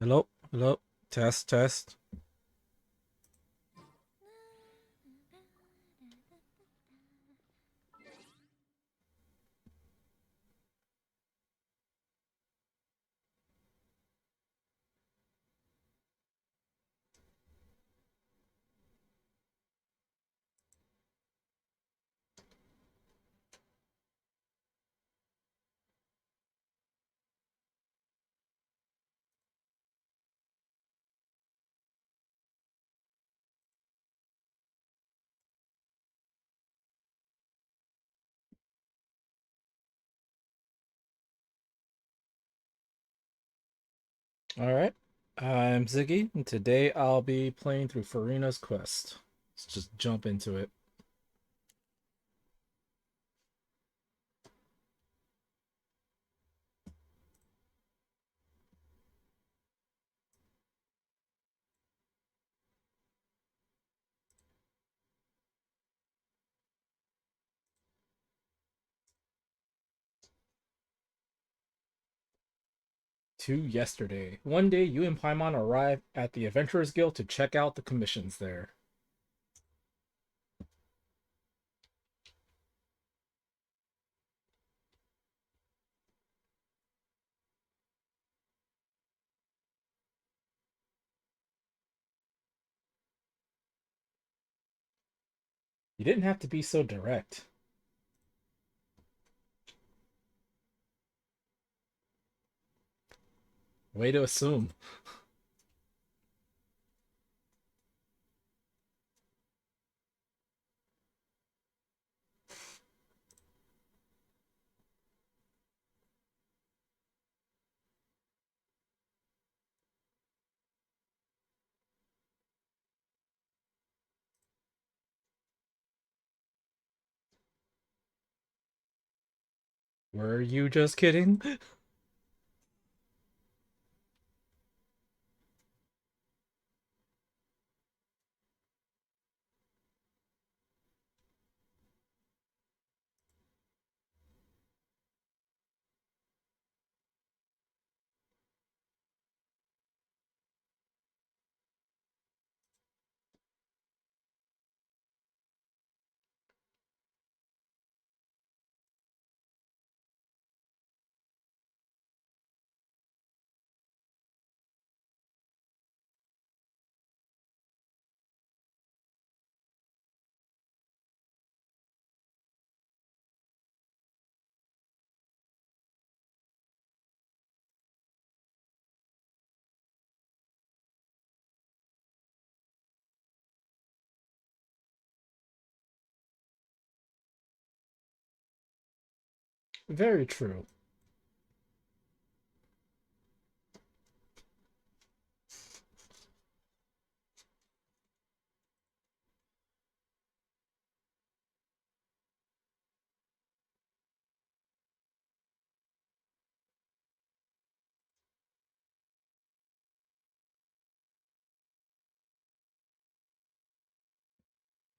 Hello, hello, test, test. All right, I'm Ziggy, and today I'll be playing through Furina's quest. Let's just jump into it. To yesterday. One day, you and Paimon arrive at the Adventurers Guild to check out the commissions there. You didn't have to be so direct. Way to assume. Were you just kidding? Very true.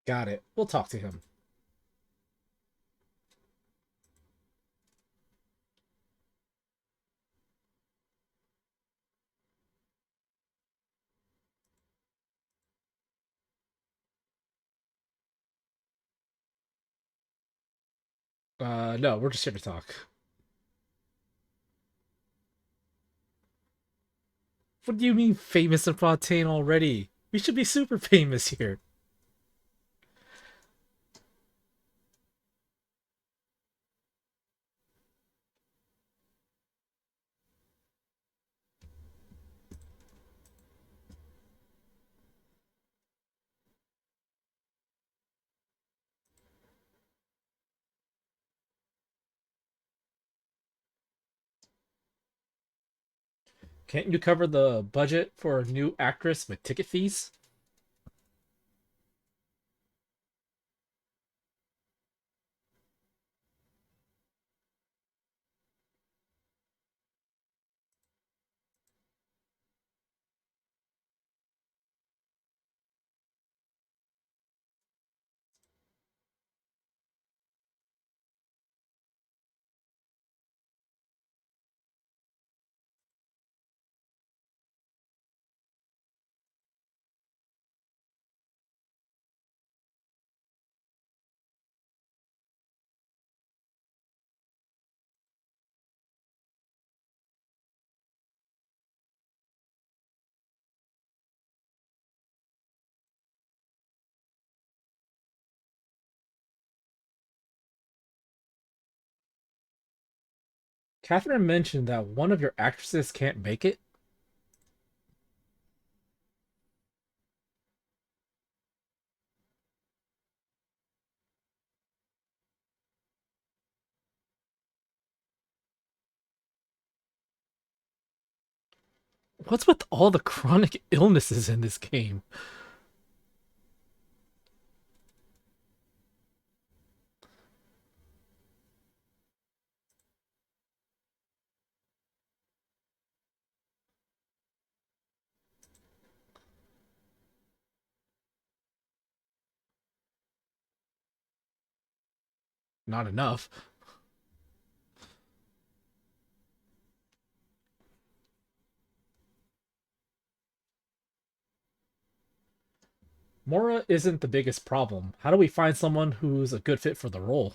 Got it. We'll talk to him. No, we're just here to talk. What do you mean famous in Fontaine already? We should be super famous here. Can't you cover the budget for a new actress with ticket fees? Catherine mentioned that one of your actresses can't make it. What's with all the chronic illnesses in this game? Not enough. Mora isn't the biggest problem. How do we find someone who's a good fit for the role?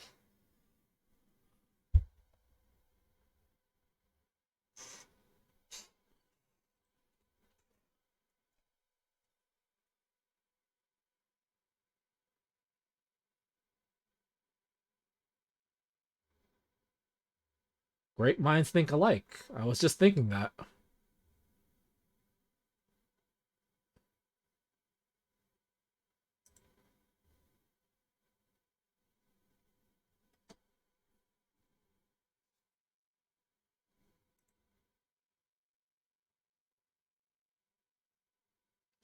Great minds think alike. I was just thinking that.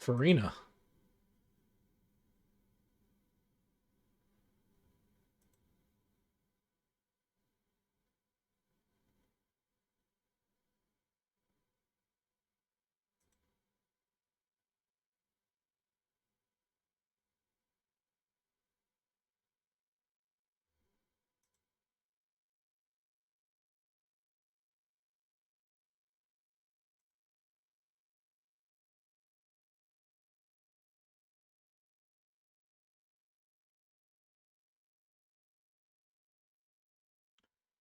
Furina.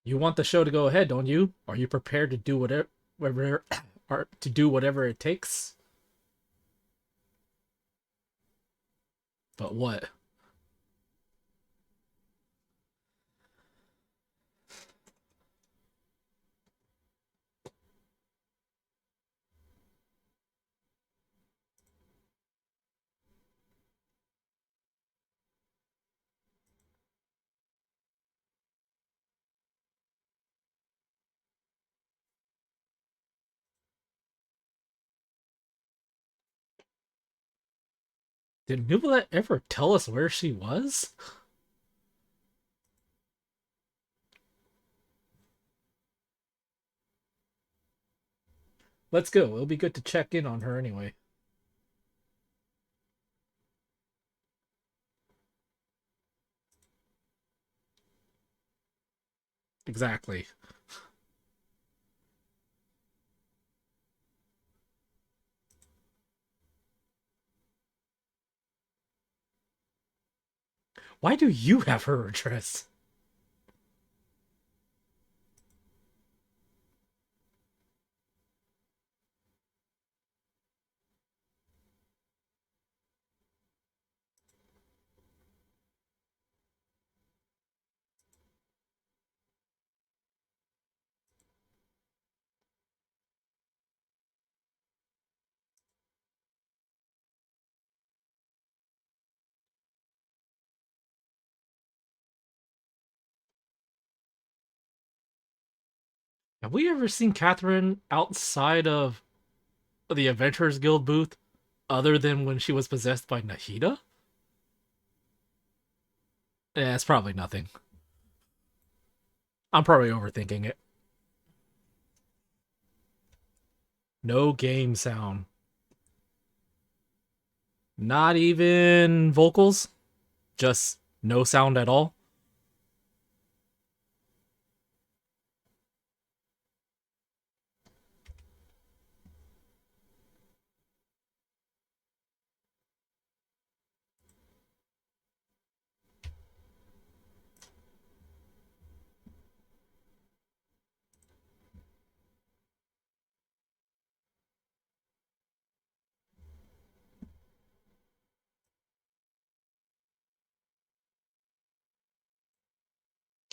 You want the show to go ahead, don't you? Are you prepared to do whatever or to do whatever it takes? But what? Did Nubila ever tell us where she was? Let's go. It'll be good to check in on her anyway. Exactly. Why do you have her address? Have we ever seen Catherine outside of the Adventurers Guild booth other than when she was possessed by Nahida? Yeah, it's probably nothing. I'm probably overthinking it. No game sound. Not even vocals? Just no sound at all?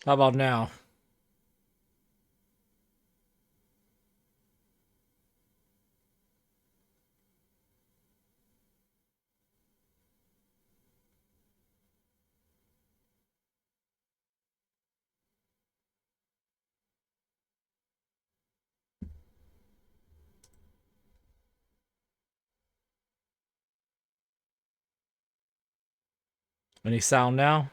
How about now? Any sound now?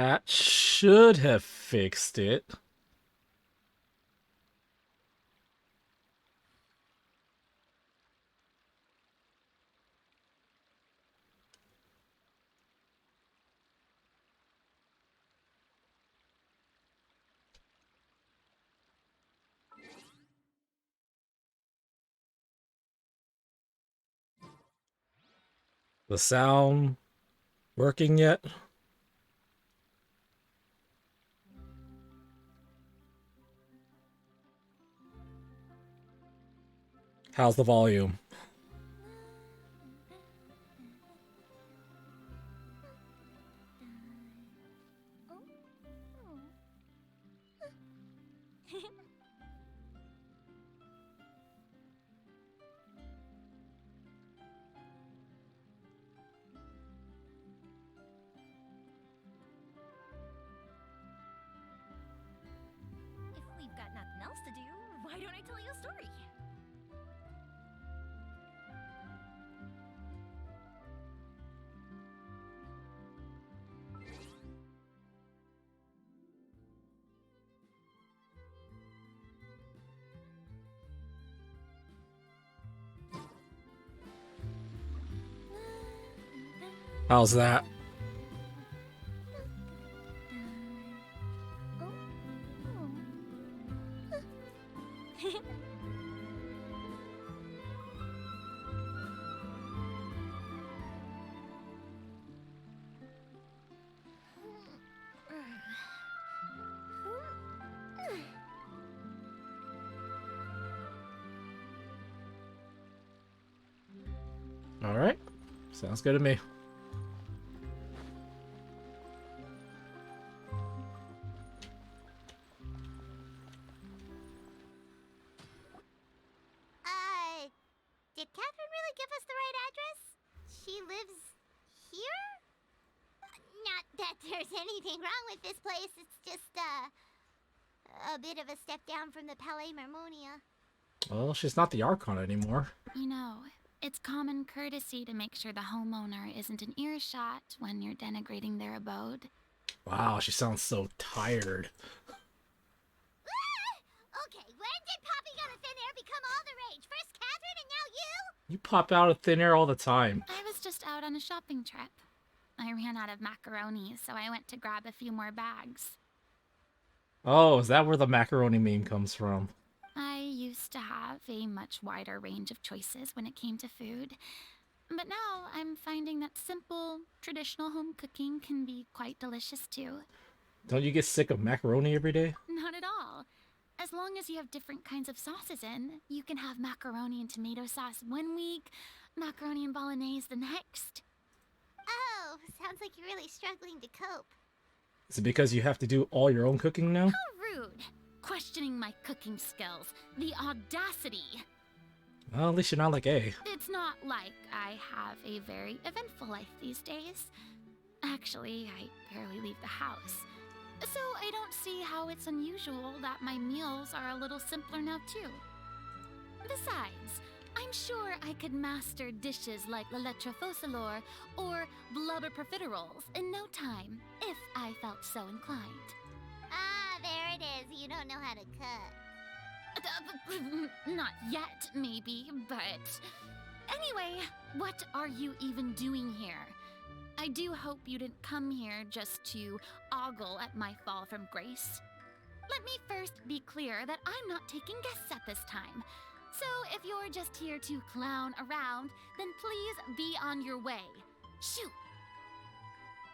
That should have fixed it. The sound working yet? How's the volume? If we've got nothing else to do, why don't I tell you a story? How's that? Alright. Sounds good to me. Did Catherine really give us the right address? She lives here? Not that there's anything wrong with this place, it's just, a bit of a step down from the Palais Marmonia. Well, she's not the Archon anymore. You know, it's common courtesy to make sure the homeowner isn't in earshot when you're denigrating their abode. Wow, she sounds so tired. Okay, when did popping out of thin air become all the rage? First Catherine and now you? You pop out of thin air all the time. I was just out on a shopping trip. I ran out of macaroni, so I went to grab a few more bags. Oh, is that where the macaroni meme comes from? I used to have a much wider range of choices when it came to food. But now I'm finding that simple, traditional home cooking can be quite delicious too. Don't you get sick of macaroni every day? Not at all. As long as you have different kinds of sauces in, you can have macaroni and tomato sauce one week, macaroni and bolognese the next. Oh, sounds like you're really struggling to cope. Is it because you have to do all your own cooking now? How rude! Questioning my cooking skills. The audacity! Well, at least you're not like A. It's not like I have a very eventful life these days. Actually, I barely leave the house. So I don't see how it's unusual that my meals are a little simpler now too. Besides, I'm sure I could master dishes like la lettre fossilor or blubber profiteroles in no time, if I felt so inclined. Ah, there it is. You don't know how to cook. Not yet, maybe, but... Anyway, what are you even doing here? I do hope you didn't come here just to ogle at my fall from grace. Let me first be clear that I'm not taking guests at this time. So if you're just here to clown around, then please be on your way. Shoot!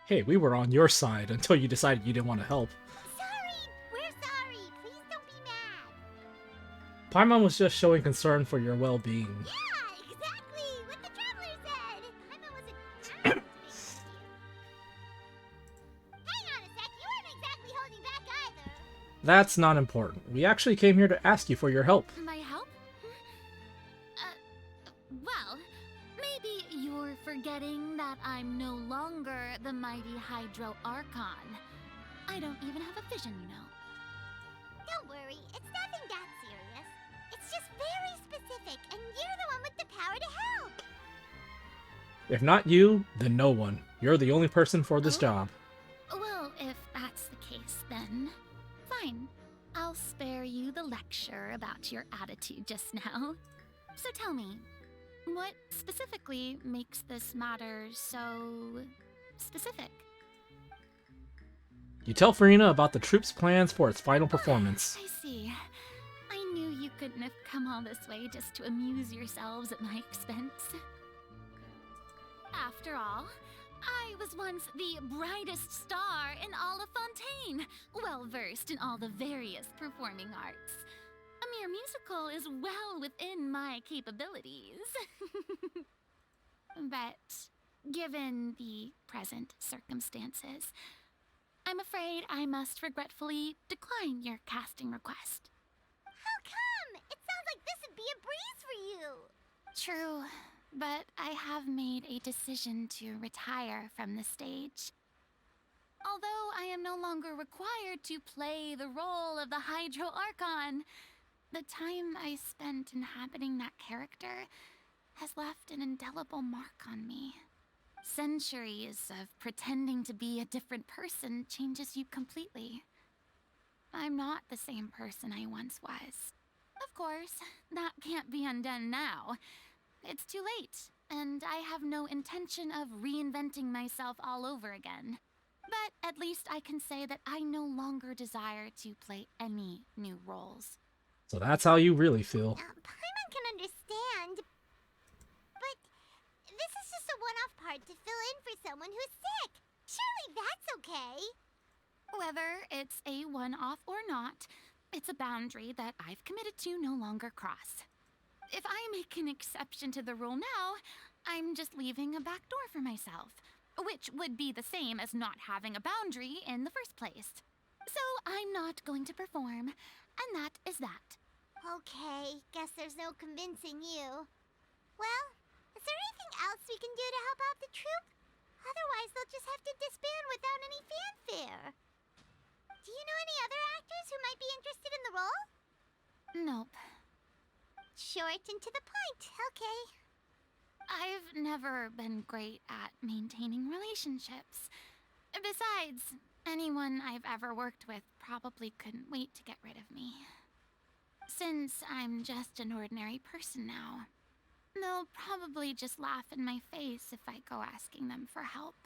Hey, we were on your side until you decided you didn't want to help. Sorry! We're sorry! Please don't be mad! Paimon was just showing concern for your well-being. Yeah, exactly! What the Traveler said! Paimon wasn't trying to make fun of you. Hang on a sec, you weren't exactly holding back either. That's not important. We actually came here to ask you for your help. My help? Well, maybe you're forgetting that I'm no longer the mighty Hydro Archon. I don't even have a vision, you know. Don't worry, it's nothing that serious. It's just very specific, and you're the one with the power to help. If not you, then no one. You're the only person for this job. Well, if sure about your attitude just now. So tell me, what specifically makes this matter so specific? You tell Furina about the troop's plans for its final performance. I see. I knew you couldn't have come all this way just to amuse yourselves at my expense. After all, I was once the brightest star in all of Fontaine, well versed in all the various performing arts. A mere musical is well within my capabilities. But given the present circumstances, I'm afraid I must regretfully decline your casting request. How come? It sounds like this would be a breeze for you. True, but I have made a decision to retire from the stage. Although I am no longer required to play the role of the Hydro Archon, the time I spent inhabiting that character has left an indelible mark on me. Centuries of pretending to be a different person changes you completely. I'm not the same person I once was. Of course, that can't be undone now. It's too late, and I have no intention of reinventing myself all over again. But at least I can say that I no longer desire to play any new roles. So that's how you really feel. Paimon can understand, but this is just a one-off part to fill in for someone who's sick. Surely that's okay. Whether it's a one-off or not, it's a boundary that I've committed to no longer cross. If I make an exception to the rule now, I'm just leaving a back door for myself, which would be the same as not having a boundary in the first place. So I'm not going to perform, and that is that. Okay, guess there's no convincing you. Well, is there anything else we can do to help out the troupe? Otherwise, they'll just have to disband without any fanfare. Do you know any other actors who might be interested in the role? Nope. Short and to the point, okay. I've never been great at maintaining relationships. Besides, anyone I've ever worked with probably couldn't wait to get rid of me. Since I'm just an ordinary person now, they'll probably just laugh in my face if I go asking them for help.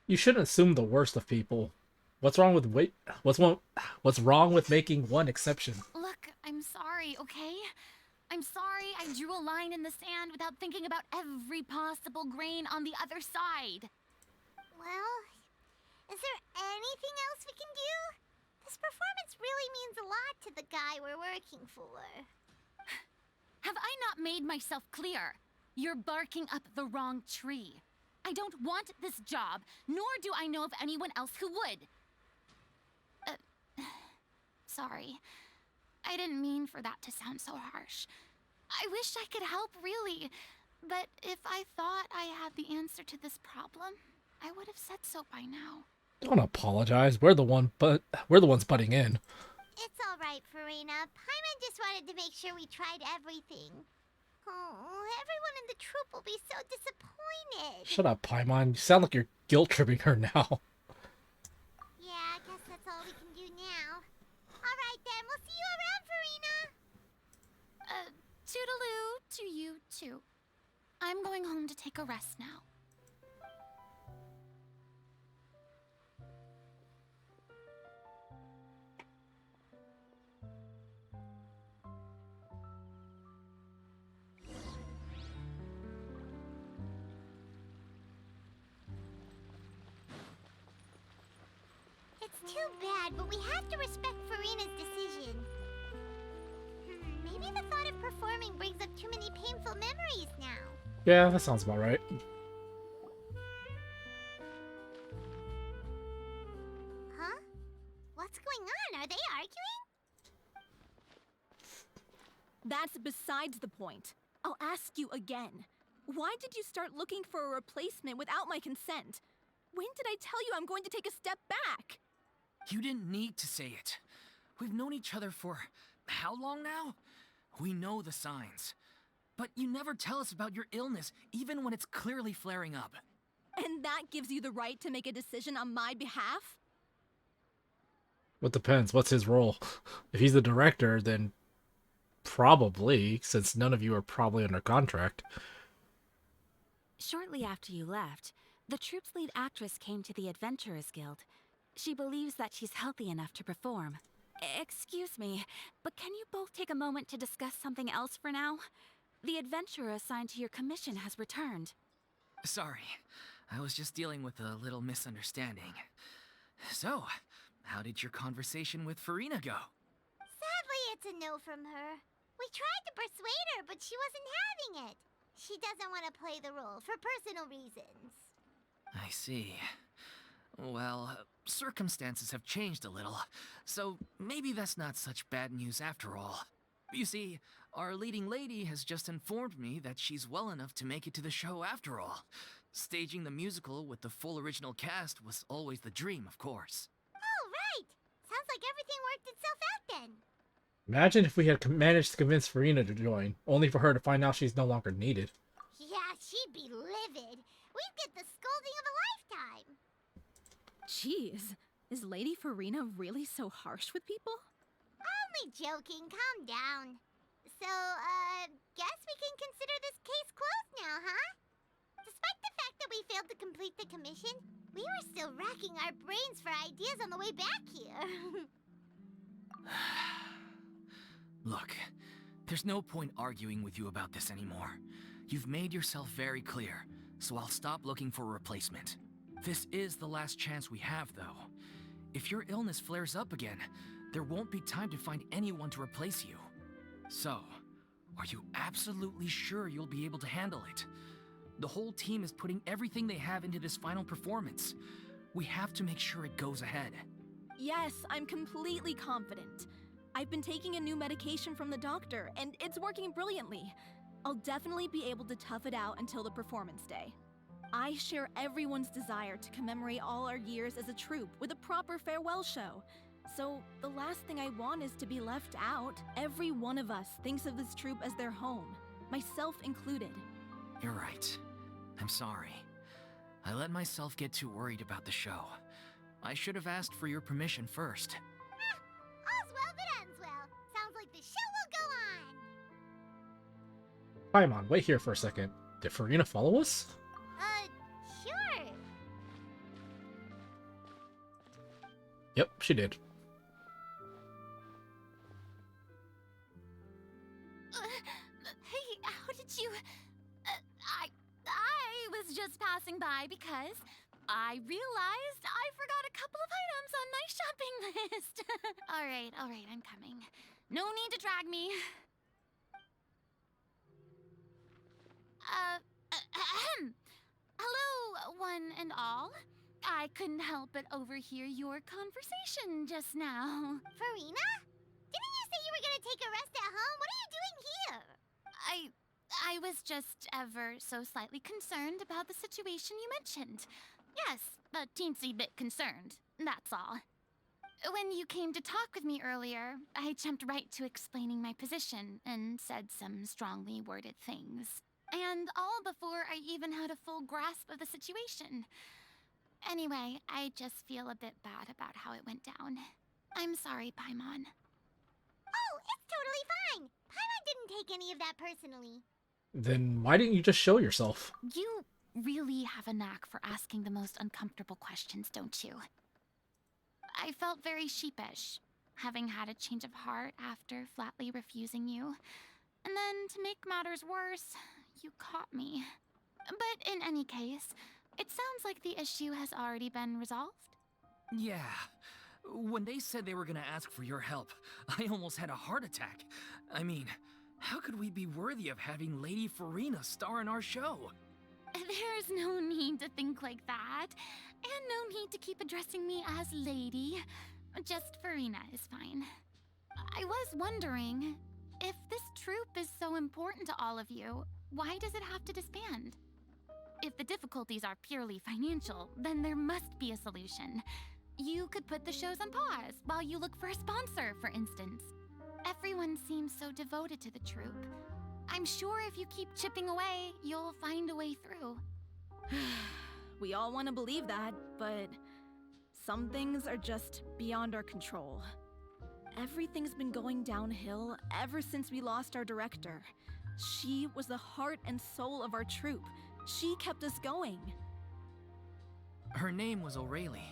You shouldn't assume the worst of people. What's wrong with what's wrong with making one exception? Look, I'm sorry, okay? I'm sorry I drew a line in the sand without thinking about every possible grain on the other side. Well, is there anything else we can do? This performance really means a lot to the guy we're working for. Have I not made myself clear? You're barking up the wrong tree. I don't want this job, nor do I know of anyone else who would. Sorry. I didn't mean for that to sound so harsh. I wish I could help, really. But if I thought I had the answer to this problem, I would have said so by now. Don't apologize. We're the ones butting in. It's all right, Furina. Paimon just wanted to make sure we tried everything. Oh, everyone in the troupe will be so disappointed. Shut up, Paimon. You sound like you're guilt-tripping her now. Yeah, I guess that's all we can do now. All right, then. We'll see you around, Furina. Toodaloo to you, too. I'm going home to take a rest now. It's too bad, but we have to respect Furina's decision. Maybe the thought of performing brings up too many painful memories now. Yeah, that sounds about right. Huh? What's going on? Are they arguing? That's besides the point. I'll ask you again. Why did you start looking for a replacement without my consent? When did I tell you I'm going to take a step back? You didn't need to say it. We've known each other for how long now? We know the signs. But you never tell us about your illness, even when it's clearly flaring up. And that gives you the right to make a decision on my behalf? What depends. What's his role? If he's the director, then Probably, since none of you are probably under contract. Shortly after you left, the troupe's lead actress came to the Adventurers Guild. She believes that she's healthy enough to perform. Excuse me, but can you both take a moment to discuss something else for now? The adventurer assigned to your commission has returned. Sorry, I was just dealing with a little misunderstanding. So, how did your conversation with Furina go? Sadly, it's a no from her. We tried to persuade her, but she wasn't having it. She doesn't want to play the role for personal reasons. I see. Well, circumstances have changed a little, so maybe that's not such bad news after all. You see, our leading lady has just informed me that she's well enough to make it to the show after all. Staging the musical with the full original cast was always the dream, of course. Oh, right! Sounds like everything worked itself out then. Imagine if we had managed to convince Furina to join, only for her to find out she's no longer needed. Yeah, she'd be livid. We'd get the scolding of a lifetime. Jeez, is Lady Furina really so harsh with people? Only joking, calm down. So, guess we can consider this case closed now, huh? Despite the fact that we failed to complete the commission, we were still racking our brains for ideas on the way back here. Look, there's no point arguing with you about this anymore. You've made yourself very clear, so I'll stop looking for a replacement. This is the last chance we have, though. If your illness flares up again, there won't be time to find anyone to replace you. So, are you absolutely sure you'll be able to handle it? The whole team is putting everything they have into this final performance. We have to make sure it goes ahead. Yes, I'm completely confident. I've been taking a new medication from the doctor, and it's working brilliantly. I'll definitely be able to tough it out until the performance day. I share everyone's desire to commemorate all our years as a troupe with a proper farewell show. So, the last thing I want is to be left out. Every one of us thinks of this troupe as their home, myself included. You're right. I'm sorry. I let myself get too worried about the show. I should have asked for your permission first. All's well that ends well. Sounds like the show will go on. Paimon, wait here for a second. Did Furina follow us? Sure. Yep, she did. Hey, how did you... I was just passing by because I realized I forgot a couple of items on my shopping list. All right, I'm coming. No need to drag me. Hello, one and all. I couldn't help but overhear your conversation just now. Furina? Didn't you say you were gonna take a rest at home? What are you doing here? I was just ever so slightly concerned about the situation you mentioned. Yes, a teensy bit concerned, that's all. When you came to talk with me earlier, I jumped right to explaining my position and said some strongly worded things. And all before I even had a full grasp of the situation. Anyway, I just feel a bit bad about how it went down. I'm sorry, Paimon. Oh, it's totally fine. Paimon didn't take any of that personally. Then why didn't you just show yourself? You really have a knack for asking the most uncomfortable questions, don't you? I felt very sheepish, having had a change of heart after flatly refusing you. And then, to make matters worse, you caught me. But in any case, it sounds like the issue has already been resolved. Yeah. When they said they were gonna ask for your help, I almost had a heart attack. I mean, how could we be worthy of having Lady Furina star in our show? There's no need to think like that, and no need to keep addressing me as lady. Just Furina is fine. I was wondering, if this troupe is so important to all of you, why does it have to disband? If the difficulties are purely financial, then there must be a solution. You could put the shows on pause while you look for a sponsor, for instance. Everyone seems so devoted to the troupe. I'm sure if you keep chipping away, you'll find a way through. We all want to believe that, but some things are just beyond our control. everything's been going downhill ever since we lost our director. She was the heart and soul of our troupe. She kept us going. Her name was O'Reilly,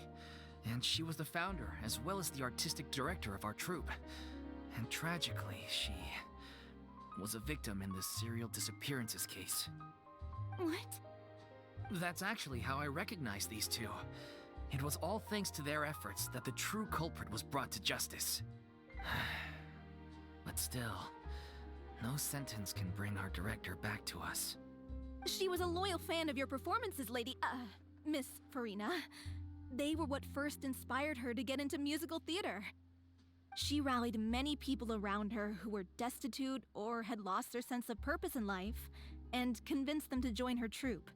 and she was the founder as well as the artistic director of our troupe. And tragically, she was a victim in this serial disappearances case. What? That's actually how I recognized these two. It was all thanks to their efforts that the true culprit was brought to justice. But still, no sentence can bring our director back to us. She was a loyal fan of your performances, Miss Furina. They were what first inspired her to get into musical theater. She rallied many people around her who were destitute or had lost their sense of purpose in life, and convinced them to join her troupe.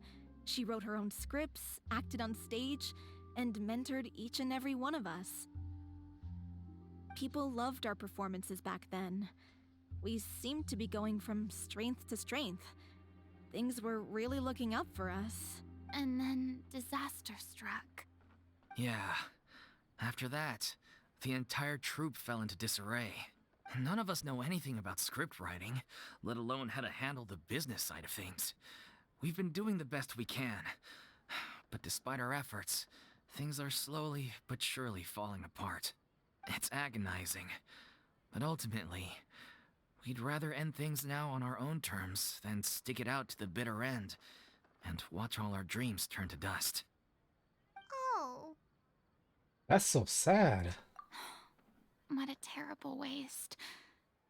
She wrote her own scripts, acted on stage, and mentored each and every one of us. People loved our performances back then. We seemed to be going from strength to strength. Things were really looking up for us. And then disaster struck. Yeah. After that, the entire troupe fell into disarray. None of us know anything about script writing, let alone how to handle the business side of things. We've been doing the best we can. But despite our efforts, things are slowly but surely falling apart. It's agonizing. But ultimately, we'd rather end things now on our own terms than stick it out to the bitter end and watch all our dreams turn to dust. Oh. That's so sad. What a terrible waste.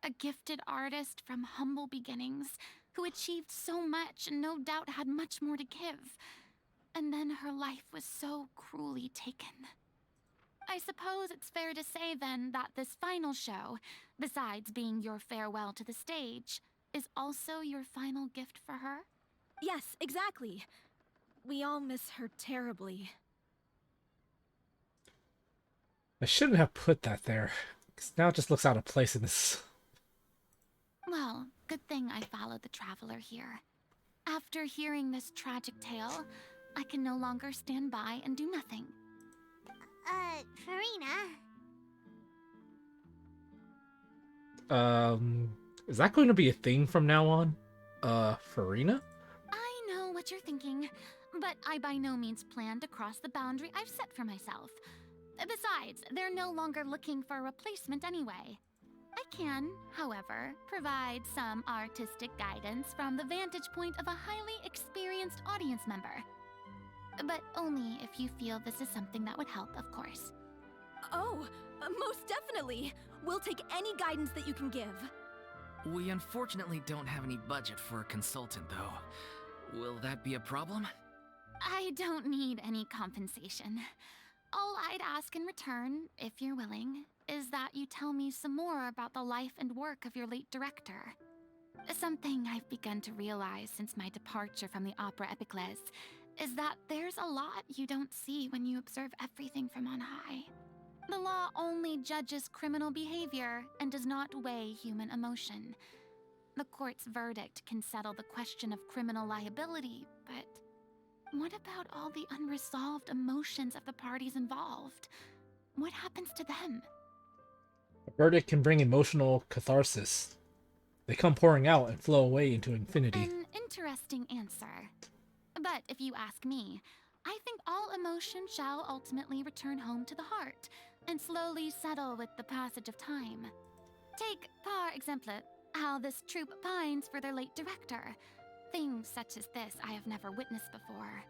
A gifted artist from humble beginnings who achieved so much and no doubt had much more to give. And then her life was so cruelly taken. I suppose it's fair to say then that this final show, besides being your farewell to the stage, is also your final gift for her? Yes, exactly. We all miss her terribly. I shouldn't have put that there, because now it just looks out of place in this. Well, good thing I followed the traveler here. After hearing this tragic tale, I can no longer stand by and do nothing. Furina? Is that going to be a thing from now on? Furina? I know what you're thinking, but I by no means plan to cross the boundary I've set for myself. Besides, they're no longer looking for a replacement anyway. I can, however, provide some artistic guidance from the vantage point of a highly experienced audience member. But only if you feel this is something that would help, of course. Oh, most definitely. We'll take any guidance that you can give. We unfortunately don't have any budget for a consultant, though. Will that be a problem? I don't need any compensation. All I'd ask in return, if you're willing, is that you tell me some more about the life and work of your late director. Something I've begun to realize since my departure from the Opera Epiclese is that there's a lot you don't see when you observe everything from on high. The law only judges criminal behavior and does not weigh human emotion. The court's verdict can settle the question of criminal liability, but what about all the unresolved emotions of the parties involved? What happens to them? A verdict can bring emotional catharsis. They come pouring out and flow away into infinity. An interesting answer. But if you ask me, I think all emotion shall ultimately return home to the heart and slowly settle with the passage of time. Take, par exemple, how this troupe pines for their late director. Things such as this I have never witnessed before,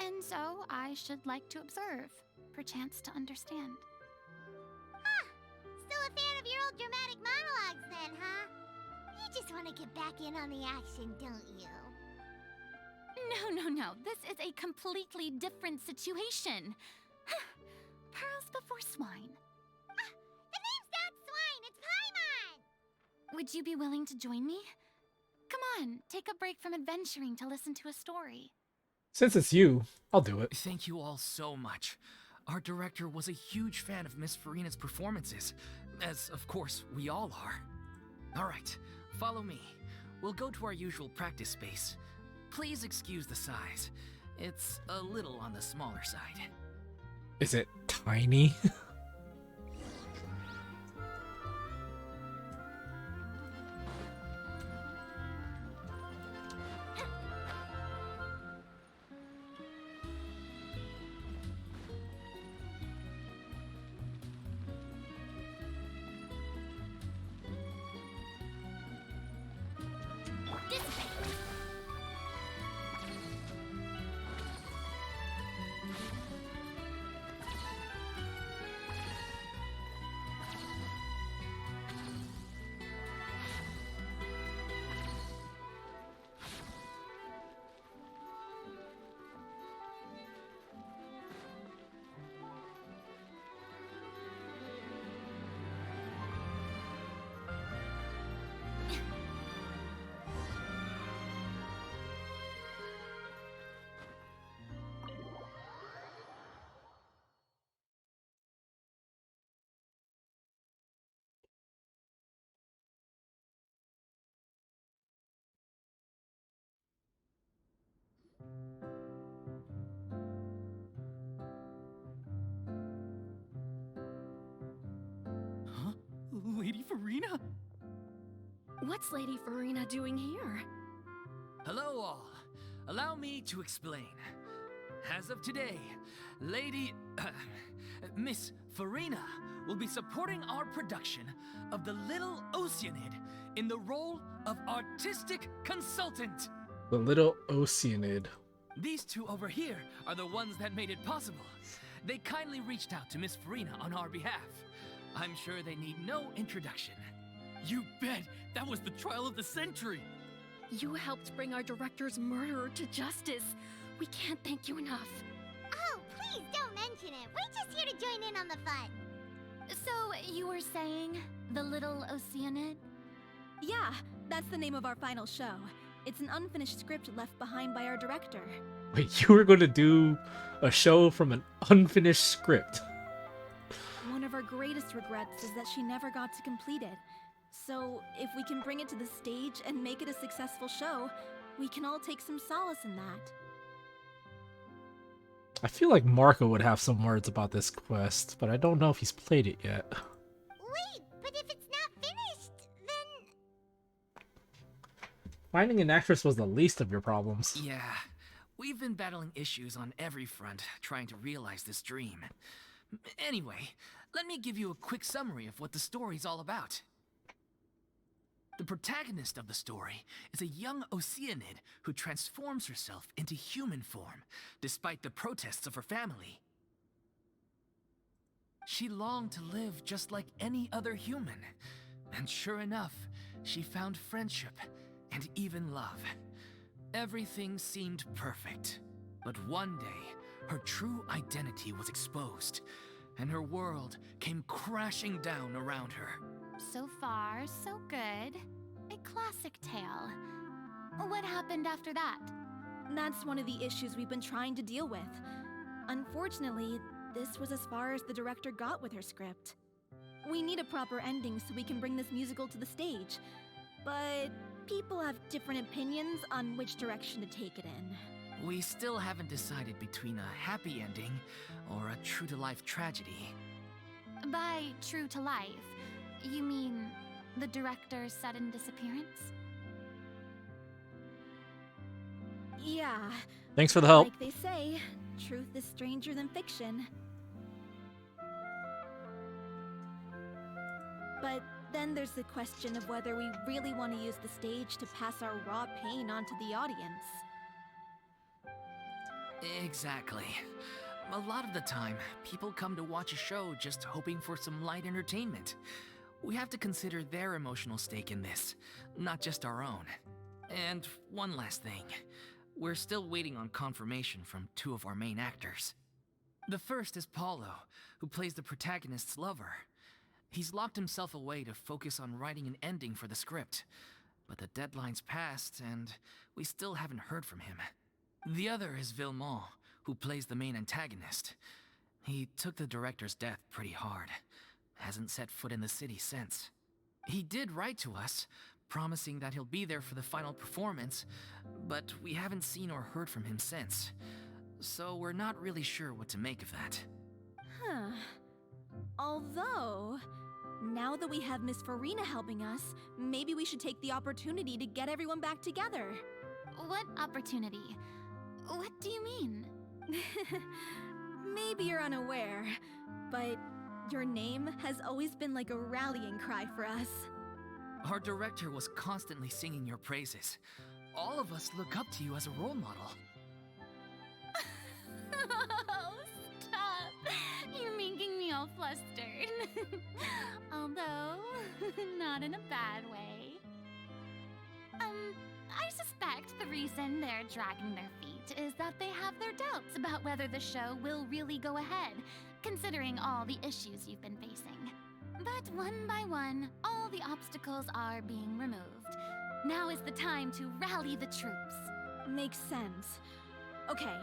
and so I should like to observe, perchance to understand. Still a fan of your old dramatic monologues then, huh? You just want to get back in on the action, don't you? No. This is a completely different situation. Pearls before swine. The name's not Swine, it's Paimon! Would you be willing to join me? Come on, take a break from adventuring to listen to a story. Since it's you, I'll do it. Thank you all so much. Our director was a huge fan of Miss Furina's performances, as of course we all are. Alright, follow me. We'll go to our usual practice space. Please excuse the size. It's a little on the smaller side. Is it tiny? Furina? What's Lady Furina doing here? Hello all. Allow me to explain. As of today, Lady... Miss Furina will be supporting our production of The Little Oceanid in the role of artistic consultant. The Little Oceanid. These two over here are the ones that made it possible. They kindly reached out to Miss Furina on our behalf. I'm sure they need no introduction. You bet! That was the trial of the century! You helped bring our director's murderer to justice. We can't thank you enough. Oh, please don't mention it. We're just here to join in on the fun. So, you were saying The Little Oceanid? Yeah, that's the name of our final show. It's an unfinished script left behind by our director. Wait, you were going to do a show from an unfinished script? One of our greatest regrets is that she never got to complete it. So, if we can bring it to the stage and make it a successful show, we can all take some solace in that. I feel like Marco would have some words about this quest, but I don't know if he's played it yet. Wait, but if it's not finished, then... Finding an actress was the least of your problems. Yeah, we've been battling issues on every front trying to realize this dream. Anyway, let me give you a quick summary of what the story's all about. The protagonist of the story is a young Oceanid who transforms herself into human form, despite the protests of her family. She longed to live just like any other human, and sure enough, she found friendship and even love. Everything seemed perfect, but one day, her true identity was exposed, and her world came crashing down around her. So far, so good. A classic tale. What happened after that? That's one of the issues we've been trying to deal with. Unfortunately, this was as far as the director got with her script. We need a proper ending so we can bring this musical to the stage. But people have different opinions on which direction to take it in. We still haven't decided between a happy ending or a true-to-life tragedy. By true to life, you mean the director's sudden disappearance? Yeah. Thanks for the help. Like they say, truth is stranger than fiction. But then there's the question of whether we really want to use the stage to pass our raw pain onto the audience. Exactly. A lot of the time, people come to watch a show just hoping for some light entertainment. We have to consider their emotional stake in this, not just our own. And one last thing. We're still waiting on confirmation from two of our main actors. The first is Paulo, who plays the protagonist's lover. He's locked himself away to focus on writing an ending for the script, but the deadline's passed and we still haven't heard from him. The other is Villemont, who plays the main antagonist. He took the director's death pretty hard. Hasn't set foot in the city since. He did write to us, promising that he'll be there for the final performance, but we haven't seen or heard from him since. So we're not really sure what to make of that. Huh. Although, now that we have Miss Furina helping us, maybe we should take the opportunity to get everyone back together. What opportunity? What do you mean? Maybe you're unaware, but your name has always been like a rallying cry for us. Our director was constantly singing your praises. All of us look up to you as a role model. Oh, stop! You're making me all flustered. Although, not in a bad way. I suspect the reason they're dragging their feet is that they have their doubts about whether the show will really go ahead, considering all the issues you've been facing. But one by one, all the obstacles are being removed. Now is the time to rally the troops. Makes sense. Okay,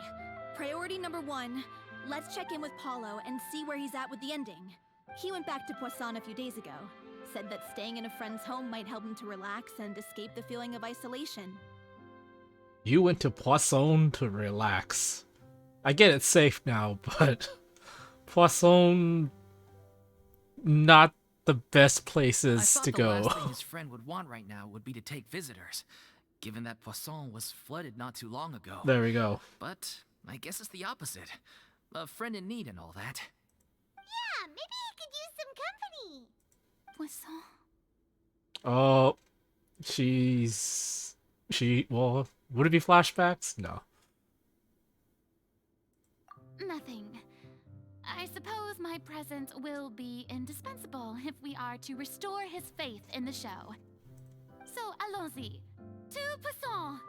priority number 1, let's check in with Paulo and see where he's at with the ending. He went back to Poisson a few days ago. Said that staying in a friend's home might help him to relax and escape the feeling of isolation. You went to Poisson to relax. I get it's safe now, but Poisson, not the best I places thought to the last go. thing his friend would want right now would be to take visitors, given that Poisson was flooded not too long ago. There we go. But I guess it's the opposite. A friend in need and all that. Yeah, maybe he could use some company. Poisson. Oh, well, would it be flashbacks? No. Nothing. I suppose my presence will be indispensable if we are to restore his faith in the show. So, allons-y. To Poisson!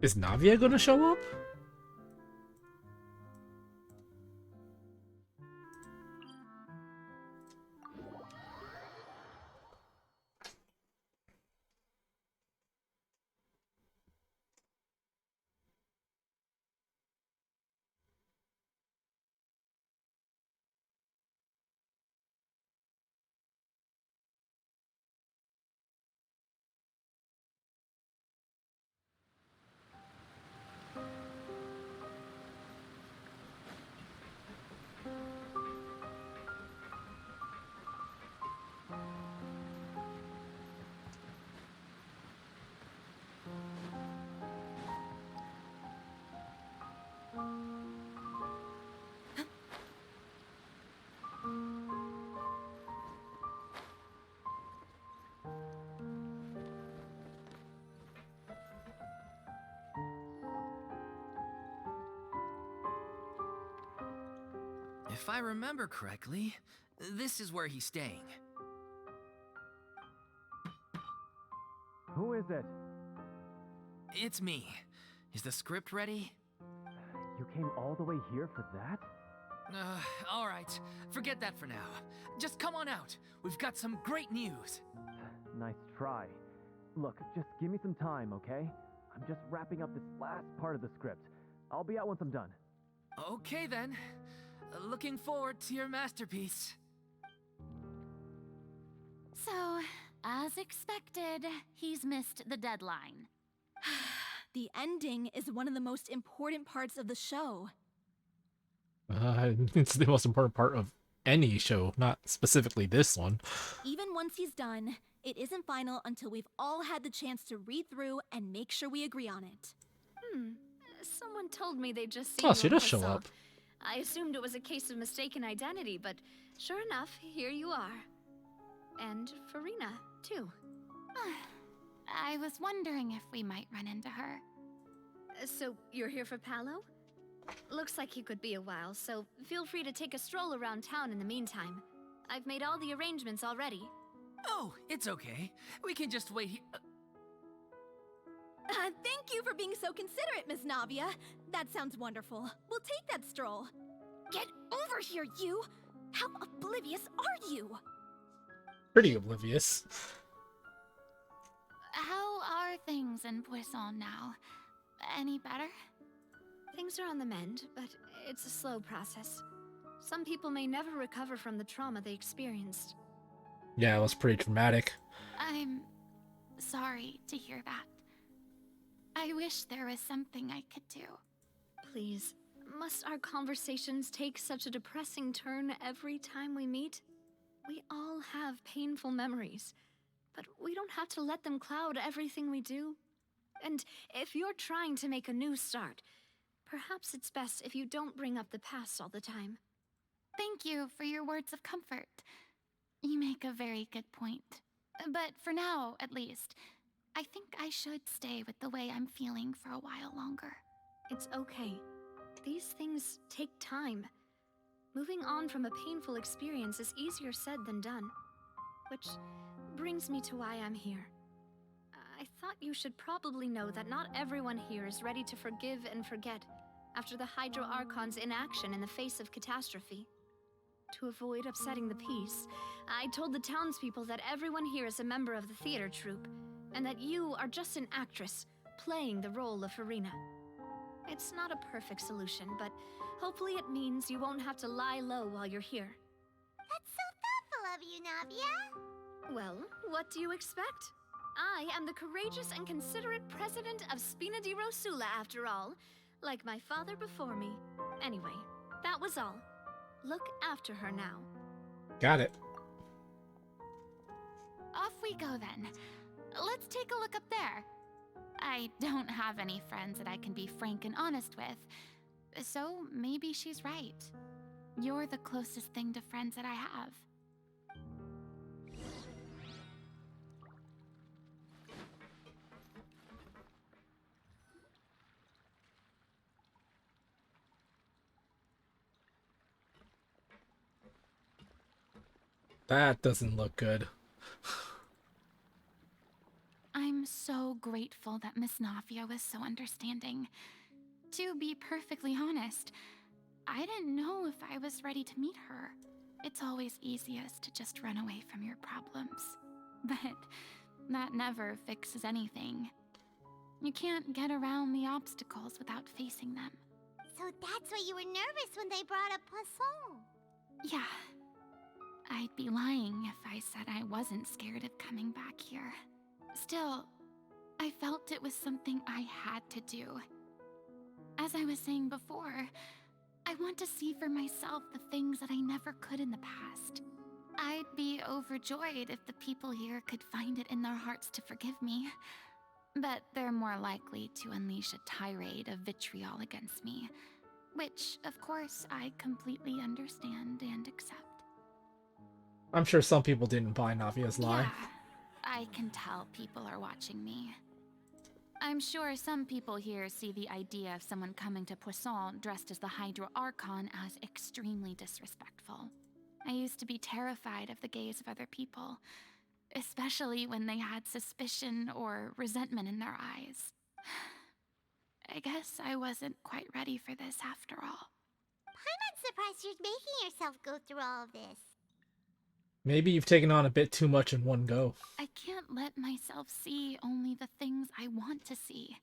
Is Navia gonna show up? If I remember correctly, this is where he's staying. Who is it? It's me. Is the script ready? You came all the way here for that? Alright. Forget that for now. Just come on out. We've got some great news. Nice try. Look, just give me some time, okay? I'm just wrapping up this last part of the script. I'll be out once I'm done. Okay then. Looking forward to your masterpiece. So, as expected, he's missed the deadline. The ending is one of the most important parts of the show. It's the most important part of any show, not specifically this one. Even once he's done, it isn't final until we've all had the chance to read through and make sure we agree on it. Someone told me they just seen Oh, you she in does show Poisson. up. I assumed it was a case of mistaken identity, but sure enough, here you are. And Furina, too. I was wondering if we might run into her. So, you're here for Paolo? Looks like he could be a while, so feel free to take a stroll around town in the meantime. I've made all the arrangements already. Oh, it's okay. We can just wait here. Thank you for being so considerate, Miss Navia. That sounds wonderful. We'll take that stroll. Get over here, you! How oblivious are you? Pretty oblivious. How are things in Poisson now? Any better? Things are on the mend, but it's a slow process. Some people may never recover from the trauma they experienced. Yeah, it was pretty traumatic. I'm sorry to hear that. I wish there was something I could do. Please, must our conversations take such a depressing turn every time we meet? We all have painful memories, but we don't have to let them cloud everything we do. And if you're trying to make a new start, perhaps it's best if you don't bring up the past all the time. Thank you for your words of comfort. You make a very good point. But for now, at least, I think I should stay with the way I'm feeling for a while longer. It's okay. These things take time. Moving on from a painful experience is easier said than done. Which brings me to why I'm here. I thought you should probably know that not everyone here is ready to forgive and forget after the Hydro Archon's inaction in the face of catastrophe. To avoid upsetting the peace, I told the townspeople that everyone here is a member of the theater troupe, and that you are just an actress playing the role of Furina. It's not a perfect solution, but hopefully it means you won't have to lie low while you're here. That's so thoughtful of you, Navia. Well, what do you expect? I am the courageous and considerate president of Spina di Rosula, after all, like my father before me. Anyway, that was all. Look after her now. Got it. Off we go then. Let's take a look up there. I don't have any friends that I can be frank and honest with, so maybe she's right. You're the closest thing to friends that I have. That doesn't look good. I'm so grateful that Miss Nafia was so understanding. To be perfectly honest, I didn't know if I was ready to meet her. It's always easiest to just run away from your problems. But that never fixes anything. You can't get around the obstacles without facing them. So that's why you were nervous when they brought up Poisson. Yeah. I'd be lying if I said I wasn't scared of coming back here. Still, I felt it was something I had to do. As I was saying before, I want to see for myself the things that I never could in the past. I'd be overjoyed if the people here could find it in their hearts to forgive me. But they're more likely to unleash a tirade of vitriol against me, which, of course, I completely understand and accept. I'm sure some people didn't buy Navia's lie. Yeah, I can tell people are watching me. I'm sure some people here see the idea of someone coming to Poisson dressed as the Hydro Archon as extremely disrespectful. I used to be terrified of the gaze of other people, especially when they had suspicion or resentment in their eyes. I guess I wasn't quite ready for this after all. I'm not surprised you're making yourself go through all of this. Maybe you've taken on a bit too much in one go. I can't let myself see only the things I want to see.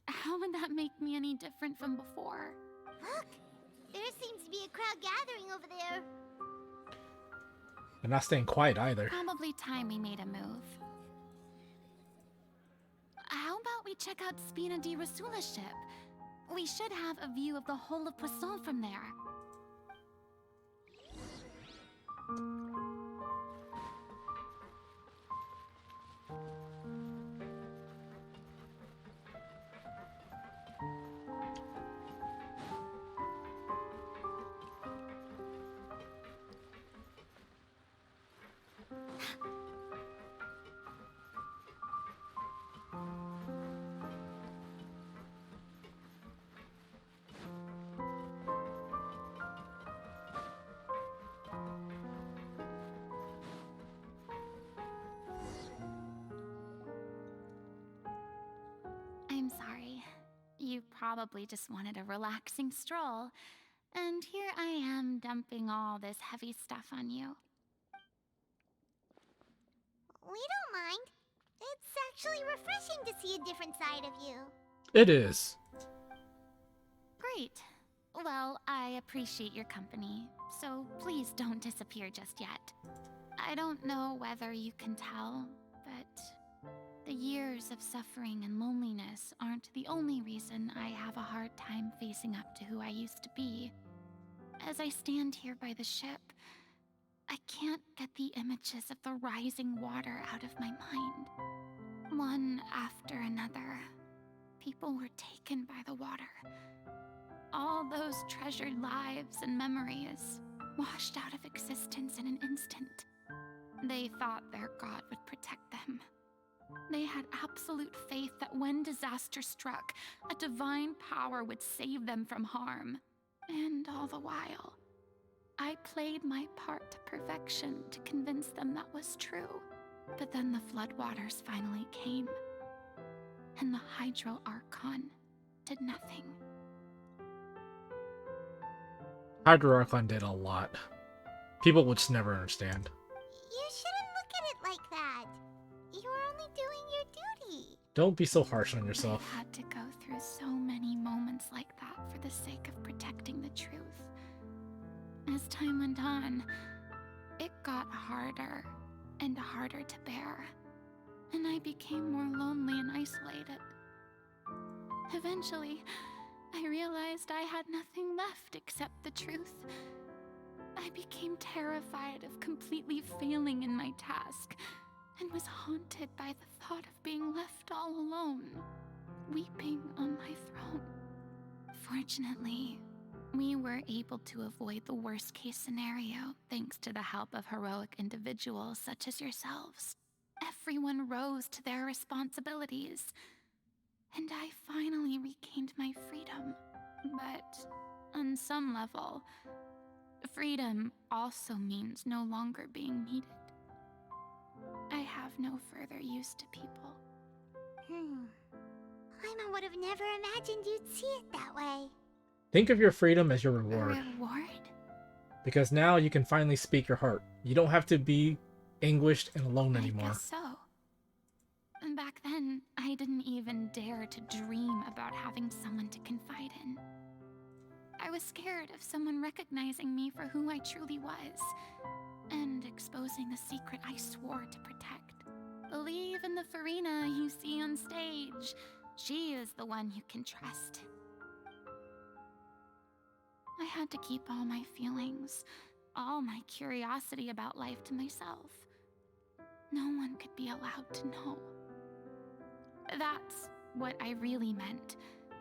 How would that make me any different from before? Look! There seems to be a crowd gathering over there. They're not staying quiet either. Probably time we made a move. How about we check out Spina di Rasula's ship? We should have a view of the whole of Poisson from there. I'm sorry. You probably just wanted a relaxing stroll, and here I am dumping all this heavy stuff on you. We don't mind. It's actually refreshing to see a different side of you. It is. Great. Well, I appreciate your company, so please don't disappear just yet. I don't know whether you can tell, but the years of suffering and loneliness aren't the only reason I have a hard time facing up to who I used to be. As I stand here by the ship, I can't get the images of the rising water out of my mind. One after another, people were taken by the water. All those treasured lives and memories washed out of existence in an instant. They thought their god would protect them. They had absolute faith that when disaster struck, a divine power would save them from harm. And all the while, I played my part to perfection to convince them that was true. But then the floodwaters finally came, and the Hydro Archon did nothing. Hydro Archon did a lot. People would just never understand. You shouldn't look at it like that. You were only doing your duty. Don't be so harsh on yourself. I had to go through so many moments like that for the sake of protecting the truth. As time went on, it got harder and harder to bear, and I became more lonely and isolated. Eventually, I realized I had nothing left except the truth. I became terrified of completely failing in my task and was haunted by the thought of being left all alone, weeping on my throne. Fortunately, we were able to avoid the worst-case scenario thanks to the help of heroic individuals such as yourselves. Everyone rose to their responsibilities, and I finally regained my freedom. But on some level, freedom also means no longer being needed. I have no further use to people. Paimon would have never imagined you'd see it that way. Think of your freedom as your A reward. reward? Because now you can finally speak your heart. You don't have to be anguished and alone I anymore. guess so. And back then, I didn't even dare to dream about having someone to confide in. I was scared of someone recognizing me for who I truly was, and exposing the secret I swore to protect. Believe in the Furina you see on stage. She is the one you can trust. I had to keep all my feelings, all my curiosity about life to myself. No one could be allowed to know. That's what I really meant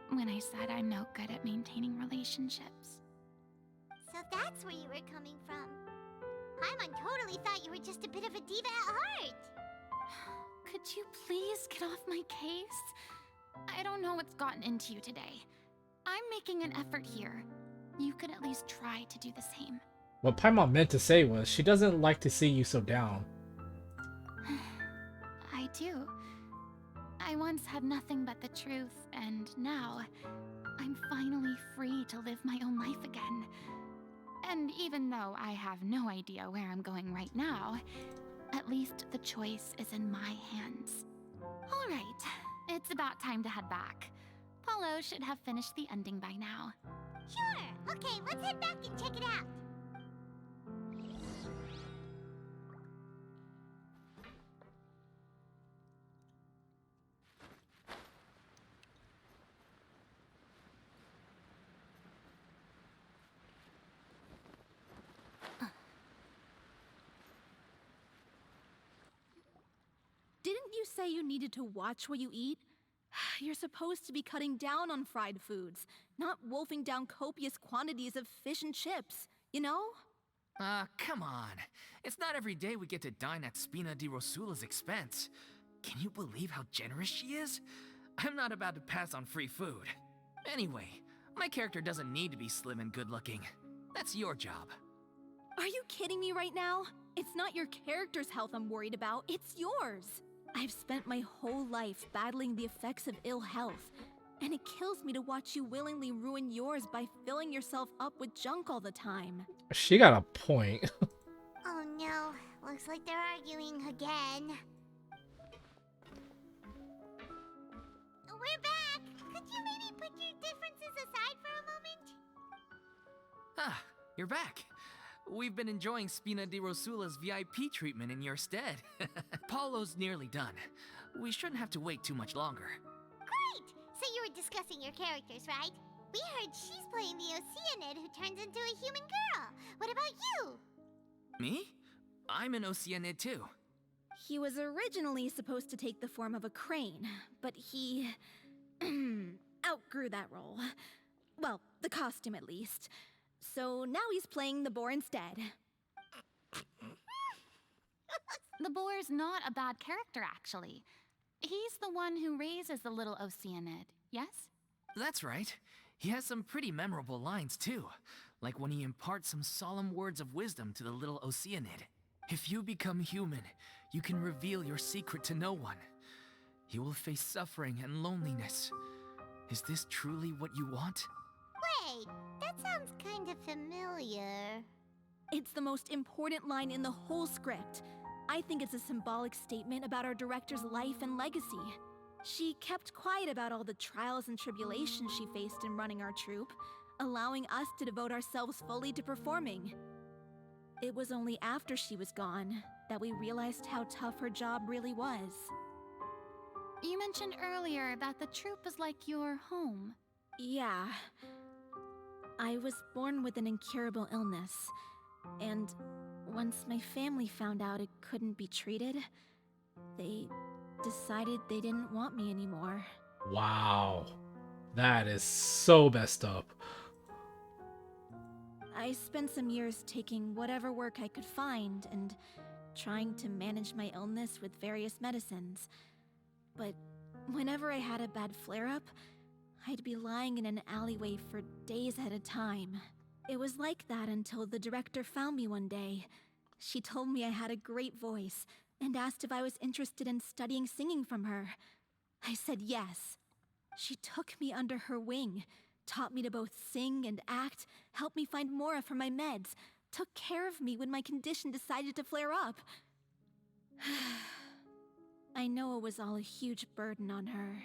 when I said I'm no good at maintaining relationships. So that's where you were coming from. Paimon totally thought you were just a bit of a diva at heart. Could you please get off my case? I don't know what's gotten into you today. I'm making an effort here. You could at least try to do the same. What Paimon meant to say was she doesn't like to see you so down. I do. I once had nothing but the truth, and now I'm finally free to live my own life again. And even though I have no idea where I'm going right now, at least the choice is in my hands. All right, it's about time to head back. Paulo should have finished the ending by now. Sure. Okay, let's head back and check it out. Didn't you say you needed to watch what you eat? You're supposed to be cutting down on fried foods, not wolfing down copious quantities of fish and chips, you know? Come on. It's not every day we get to dine at Spina di Rosula's expense. Can you believe how generous she is? I'm not about to pass on free food. Anyway, my character doesn't need to be slim and good-looking. That's your job. Are you kidding me right now? It's not your character's health I'm worried about, it's yours. I've spent my whole life battling the effects of ill health, and it kills me to watch you willingly ruin yours by filling yourself up with junk all the time. She got a point. Oh no, looks like they're arguing again. We're back! Could you maybe put your differences aside for a moment? Ah, you're back. We've been enjoying Spina di Rosula's VIP treatment in your stead. Paulo's nearly done. We shouldn't have to wait too much longer. Great! So you were discussing your characters, right? We heard she's playing the Oceanid who turns into a human girl. What about you? Me? I'm an Oceanid too. He was originally supposed to take the form of a crane, but he outgrew that role. Well, the costume at least. So now he's playing the boar instead. The boar's not a bad character, actually. He's the one who raises the little Oceanid, yes? That's right. He has some pretty memorable lines too, like when he imparts some solemn words of wisdom to the little Oceanid. If you become human, you can reveal your secret to no one. You will face suffering and loneliness. Is this truly what you want? Wait, that sounds kind of familiar. It's the most important line in the whole script. I think it's a symbolic statement about our director's life and legacy. She kept quiet about all the trials and tribulations she faced in running our troupe, allowing us to devote ourselves fully to performing. It was only after she was gone that we realized how tough her job really was. You mentioned earlier that the troupe is like your home. Yeah. I was born with an incurable illness, And once my family found out it couldn't be treated, they decided they didn't want me anymore. Wow. That is so messed up. I spent some years taking whatever work I could find and trying to manage my illness with various medicines. But whenever I had a bad flare-up, I'd be lying in an alleyway for days at a time. It was like that until the director found me one day. She told me I had a great voice and asked if I was interested in studying singing from her. I said yes. She took me under her wing, taught me to both sing and act, helped me find Mora for my meds, took care of me when my condition decided to flare up. I know it was all a huge burden on her.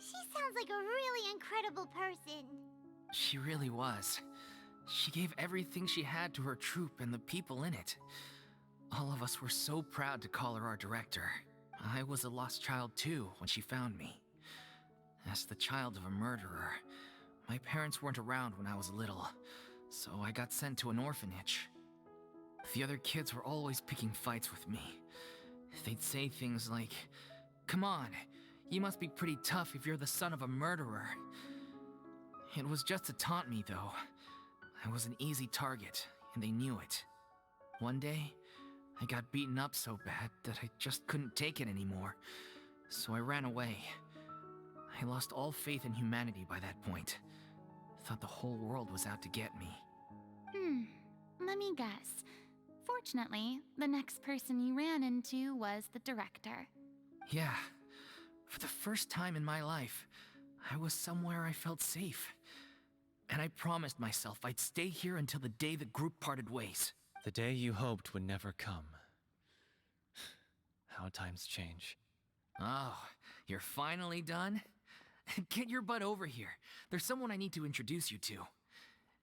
She sounds like a really incredible person. She really was. She gave everything she had to her troupe and the people in it. All of us were so proud to call her our director. I was a lost child too when she found me. As the child of a murderer, my parents weren't around when I was little, so I got sent to an orphanage. The other kids were always picking fights with me. They'd say things like, "Come on, you must be pretty tough if you're the son of a murderer." It was just to taunt me, though. I was an easy target, and they knew it. One day, I got beaten up so bad that I just couldn't take it anymore, so I ran away. I lost all faith in humanity by that point. Thought the whole world was out to get me. Let me guess. Fortunately, the next person you ran into was the director. Yeah. For the first time in my life, I was somewhere I felt safe. And I promised myself I'd stay here until the day the group parted ways. The day you hoped would never come. How times change. Oh, you're finally done? Get your butt over here. There's someone I need to introduce you to.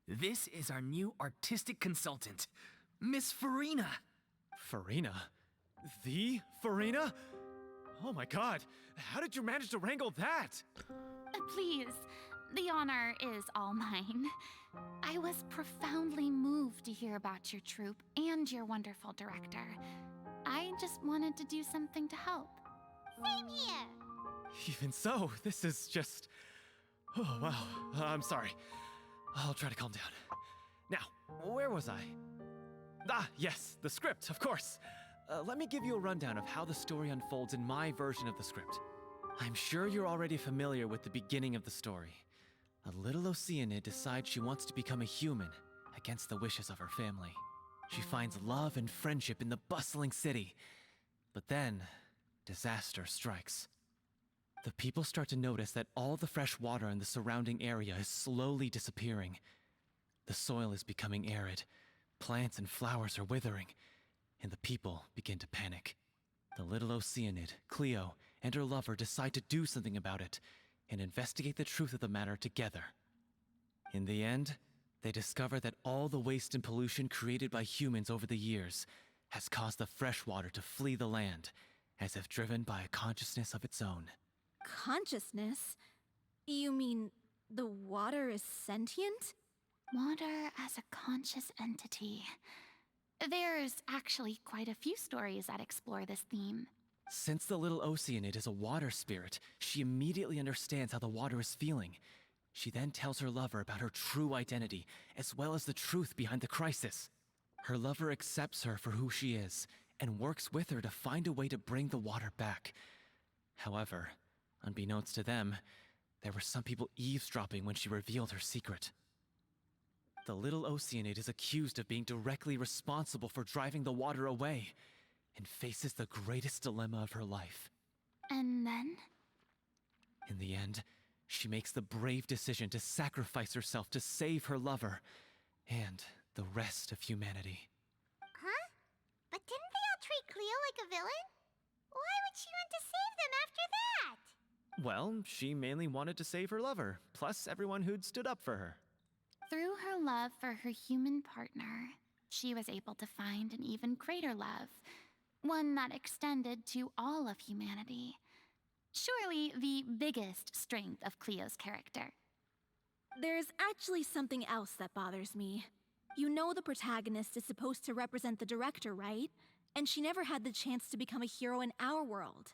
This is our new artistic consultant, Miss Furina. Furina? The Furina? Oh my god, how did you manage to wrangle that? Please, the honor is all mine. I was profoundly moved to hear about your troupe and your wonderful director. I just wanted to do something to help. Same here. Even so, this is just... Oh, wow. I'm sorry. I'll try to calm down. Now, where was I? Ah, yes, the script, of course. Let me give you a rundown of how the story unfolds in my version of the script. I'm sure you're already familiar with the beginning of the story. A little Oceanid decides she wants to become a human, against the wishes of her family. She finds love and friendship in the bustling city. But then, disaster strikes. The people start to notice that all the fresh water in the surrounding area is slowly disappearing. The soil is becoming arid, plants and flowers are withering, and the people begin to panic. The little Oceanid, Cleo, and her lover decide to do something about it, and investigate the truth of the matter together. In the end, they discover that all the waste and pollution created by humans over the years has caused the fresh water to flee the land, as if driven by a consciousness of its own. Consciousness? You mean the water is sentient? Water as a conscious entity. There's actually quite a few stories that explore this theme. Since the little Oceanid is a water spirit, she immediately understands how the water is feeling. She then tells her lover about her true identity, as well as the truth behind the crisis. Her lover accepts her for who she is, and works with her to find a way to bring the water back. However, unbeknownst to them, there were some people eavesdropping when she revealed her secret. The little Oceanid is accused of being directly responsible for driving the water away, and faces the greatest dilemma of her life. And then? In the end, she makes the brave decision to sacrifice herself to save her lover, and the rest of humanity. Huh? But didn't they all treat Cleo like a villain? Why would she want to save them after that? Well, she mainly wanted to save her lover, plus everyone who'd stood up for her. Through her love for her human partner, she was able to find an even greater love, one that extended to all of humanity. Surely the biggest strength of Cleo's character. There's actually something else that bothers me. You know the protagonist is supposed to represent the director, right? And she never had the chance to become a hero in our world.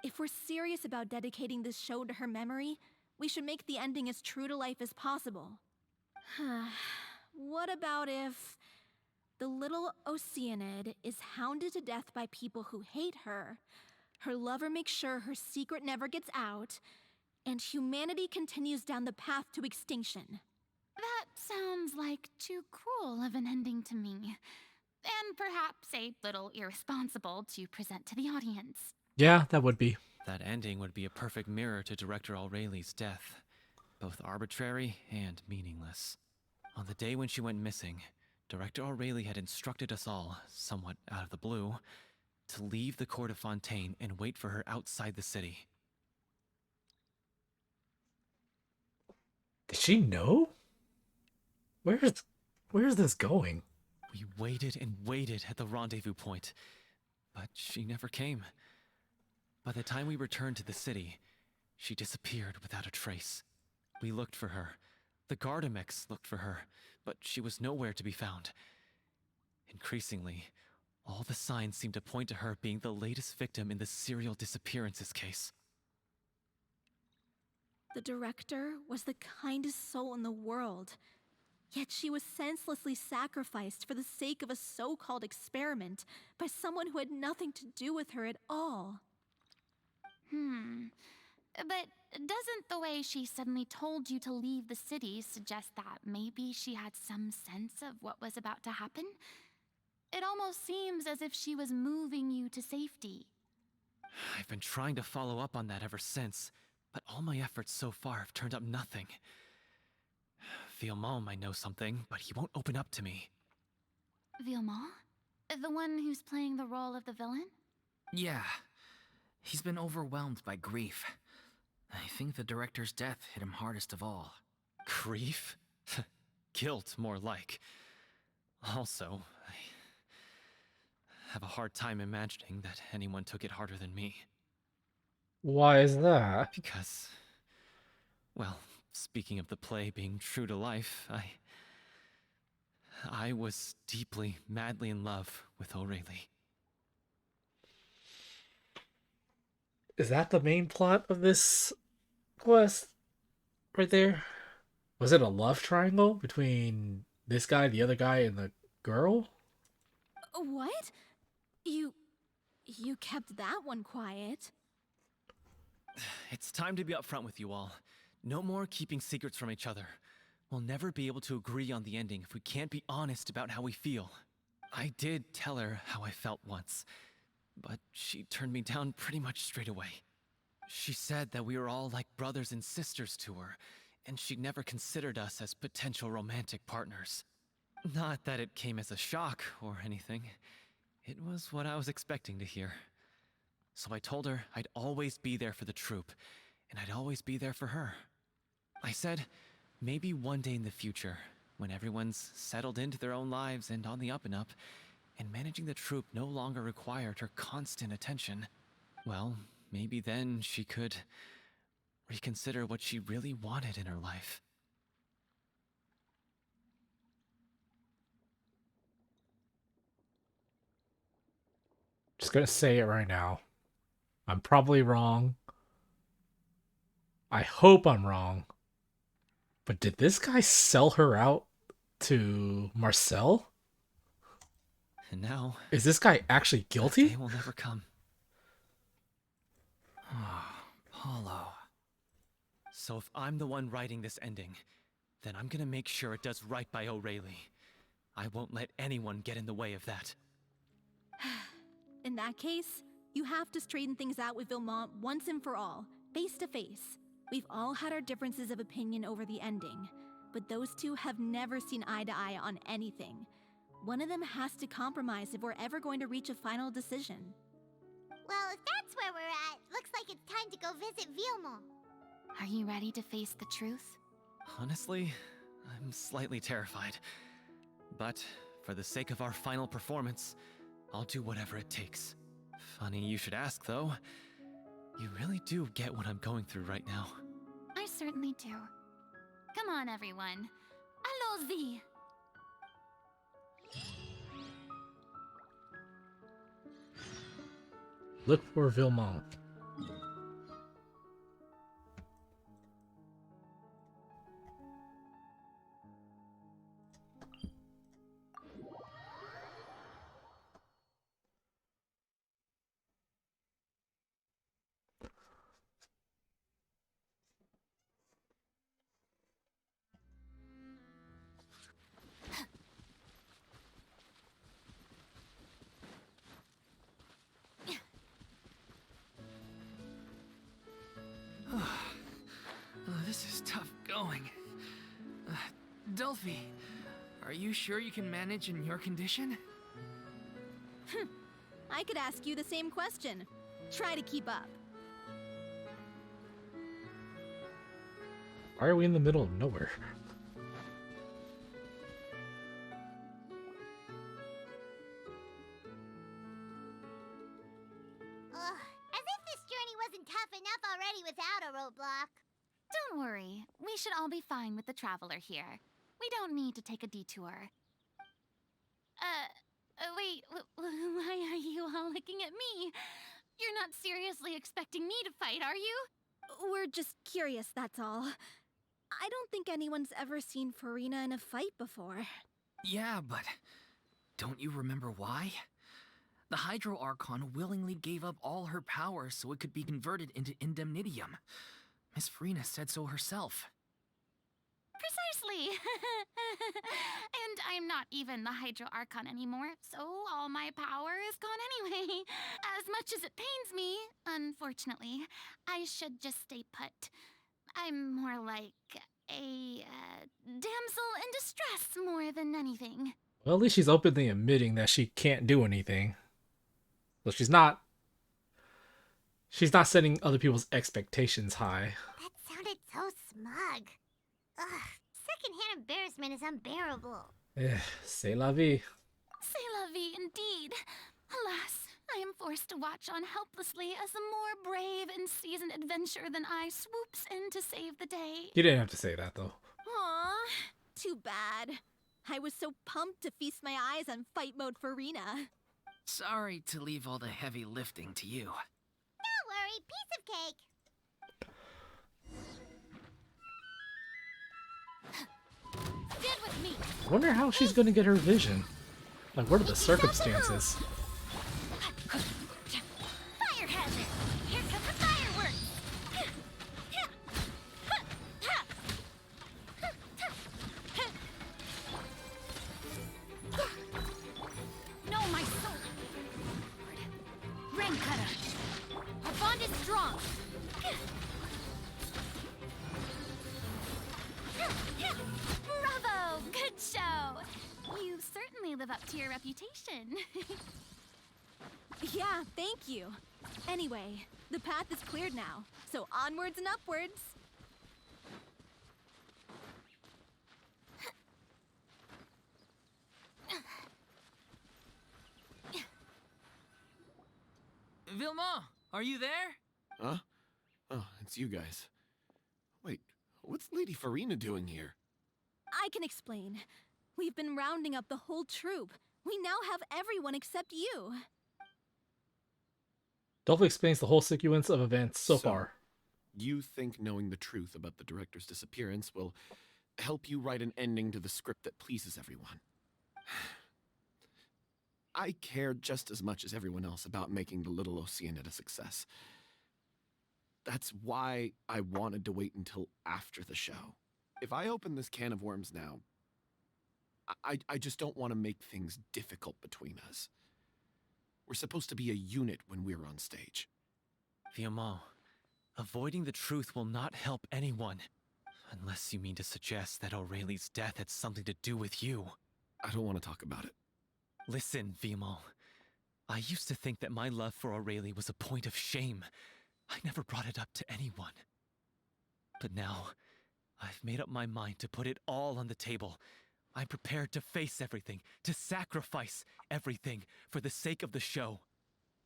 If we're serious about dedicating this show to her memory, we should make the ending as true to life as possible. What about if the little Oceanid is hounded to death by people who hate her, her lover makes sure her secret never gets out, and humanity continues down the path to extinction? That sounds like too cruel of an ending to me. And perhaps a little irresponsible to present to the audience. Yeah, that would be. That ending would be a perfect mirror to Director Aureli's death, both arbitrary and meaningless. On the day when she went missing, Director Aureli had instructed us all, somewhat out of the blue, to leave the court of Fontaine and wait for her outside the city. Did she know? Where's this going? We waited and waited at the rendezvous point, but she never came. By the time we returned to the city, she disappeared without a trace. We looked for her. The Gardamex looked for her, but she was nowhere to be found. Increasingly, all the signs seemed to point to her being the latest victim in the serial disappearances case. The director was the kindest soul in the world, yet she was senselessly sacrificed for the sake of a so-called experiment by someone who had nothing to do with her at all. But doesn't the way she suddenly told you to leave the city suggest that maybe she had some sense of what was about to happen? It almost seems as if she was moving you to safety. I've been trying to follow up on that ever since, but all my efforts so far have turned up nothing. Villemont might know something, but he won't open up to me. Villemont? The one who's playing the role of the villain? Yeah. He's been overwhelmed by grief. I think the director's death hit him hardest of all. Grief? Guilt, more like. Also, I have a hard time imagining that anyone took it harder than me. Why is that? Because, well, speaking of the play being true to life, I was deeply, madly in love with Aureli. Is that the main plot of this quest? Right there? Was it a love triangle between this guy, the other guy, and the girl? What? You kept that one quiet. It's time to be upfront with you all. No more keeping secrets from each other. We'll never be able to agree on the ending if we can't be honest about how we feel. I did tell her how I felt once, but she turned me down pretty much straight away. She said that we were all like brothers and sisters to her, and she'd never considered us as potential romantic partners. Not that it came as a shock or anything. It was what I was expecting to hear. So I told her I'd always be there for the troupe, and I'd always be there for her. I said, maybe one day in the future, when everyone's settled into their own lives and on the up and up, and managing the troupe no longer required her constant attention, well, maybe then she could reconsider what she really wanted in her life. Just gonna say it right now. I'm probably wrong. I hope I'm wrong. But did this guy sell her out to Marcel? And now, Is this guy actually that guilty? day will never come. Paulo. So if I'm the one writing this ending, then I'm gonna make sure it does right by Aureli. I won't let anyone get in the way of that. In that case, you have to straighten things out with Villemont once and for all, face to face. We've all had our differences of opinion over the ending, but those two have never seen eye to eye on anything. One of them has to compromise if we're ever going to reach a final decision. Well, if that's where we're at, looks like it's time to go visit Villemont. Are you ready to face the truth? Honestly, I'm slightly terrified. But for the sake of our final performance, I'll do whatever it takes. Funny you should ask, though. You really do get what I'm going through right now. I certainly do. Come on, everyone. Allons-y! Look for Vilmont. This is tough going. Delphi, are you sure you can manage in your condition? I could ask you the same question. Try to keep up. Why are we in the middle of nowhere? Ugh, as if this journey wasn't tough enough already without a roadblock. Don't worry, we should all be fine with the traveler here. We don't need to take a detour. Wait, why are you all looking at me? You're not seriously expecting me to fight, are you? We're just curious, that's all. I don't think anyone's ever seen Furina in a fight before. Yeah, but don't you remember why? The Hydro Archon willingly gave up all her power so it could be converted into indemnitium. Miss Furina said so herself. Precisely! And I'm not even the Hydro Archon anymore, so all my power is gone anyway. As much as it pains me, unfortunately, I should just stay put. I'm more like a damsel in distress more than anything. Well, at least she's openly admitting that she can't do anything. So she's not setting other people's expectations high. That sounded so smug. Ugh, secondhand embarrassment is unbearable. C'est la vie. C'est la vie indeed. Alas, I am forced to watch on helplessly as a more brave and seasoned adventurer than I swoops in to save the day. You didn't have to say that, though. Aw, too bad. I was so pumped to feast my eyes on fight mode Furina. Sorry to leave all the heavy lifting to you. Don't worry, piece of cake. Get with me. I wonder how she's gonna get her vision. Like, what are the circumstances? Fire hazard! Here comes the fireworks! No, my soul! Rain cutter! Our bond is strong! Bravo! Good show! You certainly live up to your reputation. Yeah, thank you. Anyway, the path is cleared now, so onwards and upwards. Vilma, are you there? Huh? Oh, it's you guys. Wait, what's Lady Furina doing here? I can explain. We've been rounding up the whole troop. We now have everyone except you. Dolph explains the whole sequence of events so far. You think knowing the truth about the director's disappearance will help you write an ending to the script that pleases everyone? I care just as much as everyone else about making the Little Oceanid a success. That's why I wanted to wait until after the show. If I open this can of worms now, I just don't want to make things difficult between us. We're supposed to be a unit when we're on stage. Vilmont, avoiding the truth will not help anyone. Unless you mean to suggest that Aurelie's death had something to do with you. I don't want to talk about it. Listen, Vilmont. I used to think that my love for Aurelie was a point of shame. I never brought it up to anyone. But now, I've made up my mind to put it all on the table. I'm prepared to face everything, to sacrifice everything for the sake of the show.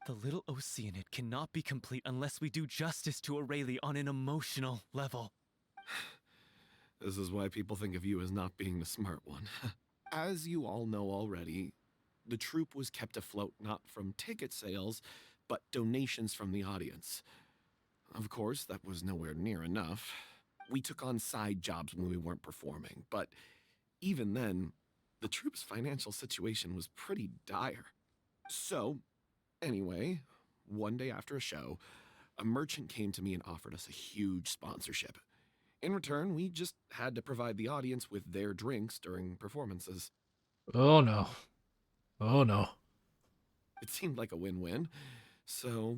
The Little Oceanid cannot be complete unless we do justice to Aurelie on an emotional level. This is why people think of you as not being the smart one. As you all know already, the troupe was kept afloat not from ticket sales, but donations from the audience. Of course, that was nowhere near enough. We took on side jobs when we weren't performing, but even then, the troupe's financial situation was pretty dire. So, anyway, one day after a show, a merchant came to me and offered us a huge sponsorship. In return, we just had to provide the audience with their drinks during performances. Oh no. Oh no. It seemed like a win-win, so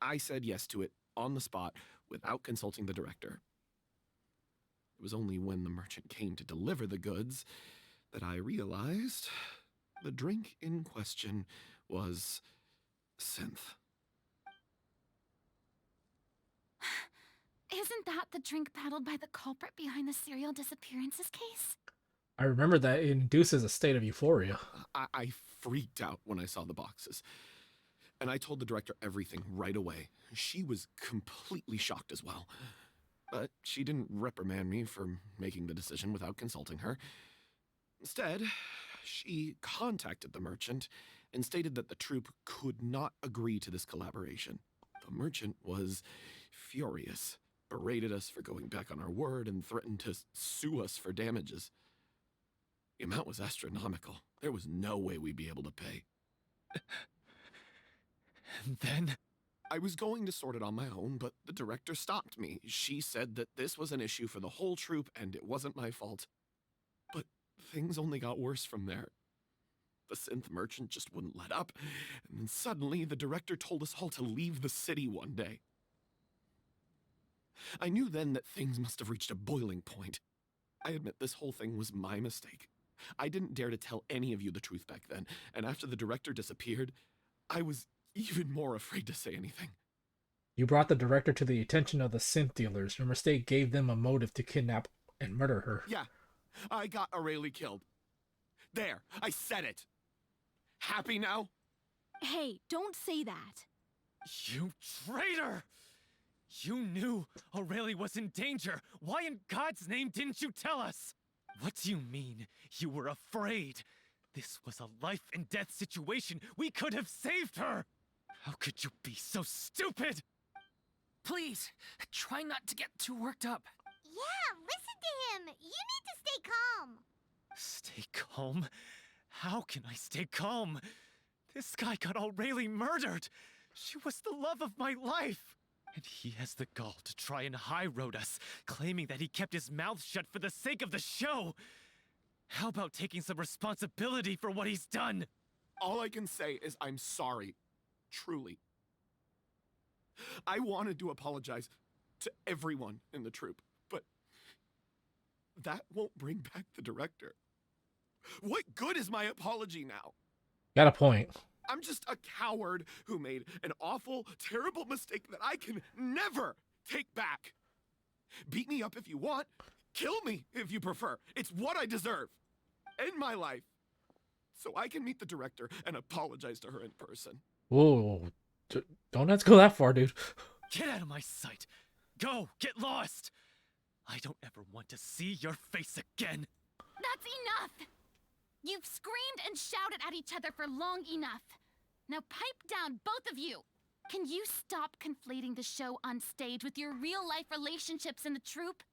I said yes to it on the spot without consulting the director. It was only when the merchant came to deliver the goods that I realized the drink in question was synth. Isn't that the drink peddled by the culprit behind the serial disappearances case? I remember that it induces a state of euphoria. I freaked out when I saw the boxes. And I told the director everything right away. She was completely shocked as well. But she didn't reprimand me for making the decision without consulting her. Instead, she contacted the merchant and stated that the troupe could not agree to this collaboration. The merchant was furious, berated us for going back on our word, and threatened to sue us for damages. The amount was astronomical. There was no way we'd be able to pay. And then? I was going to sort it on my own, but the director stopped me. She said that this was an issue for the whole troupe and it wasn't my fault. But things only got worse from there. The synth merchant just wouldn't let up, and then suddenly the director told us all to leave the city one day. I knew then that things must have reached a boiling point. I admit this whole thing was my mistake. I didn't dare to tell any of you the truth back then, and after the director disappeared, I was even more afraid to say anything. You brought the director to the attention of the synth dealers. Your mistake gave them a motive to kidnap and murder her. Yeah, I got Aurelie killed. There, I said it. Happy now? Hey, don't say that. You traitor! You knew Aurelie was in danger. Why in God's name didn't you tell us? What do you mean? You were afraid? This was a life and death situation. We could have saved her. How could you be so stupid? Please, try not to get too worked up. Yeah, listen to him. You need to stay calm. Stay calm? How can I stay calm? This guy got Aurelie murdered. She was the love of my life. And he has the gall to try and high-road us, claiming that he kept his mouth shut for the sake of the show. How about taking some responsibility for what he's done? All I can say is I'm sorry. Truly. I wanted to apologize to everyone in the troupe, but that won't bring back the director. What good is my apology now? Got a point. I'm just a coward who made an awful, terrible mistake that I can never take back. Beat me up if you want. Kill me if you prefer. It's what I deserve. End my life. So I can meet the director and apologize to her in person. Whoa. Don't have to go that far, dude. Get out of my sight. Go, get lost. I don't ever want to see your face again. That's enough! You've screamed and shouted at each other for long enough. Now pipe down, both of you! Can you stop conflating the show on stage with your real-life relationships in the troupe?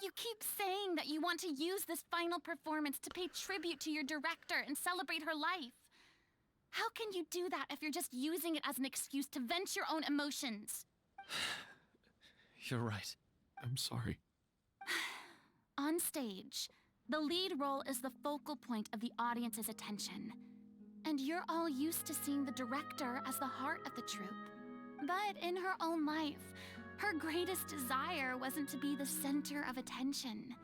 You keep saying that you want to use this final performance to pay tribute to your director and celebrate her life. How can you do that if you're just using it as an excuse to vent your own emotions? You're right. I'm sorry. On stage, the lead role is the focal point of the audience's attention. And you're all used to seeing the director as the heart of the troupe. But in her own life, her greatest desire wasn't to be the center of attention.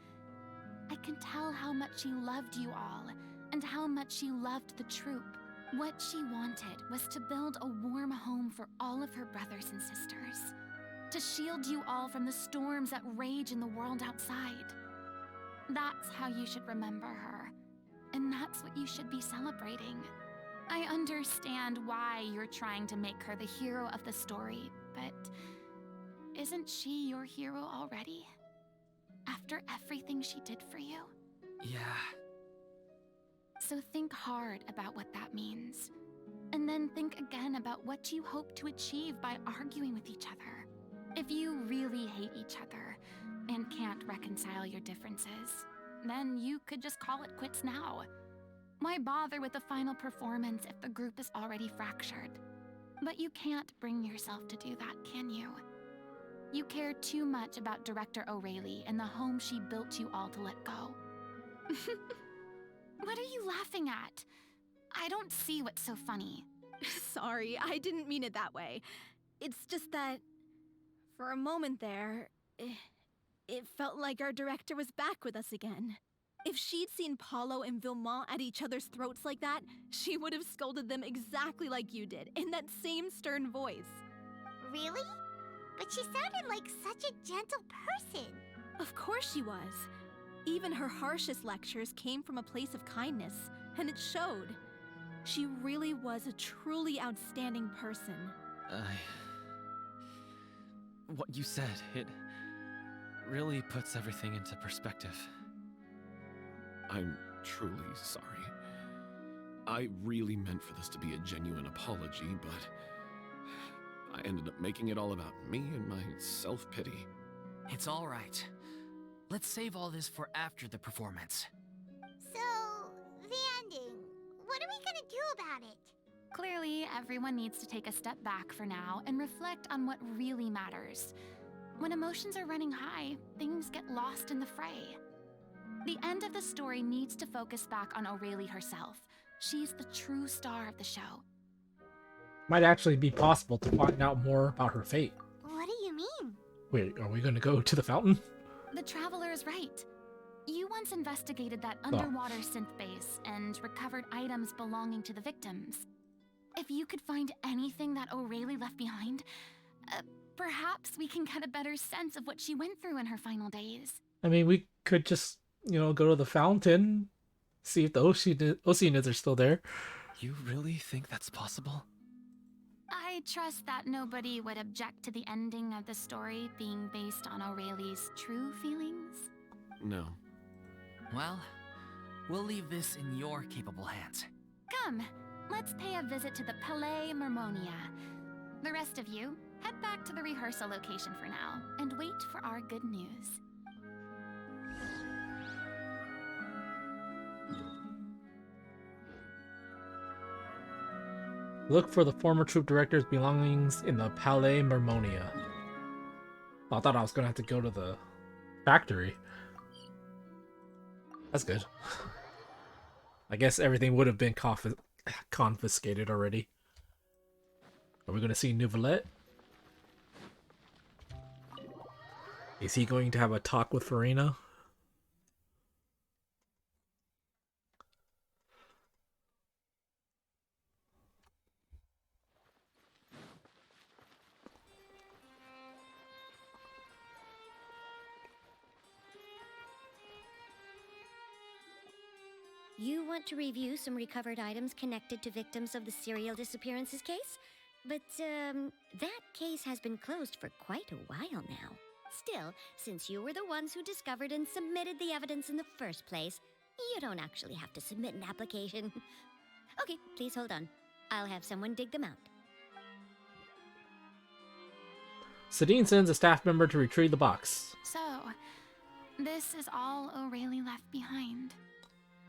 I can tell how much she loved you all, and how much she loved the troupe. What she wanted was to build a warm home for all of her brothers and sisters. To shield you all from the storms that rage in the world outside. That's how you should remember her. And that's what you should be celebrating. I understand why you're trying to make her the hero of the story, but isn't she your hero already? After everything she did for you? Yeah. So think hard about what that means. and then think again about what you hope to achieve by arguing with each other. If you really hate each other and can't reconcile your differences, then you could just call it quits now. Why bother with the final performance if the group is already fractured? But you can't bring yourself to do that, can you? You care too much about Director O'Reilly and the home she built you all to let go. What are you laughing at? I don't see what's so funny. Sorry, I didn't mean it that way. It's just that, for a moment there, it felt like our director was back with us again. If she'd seen Paulo and Vilmont at each other's throats like that, she would have scolded them exactly like you did, in that same stern voice. Really? But she sounded like such a gentle person. Of course she was. Even her harshest lectures came from a place of kindness, and it showed. She really was a truly outstanding person. What you said, it really puts everything into perspective. I'm truly sorry. I really meant for this to be a genuine apology, but I ended up making it all about me and my self-pity. It's all right. Let's save all this for after the performance. So, the ending. What are we gonna do about it? Clearly, everyone needs to take a step back for now and reflect on what really matters. When emotions are running high, things get lost in the fray. The end of the story needs to focus back on O'Reilly herself. She's the true star of the show. Might actually be possible to find out more about her fate. What do you mean? Wait, are we going to go to the fountain? The Traveler is right. You once investigated that underwater synth base and recovered items belonging to the victims. If you could find anything that O'Reilly left behind, perhaps we can get a better sense of what she went through in her final days. I mean, we could just, go to the fountain, see if the Oceanids are still there. You really think that's possible? I trust that nobody would object to the ending of the story being based on O'Reilly's true feelings. No. Well, we'll leave this in your capable hands. Come, let's pay a visit to the Palais Mermonia. The rest of you, head back to the rehearsal location for now, and wait for our good news. Look for the former troop director's belongings in the Palais Mermonia. Oh, I thought I was going to have to go to the factory. That's good. I guess everything would have been confiscated already. Are we going to see Neuvillette? Is he going to have a talk with Furina? You want to review some recovered items connected to victims of the serial disappearances case? But, that case has been closed for quite a while now. Still, since you were the ones who discovered and submitted the evidence in the first place, you don't actually have to submit an application. Okay, please hold on. I'll have someone dig them out. Sadine sends a staff member to retrieve the box. So, this is all O'Reilly left behind.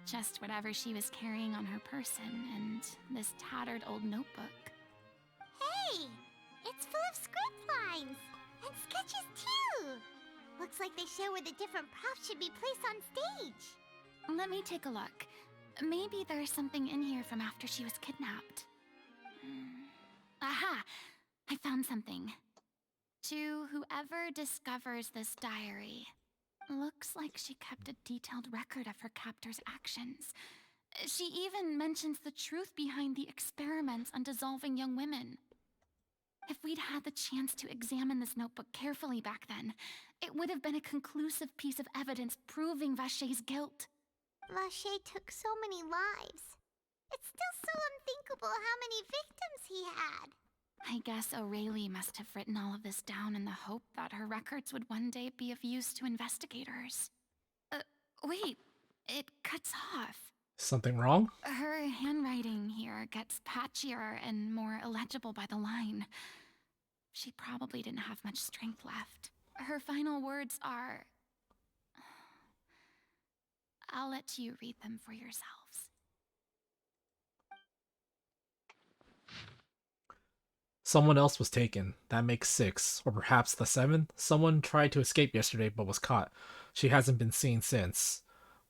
Just whatever she was carrying on her person and this tattered old notebook. Hey! It's full of script lines! And sketches too! Looks like they show where the different props should be placed on stage. Let me take a look. Maybe there's something in here from after she was kidnapped. Aha! I found something. To whoever discovers this diary, looks like she kept a detailed record of her captor's actions. She even mentions the truth behind the experiments on dissolving young women. If we'd had the chance to examine this notebook carefully back then, it would have been a conclusive piece of evidence proving Vachey's guilt. Vachey took so many lives. It's still so unthinkable how many victims he had. I guess O'Reilly must have written all of this down in the hope that her records would one day be of use to investigators. Wait, it cuts off. Something wrong? Her handwriting here gets patchier and more illegible by the line. She probably didn't have much strength left. Her final words are... I'll let you read them for yourselves. Someone else was taken. That makes 6. Or perhaps the 7th? Someone tried to escape yesterday but was caught. She hasn't been seen since.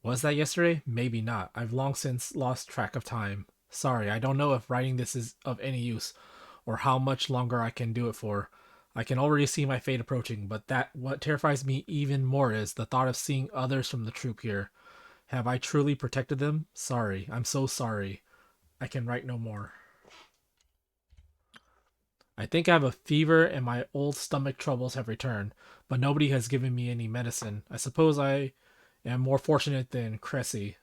Was that yesterday? Maybe not. I've long since lost track of time. Sorry, I don't know if writing this is of any use, or how much longer I can do it for. I can already see my fate approaching, but what terrifies me even more is the thought of seeing others from the troop here. Have I truly protected them? Sorry. I'm so sorry. I can write no more. I think I have a fever and my old stomach troubles have returned, but nobody has given me any medicine. I suppose I am more fortunate than Cressy.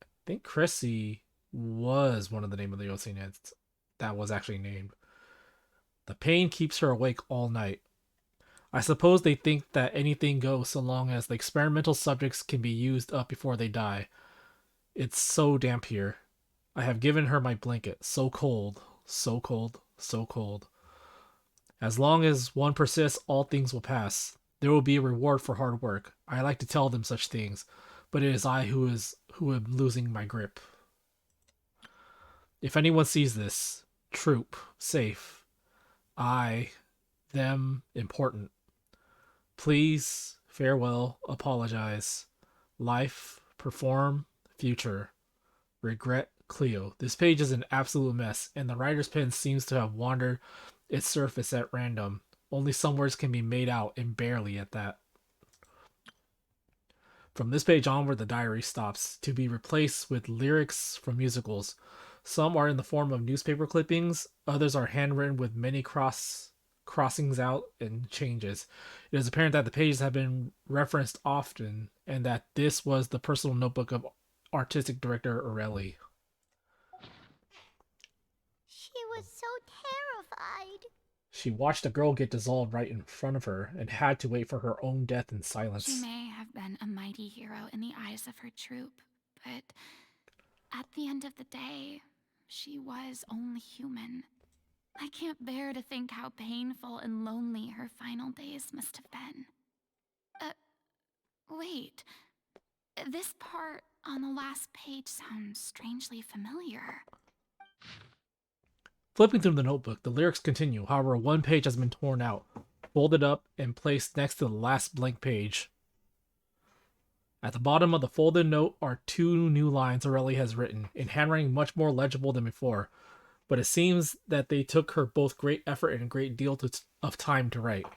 I think Cressy was one of the name of the Oceanids that was actually named. The pain keeps her awake all night. I suppose they think that anything goes so long as the experimental subjects can be used up before they die. It's so damp here. I have given her my blanket. So cold, so cold, so cold. As long as one persists, all things will pass. There will be a reward for hard work. I like to tell them such things, but it is I who am losing my grip. If anyone sees this, troop, safe, I, them, important. Please, farewell, apologize. Life, perform, future. Regret, Cleo. This page is an absolute mess, and the writer's pen seems to have wandered its surface at random. Only some words can be made out, and barely at that. From this page onward, the diary stops, to be replaced with lyrics from musicals. Some are in the form of newspaper clippings, others are handwritten with many crossings out and changes. It is apparent that the pages have been referenced often, and that this was the personal notebook of artistic director Orelli. She was so terrified. She watched a girl get dissolved right in front of her and had to wait for her own death in She silence. may have been a mighty hero in the eyes of her troop, but at the end of the day, she was only human. I can't bear to think how painful and lonely her final days must have been. Wait. This part on the last page sounds strangely familiar. Flipping through the notebook, the lyrics continue. However, one page has been torn out, folded up, and placed next to the last blank page. At the bottom of the folded note are 2 new lines Aurelie has written, in handwriting much more legible than before, but it seems that they took her both great effort and a great deal of time to write.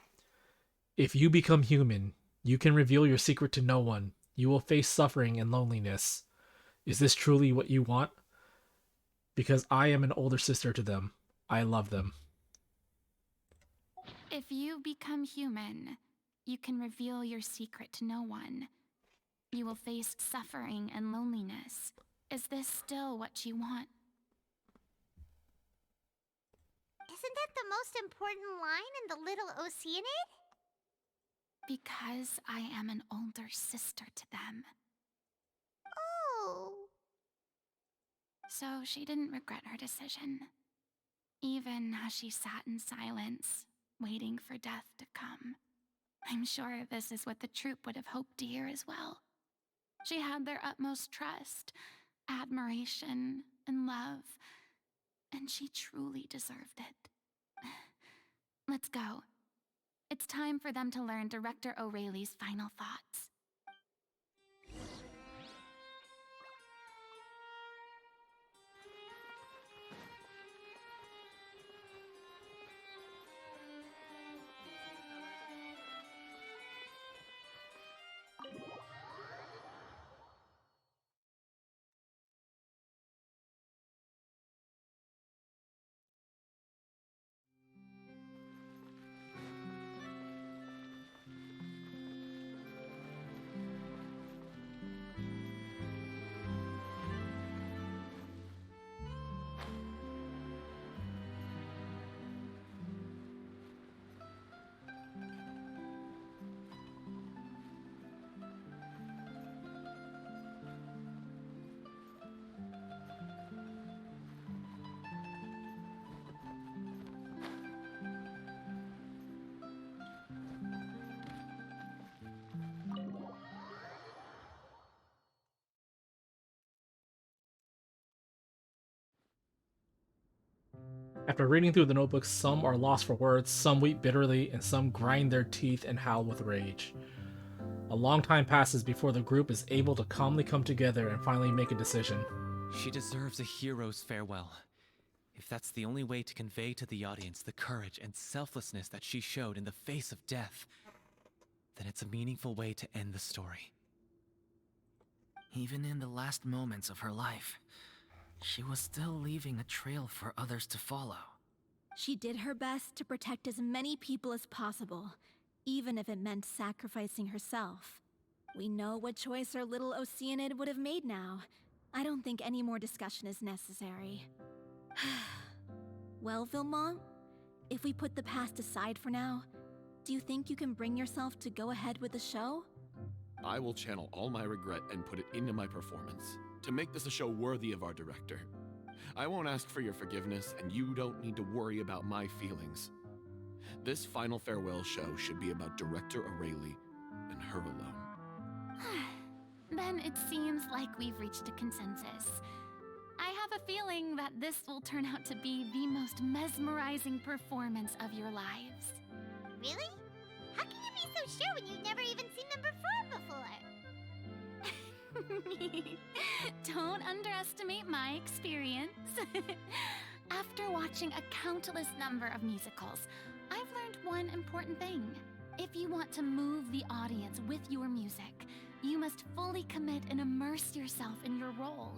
If you become human, you can reveal your secret to no one. You will face suffering and loneliness. Is this truly what you want? Because I am an older sister to them. I love them. If you become human, you can reveal your secret to no one. You will face suffering and loneliness. Is this still what you want? Isn't that the most important line in the Little Oceanid? Because I am an older sister to them. Oh. So she didn't regret her decision, even as she sat in silence, waiting for death to come. I'm sure this is what the troop would have hoped to hear as well. She had their utmost trust, admiration, and love, and she truly deserved it. Let's go. It's time for them to learn Director O'Reilly's final thoughts. After reading through the notebooks, some are lost for words, some weep bitterly, and some grind their teeth and howl with rage. A long time passes before the group is able to calmly come together and finally make a decision. She deserves a hero's farewell. If that's the only way to convey to the audience the courage and selflessness that she showed in the face of death, then it's a meaningful way to end the story. Even in the last moments of her life, she was still leaving a trail for others to follow. She did her best to protect as many people as possible, even if it meant sacrificing herself. We know what choice our little Oceanid would have made now. I don't think any more discussion is necessary. Well, Vilmont, if we put the past aside for now, do you think you can bring yourself to go ahead with the show? I will channel all my regret and put it into my performance, to make this a show worthy of our director. I won't ask for your forgiveness, and you don't need to worry about my feelings. This final farewell show should be about Director Aurelie and her alone. Then it seems like we've reached a consensus. I have a feeling that this will turn out to be the most mesmerizing performance of your lives. Really? How can you be so sure when you've never even seen them perform before? Don't underestimate my experience. After watching a countless number of musicals, I've learned one important thing. If you want to move the audience with your music, you must fully commit and immerse yourself in your role,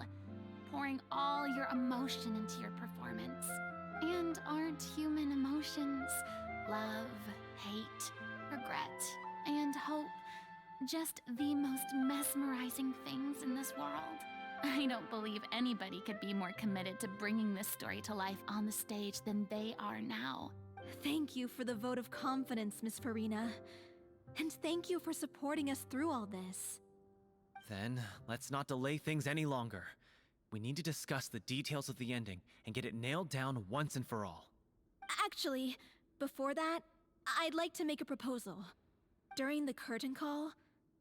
pouring all your emotion into your performance. And aren't human emotions love, hate, regret, and hope just the most mesmerizing things in this world? I don't believe anybody could be more committed to bringing this story to life on the stage than they are now. Thank you for the vote of confidence, Miss Furina. And thank you for supporting us through all this. Then, let's not delay things any longer. We need to discuss the details of the ending and get it nailed down once and for all. Actually, before that, I'd like to make a proposal. During the curtain call,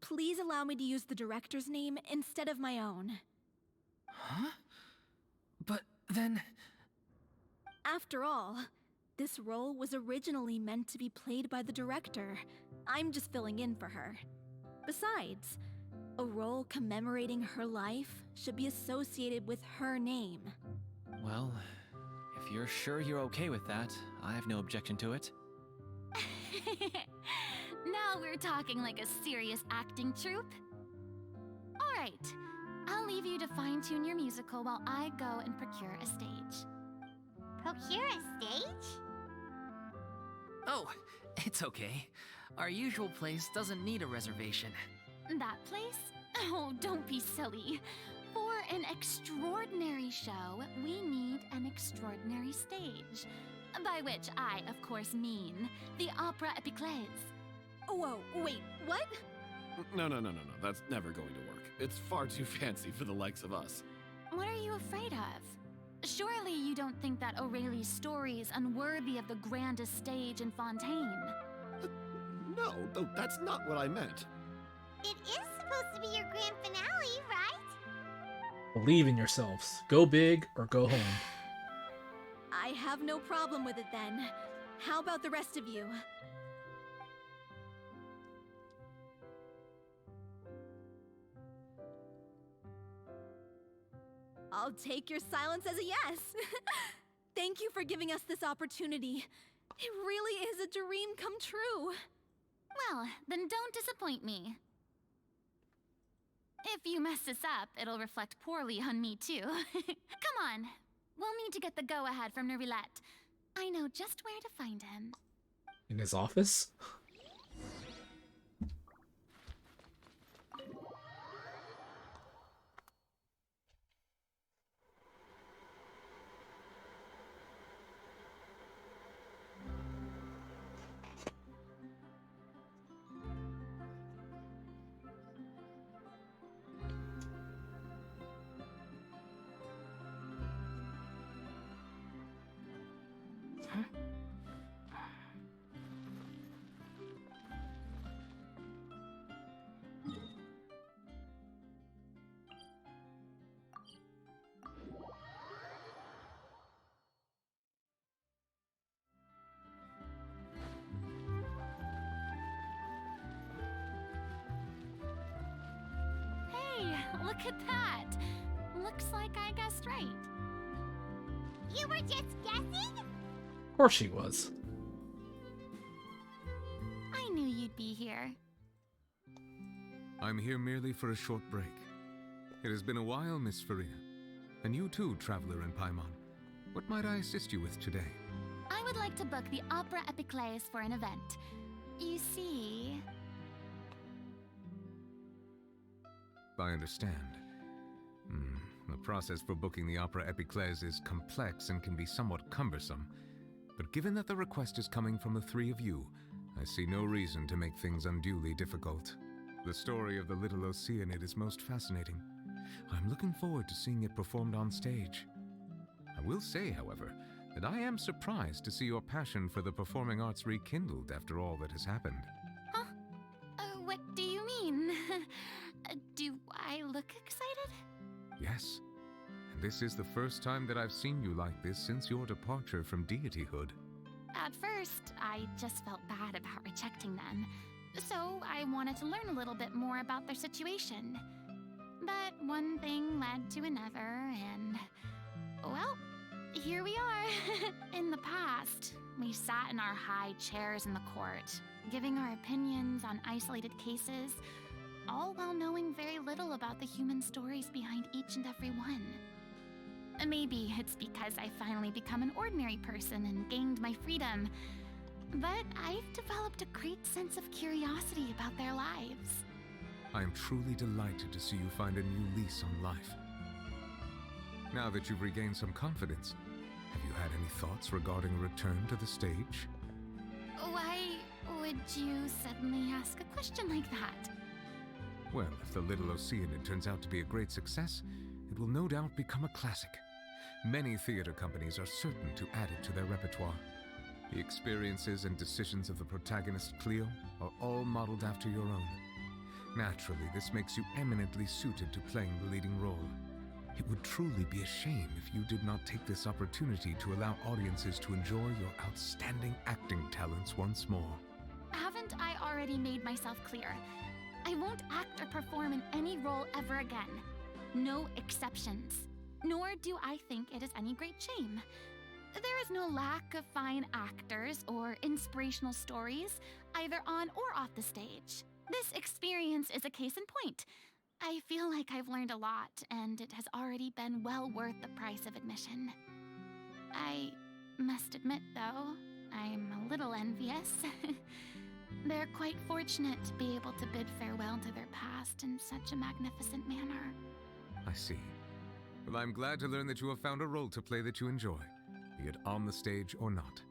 please allow me to use the director's name instead of my own. Huh? But then... After all, this role was originally meant to be played by the director. I'm just filling in for her. Besides, a role commemorating her life should be associated with her name. Well, if you're sure you're okay with that, I have no objection to it. Now we're talking like a serious acting troupe. Alright, I'll leave you to fine-tune your musical while I go and procure a stage. Procure a stage? Oh, it's okay. Our usual place doesn't need a reservation. That place? Oh, don't be silly. For an extraordinary show, we need an extraordinary stage. By which I, of course, mean the Opera Epiclese. Whoa, wait, what? No. That's never going to work. It's far too fancy for the likes of us. What are you afraid of? Surely you don't think that Aurelie's story is unworthy of the grandest stage in Fontaine. No, that's not what I meant. It is supposed to be your grand finale, right? Believe in yourselves. Go big or go home. I have no problem with it then. How about the rest of you? I'll take your silence as a yes. Thank you for giving us this opportunity. It really is a dream come true. Well, then don't disappoint me. If you mess this up, it'll reflect poorly on me too. Come on. We'll need to get the go-ahead from Nerilette. I know just where to find him. In his office? Look at that! Looks like I guessed right. You were just guessing? Of course she was. I knew you'd be here. I'm here merely for a short break. It has been a while, Miss Furina. And you too, traveler in Paimon. What might I assist you with today? I would like to book the Opera Epiclese for an event. You see... I understand. The process for booking the Opera Epiclese is complex and can be somewhat cumbersome. But given that the request is coming from the three of you, I see no reason to make things unduly difficult. The story of the Little Oceanid is most fascinating. I'm looking forward to seeing it performed on stage. I will say, however, that I am surprised to see your passion for the performing arts rekindled after all that has happened. Huh? What do you mean? Do I look excited? Yes, and this is the first time that I've seen you like this since your departure from deityhood. At first, I just felt bad about rejecting them, so I wanted to learn a little bit more about their situation. But one thing led to another, and... well, here we are. In the past, we sat in our high chairs in the court, giving our opinions on isolated cases, all while knowing very little about the human stories behind each and every one. Maybe it's because I finally become an ordinary person and gained my freedom, but I've developed a great sense of curiosity about their lives. I am truly delighted to see you find a new lease on life. Now that you've regained some confidence, have you had any thoughts regarding a return to the stage? Why would you suddenly ask a question like that? Well, if the Little Oceanid turns out to be a great success, it will no doubt become a classic. Many theater companies are certain to add it to their repertoire. The experiences and decisions of the protagonist Cleo are all modeled after your own. Naturally, this makes you eminently suited to playing the leading role. It would truly be a shame if you did not take this opportunity to allow audiences to enjoy your outstanding acting talents once more. Haven't I already made myself clear? I won't act or perform in any role ever again. No exceptions. Nor do I think it is any great shame. There is no lack of fine actors or inspirational stories, either on or off the stage. This experience is a case in point. I feel like I've learned a lot, and it has already been well worth the price of admission. I must admit, though, I'm a little envious. They're quite fortunate to be able to bid farewell to their past in such a magnificent manner. I see. Well, I'm glad to learn that you have found a role to play that you enjoy, be it on the stage or not.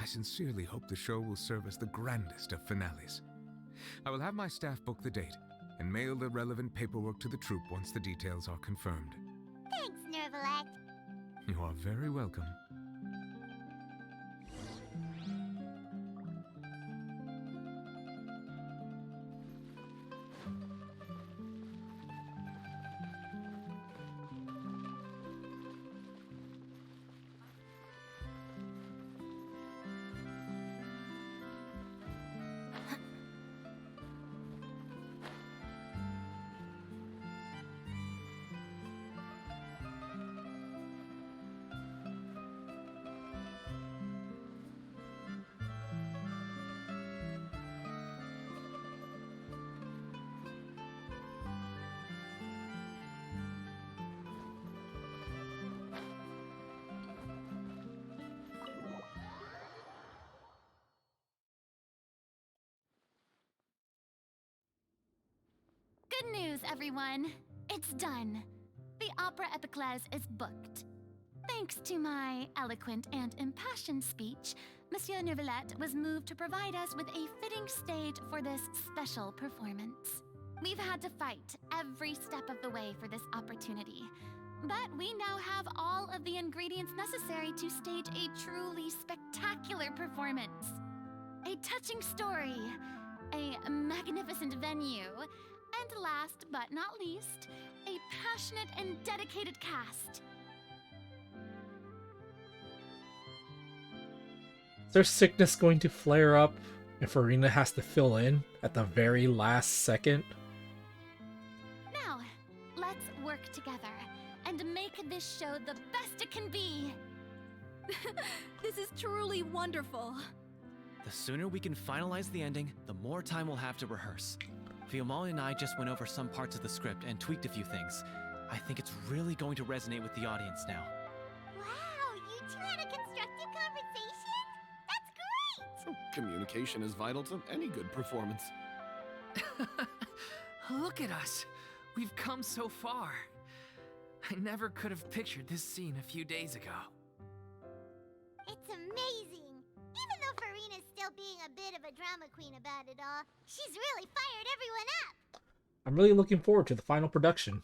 I sincerely hope the show will serve as the grandest of finales. I will have my staff book the date and mail the relevant paperwork to the troupe once the details are confirmed. Thanks, Nervalek. You are very welcome. Good news, everyone. It's done. The Opera Epiclese is booked. Thanks to my eloquent and impassioned speech, Monsieur Neuvillette was moved to provide us with a fitting stage for this special performance. We've had to fight every step of the way for this opportunity, but we now have all of the ingredients necessary to stage a truly spectacular performance. A touching story, a magnificent venue, and last but not least, a passionate and dedicated cast. Is their sickness going to flare up if Furina has to fill in at the very last second? Now, let's this show the best it can be. This is truly wonderful. The sooner we can finalize the ending, the more time we'll have to rehearse. Fiumali and I just went over some parts of the script and tweaked a few things. I think it's really going to resonate with the audience now. Wow, you two had a constructive conversation? That's great! Communication is vital to any good performance. Look at us. We've come so far. I never could have pictured this scene a few days ago. It's amazing! Even though Furina's still being a bit of a drama queen about it all, she's really fired everyone up! I'm really looking forward to the final production.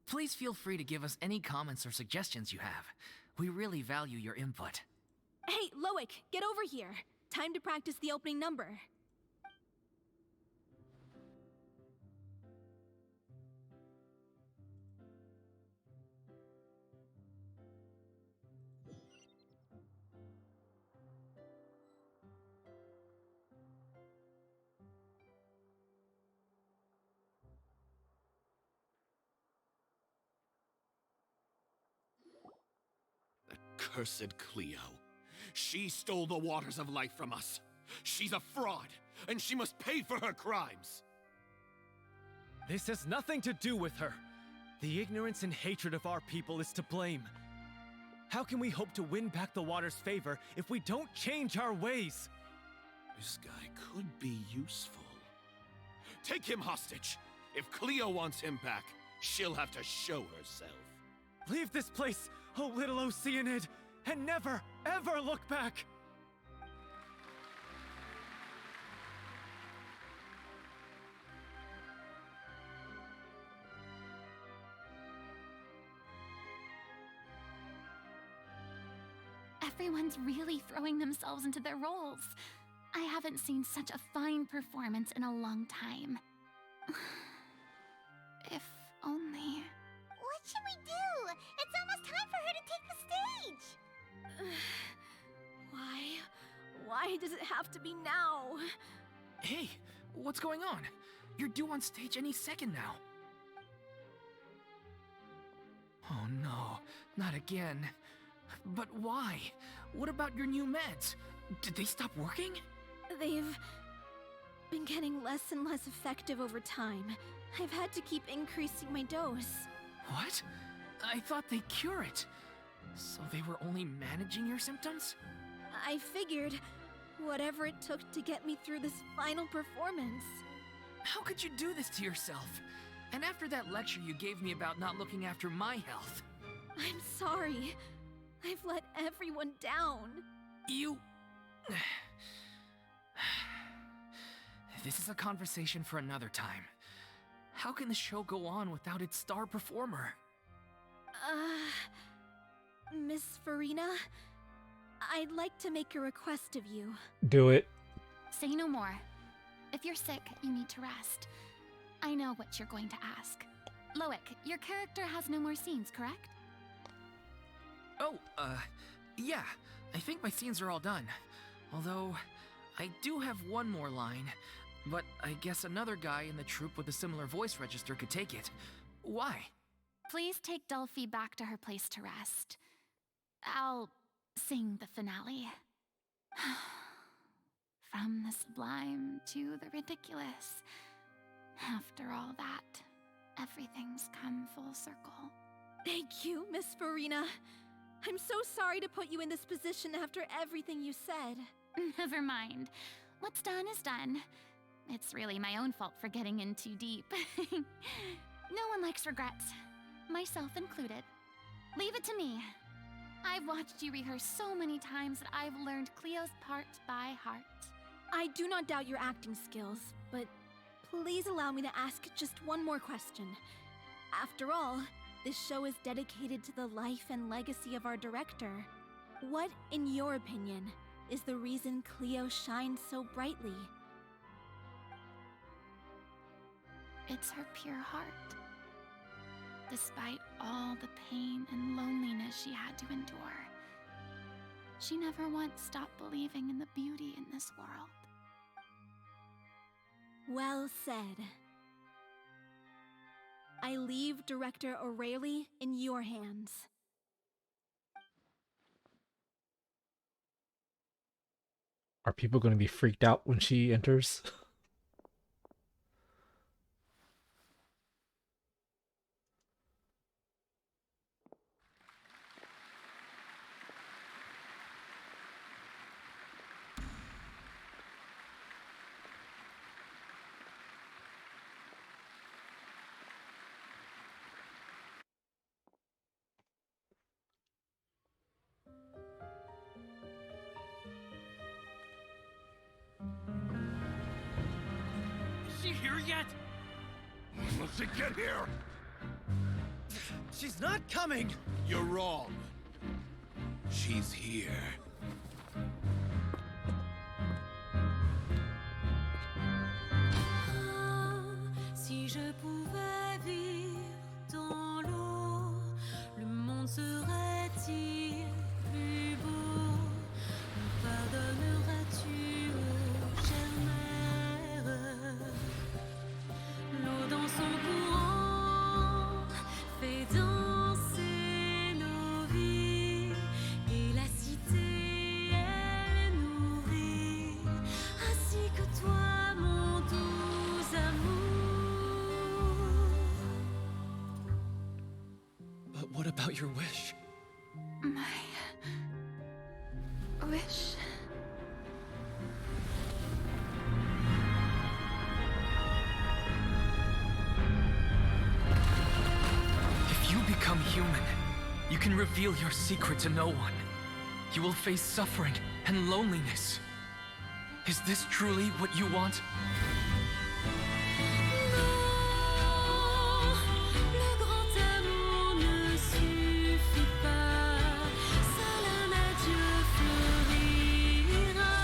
Please feel free to give us any comments or suggestions you have. We really value your input. Hey, Loic, get over here. Time to practice the opening number. Cursed Cleo. She stole the waters of life from us. She's a fraud, and she must pay for her crimes. This has nothing to do with her. The ignorance and hatred of our people is to blame. How can we hope to win back the water's favor if we don't change our ways? This guy could be useful. Take him hostage. If Cleo wants him back, she'll have to show herself. Leave this place, O little Oceanid, and never, ever look back! Everyone's really throwing themselves into their roles. I haven't seen such a fine performance in a long time. If only... What should we do? It's almost time for her to take the stage! Why does it have to be now? Hey, what's going on? You're due on stage any second now. Oh no, not again. But why? What about your new meds? Did they stop working? They've been getting less and less effective over time. I've had to keep increasing my dose. What? I thought they cure it. So they were only managing your symptoms? I figured whatever it took to get me through this final performance. How could you do this to yourself? And after that lecture you gave me about not looking after my health. I'm sorry. I've let everyone down. You... This is a conversation for another time. How can the show go on without its star performer? Miss Furina, I'd like to make a request of you. Do it. Say no more. If you're sick, you need to rest. I know what you're going to ask. Loic, your character has no more scenes, correct? Oh, yeah. I think my scenes are all done. Although, I do have one more line. But I guess another guy in the troupe with a similar voice register could take it. Why? Please take Delphi back to her place to rest. I'll sing the finale. From the sublime to the ridiculous. After all that, everything's come full circle. Thank you, Miss Furina. I'm so sorry to put you in this position after everything you said. Never mind. What's done is done. It's really my own fault for getting in too deep. No one likes regrets, myself included. Leave it to me. I've watched you rehearse so many times that I've learned Cleo's part by heart. I do not doubt your acting skills, but please allow me to ask just one more question. After all, this show is dedicated to the life and legacy of our director. What, in your opinion, is the reason Cleo shines so brightly? It's her pure heart. Despite all the pain and loneliness she had to endure, she never once stopped believing in the beauty in this world. Well said. I leave Director O'Reilly in your hands. Are people going to be freaked out when she enters? Is she here yet? When will she get here? She's not coming! You're wrong. She's here. Si je pouvais vivre dans l'eau, le monde serait-il plus beau? Me pardonneras-tu, ô chère mère? L'eau dans son courant fait danser nos vies, et la cité elle nourrit, ainsi que toi, mon doux amour. But what about your wish? My wish. If you become human, you can reveal your secret to no one. You will face suffering and loneliness. Is this truly what you want? Le grand amour ne suffit pas, seul un adieu fleurira.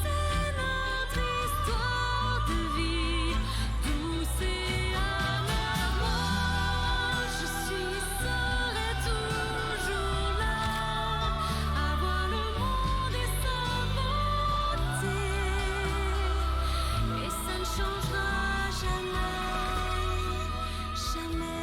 C'est notre histoire de vie, douce et amère. Moi, je serai toujours là, à voir le monde et sa beauté, et ça ne changera jamais, jamais.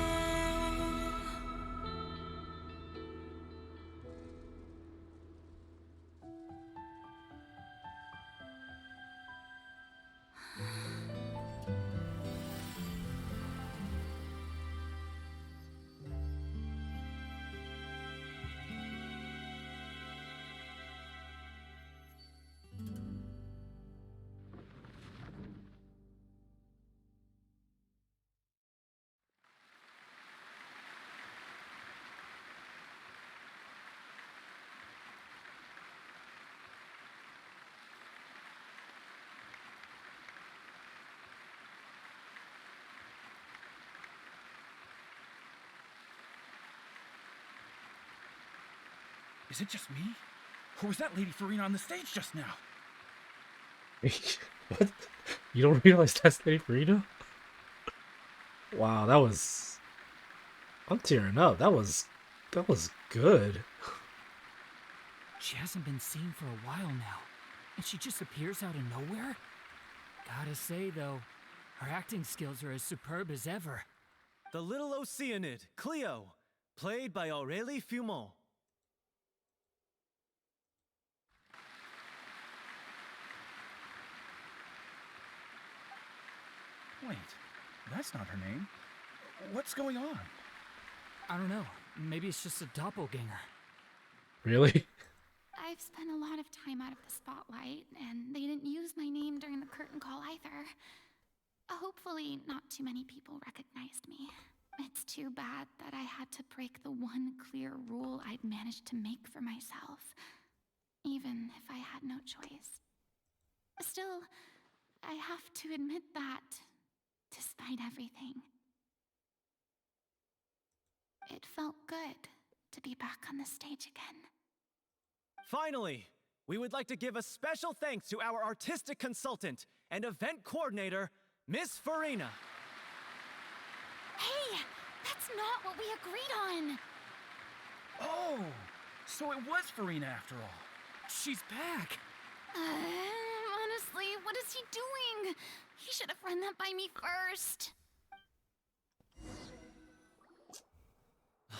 Is it just me? Or was that Lady Furina on the stage just now? What? You don't realize that's Lady Furina? Wow, that was... I'm tearing up. That was good. She hasn't been seen for a while now, and she just appears out of nowhere? Gotta say, though, her acting skills are as superb as ever. The little Oceanid, Cleo, played by Aurélie Fumont. Wait, that's not her name. What's going on? I don't know. Maybe it's just a doppelganger. Really? I've spent a lot of time out of the spotlight, and they didn't use my name during the curtain call either. Hopefully, not too many people recognized me. It's too bad that I had to break the one clear rule I'd managed to make for myself, even if I had no choice. Still, I have to admit that, despite everything, it felt good to be back on the stage again. Finally, we would like to give a special thanks to our artistic consultant and event coordinator, Miss Furina. Hey, that's not what we agreed on! Oh, so it was Furina after all. She's back! Honestly, what is he doing? He should have run that by me first.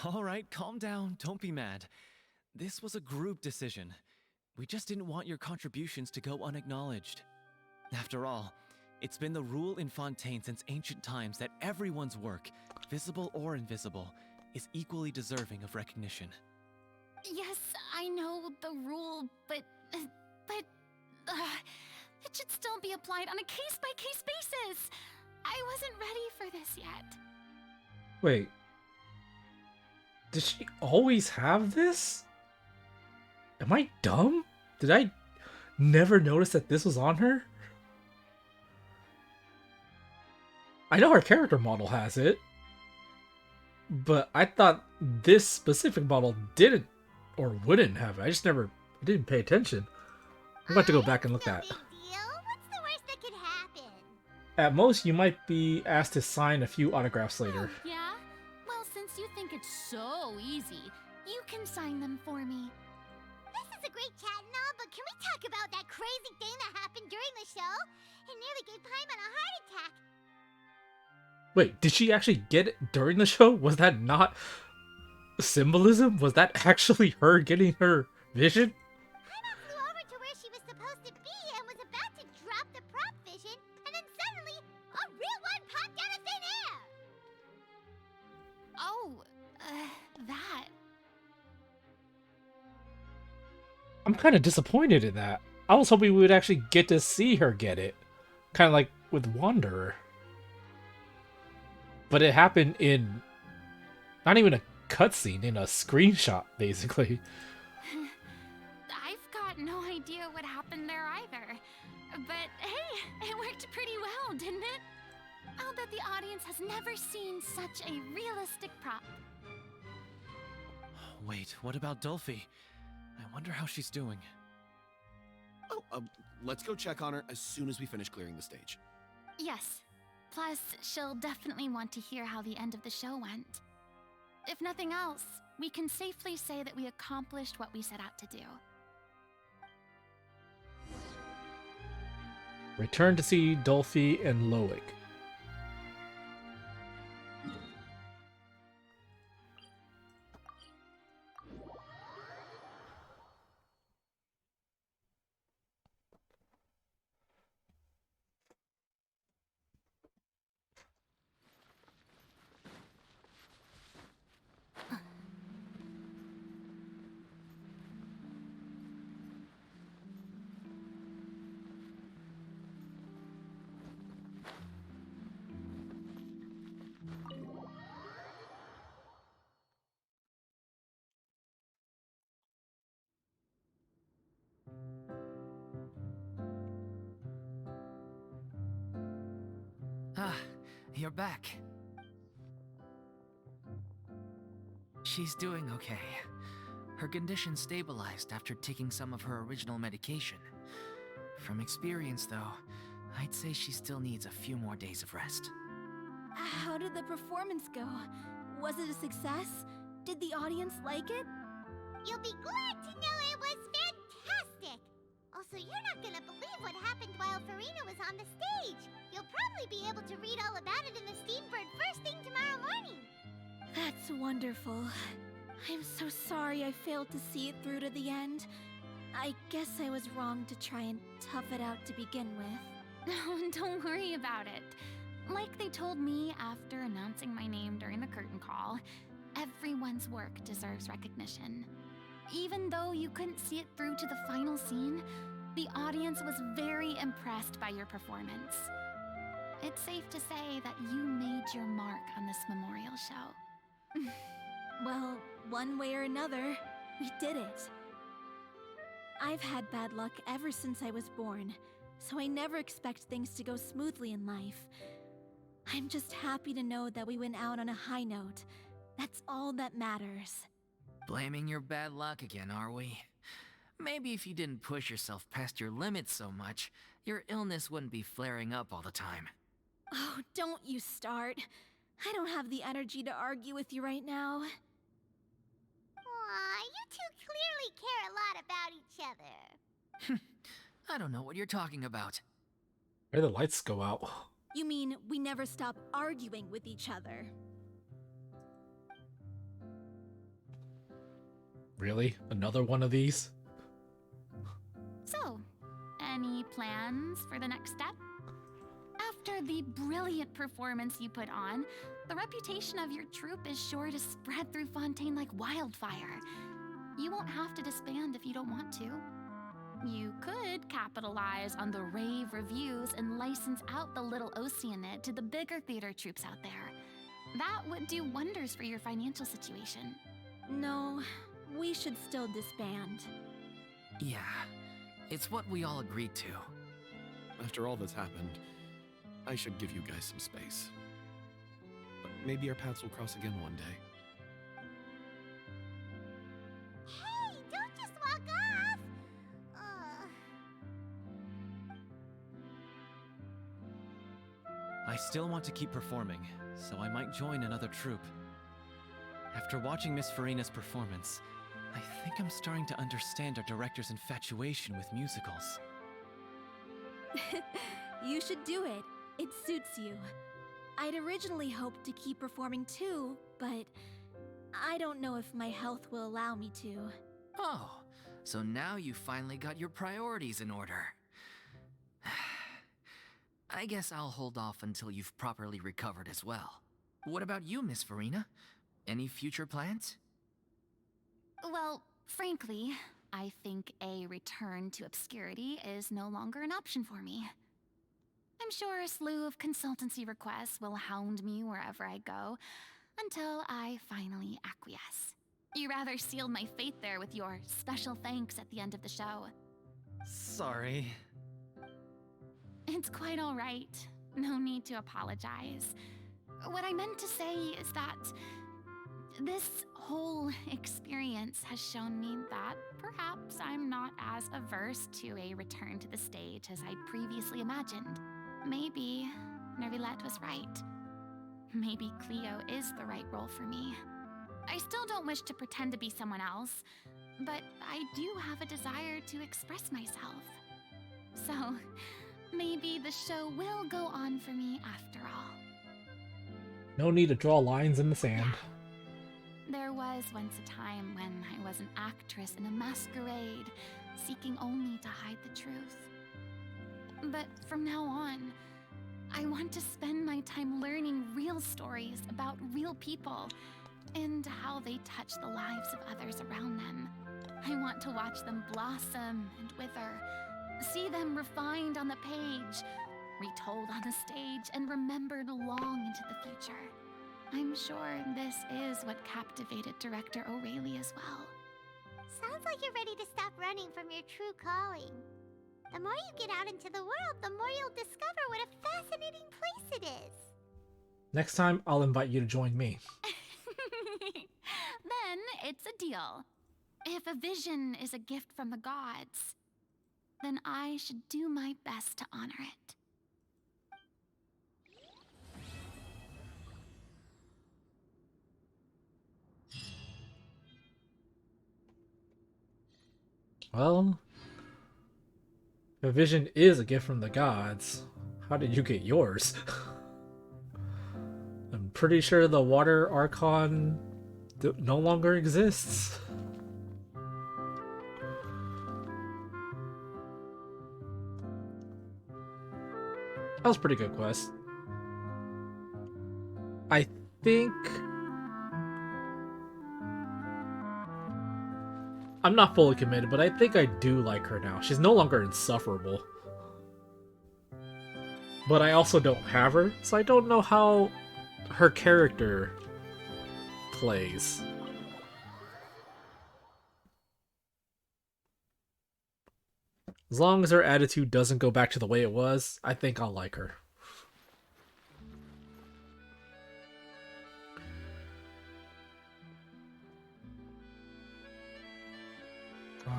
All right, calm down. Don't be mad. This was a group decision. We just didn't want your contributions to go unacknowledged. After all, it's been the rule in Fontaine since ancient times that everyone's work, visible or invisible, is equally deserving of recognition. Yes, I know the rule, but it should still be applied on a case-by-case basis. I wasn't ready for this yet. Wait. Did she always have this? Am I dumb? Did I never notice that this was on her? I know her character model has it, but I thought this specific model didn't or wouldn't have it. I just never didn't pay attention. I'm about to go back and look at it. What's the worst that could happen? At most, you might be asked to sign a few autographs later. Oh, yeah? Well, since you think it's so easy, you can sign them for me. This is a great chat and all, but can we talk about that crazy thing that happened during the show? It nearly gave Paimon a heart attack. Wait, did she actually get it during the show? Was that not symbolism? Was that actually her getting her vision? Paimon flew over to where she was supposed to be and was about to drop the prop vision, and then suddenly, a real one popped out of thin air! Oh, that. I'm kind of disappointed in that. I was hoping we would actually get to see her get it. Kind of like with Wanderer. But it happened in not even a cutscene, in a screenshot, basically. I've got no idea what happened there either. But hey, it worked pretty well, didn't it? I'll bet the audience has never seen such a realistic prop. Wait, what about Dolphy? I wonder how she's doing. Oh, let's go check on her as soon as we finish clearing the stage. Yes. Plus, she'll definitely want to hear how the end of the show went. If nothing else, we can safely say that we accomplished what we set out to do. Return to see Dolphy and Loic. Ah, you're back. She's doing okay. Her condition stabilized after taking some of her original medication. From experience, though, I'd say she still needs a few more days of rest. How did the performance go? Was it a success? Did the audience like it? You'll be glad to know it was fantastic! Also, you're not gonna believe what happened while Furina was on the stage. You'll probably be able to read all about it in the Steambird first thing tomorrow morning. That's wonderful. I'm so sorry I failed to see it through to the end. I guess I was wrong to try and tough it out to begin with. No, don't worry about it. Like they told me after announcing my name during the curtain call, everyone's work deserves recognition. Even though you couldn't see it through to the final scene, the audience was very impressed by your performance. It's safe to say that you made your mark on this memorial show. Well, one way or another, we did it. I've had bad luck ever since I was born, so I never expect things to go smoothly in life. I'm just happy to know that we went out on a high note. That's all that matters. Blaming your bad luck again, are we? Maybe if you didn't push yourself past your limits so much, your illness wouldn't be flaring up all the time. Oh, don't you start. I don't have the energy to argue with you right now. Aw, you two clearly care a lot about each other. I don't know what you're talking about. Where did the lights go out? You mean we never stop arguing with each other? Really? Another one of these? So, any plans for the next step? After the brilliant performance you put on, the reputation of your troupe is sure to spread through Fontaine like wildfire. You won't have to disband if you don't want to. You could capitalize on the rave reviews and license out the Little Oceanid to the bigger theater troupes out there. That would do wonders for your financial situation. No, we should still disband. Yeah, it's what we all agreed to. After all that's happened, I should give you guys some space. But maybe our paths will cross again one day. Hey, don't just walk off! I still want to keep performing, so I might join another troupe. After watching Miss Furina's performance, I think I'm starting to understand our director's infatuation with musicals. You should do it. It suits you. I'd originally hoped to keep performing too, but I don't know if my health will allow me to. Oh, so now you finally got your priorities in order. I guess I'll hold off until you've properly recovered as well. What about you, Miss Furina? Any future plans? Well, frankly, I think a return to obscurity is no longer an option for me. I'm sure a slew of consultancy requests will hound me wherever I go, until I finally acquiesce. You rather sealed my fate there with your special thanks at the end of the show. Sorry. It's quite all right. No need to apologize. What I meant to say is that this whole experience has shown me that perhaps I'm not as averse to a return to the stage as I'd previously imagined. Maybe Nervilette was right. Maybe Cleo is the right role for me. I still don't wish to pretend to be someone else, but I do have a desire to express myself. So, maybe the show will go on for me after all. No need to draw lines in the sand. There was once a time when I was an actress in a masquerade, seeking only to hide the truth. But from now on, I want to spend my time learning real stories about real people and how they touch the lives of others around them. I want to watch them blossom and wither, see them refined on the page, retold on the stage, and remembered long into the future. I'm sure this is what captivated director O'Reilly as well. Sounds like you're ready to stop running from your true calling. The more you get out into the world, the more you'll discover what a fascinating place it is. Next time, I'll invite you to join me. Then it's a deal. If a vision is a gift from the gods, then I should do my best to honor it. Well, if a vision is a gift from the gods, how did you get yours? I'm pretty sure the water archon no longer exists. That was a pretty good quest. I think... I'm not fully committed, but I think I do like her now. She's no longer insufferable. But I also don't have her, so I don't know how her character plays. As long as her attitude doesn't go back to the way it was, I think I'll like her.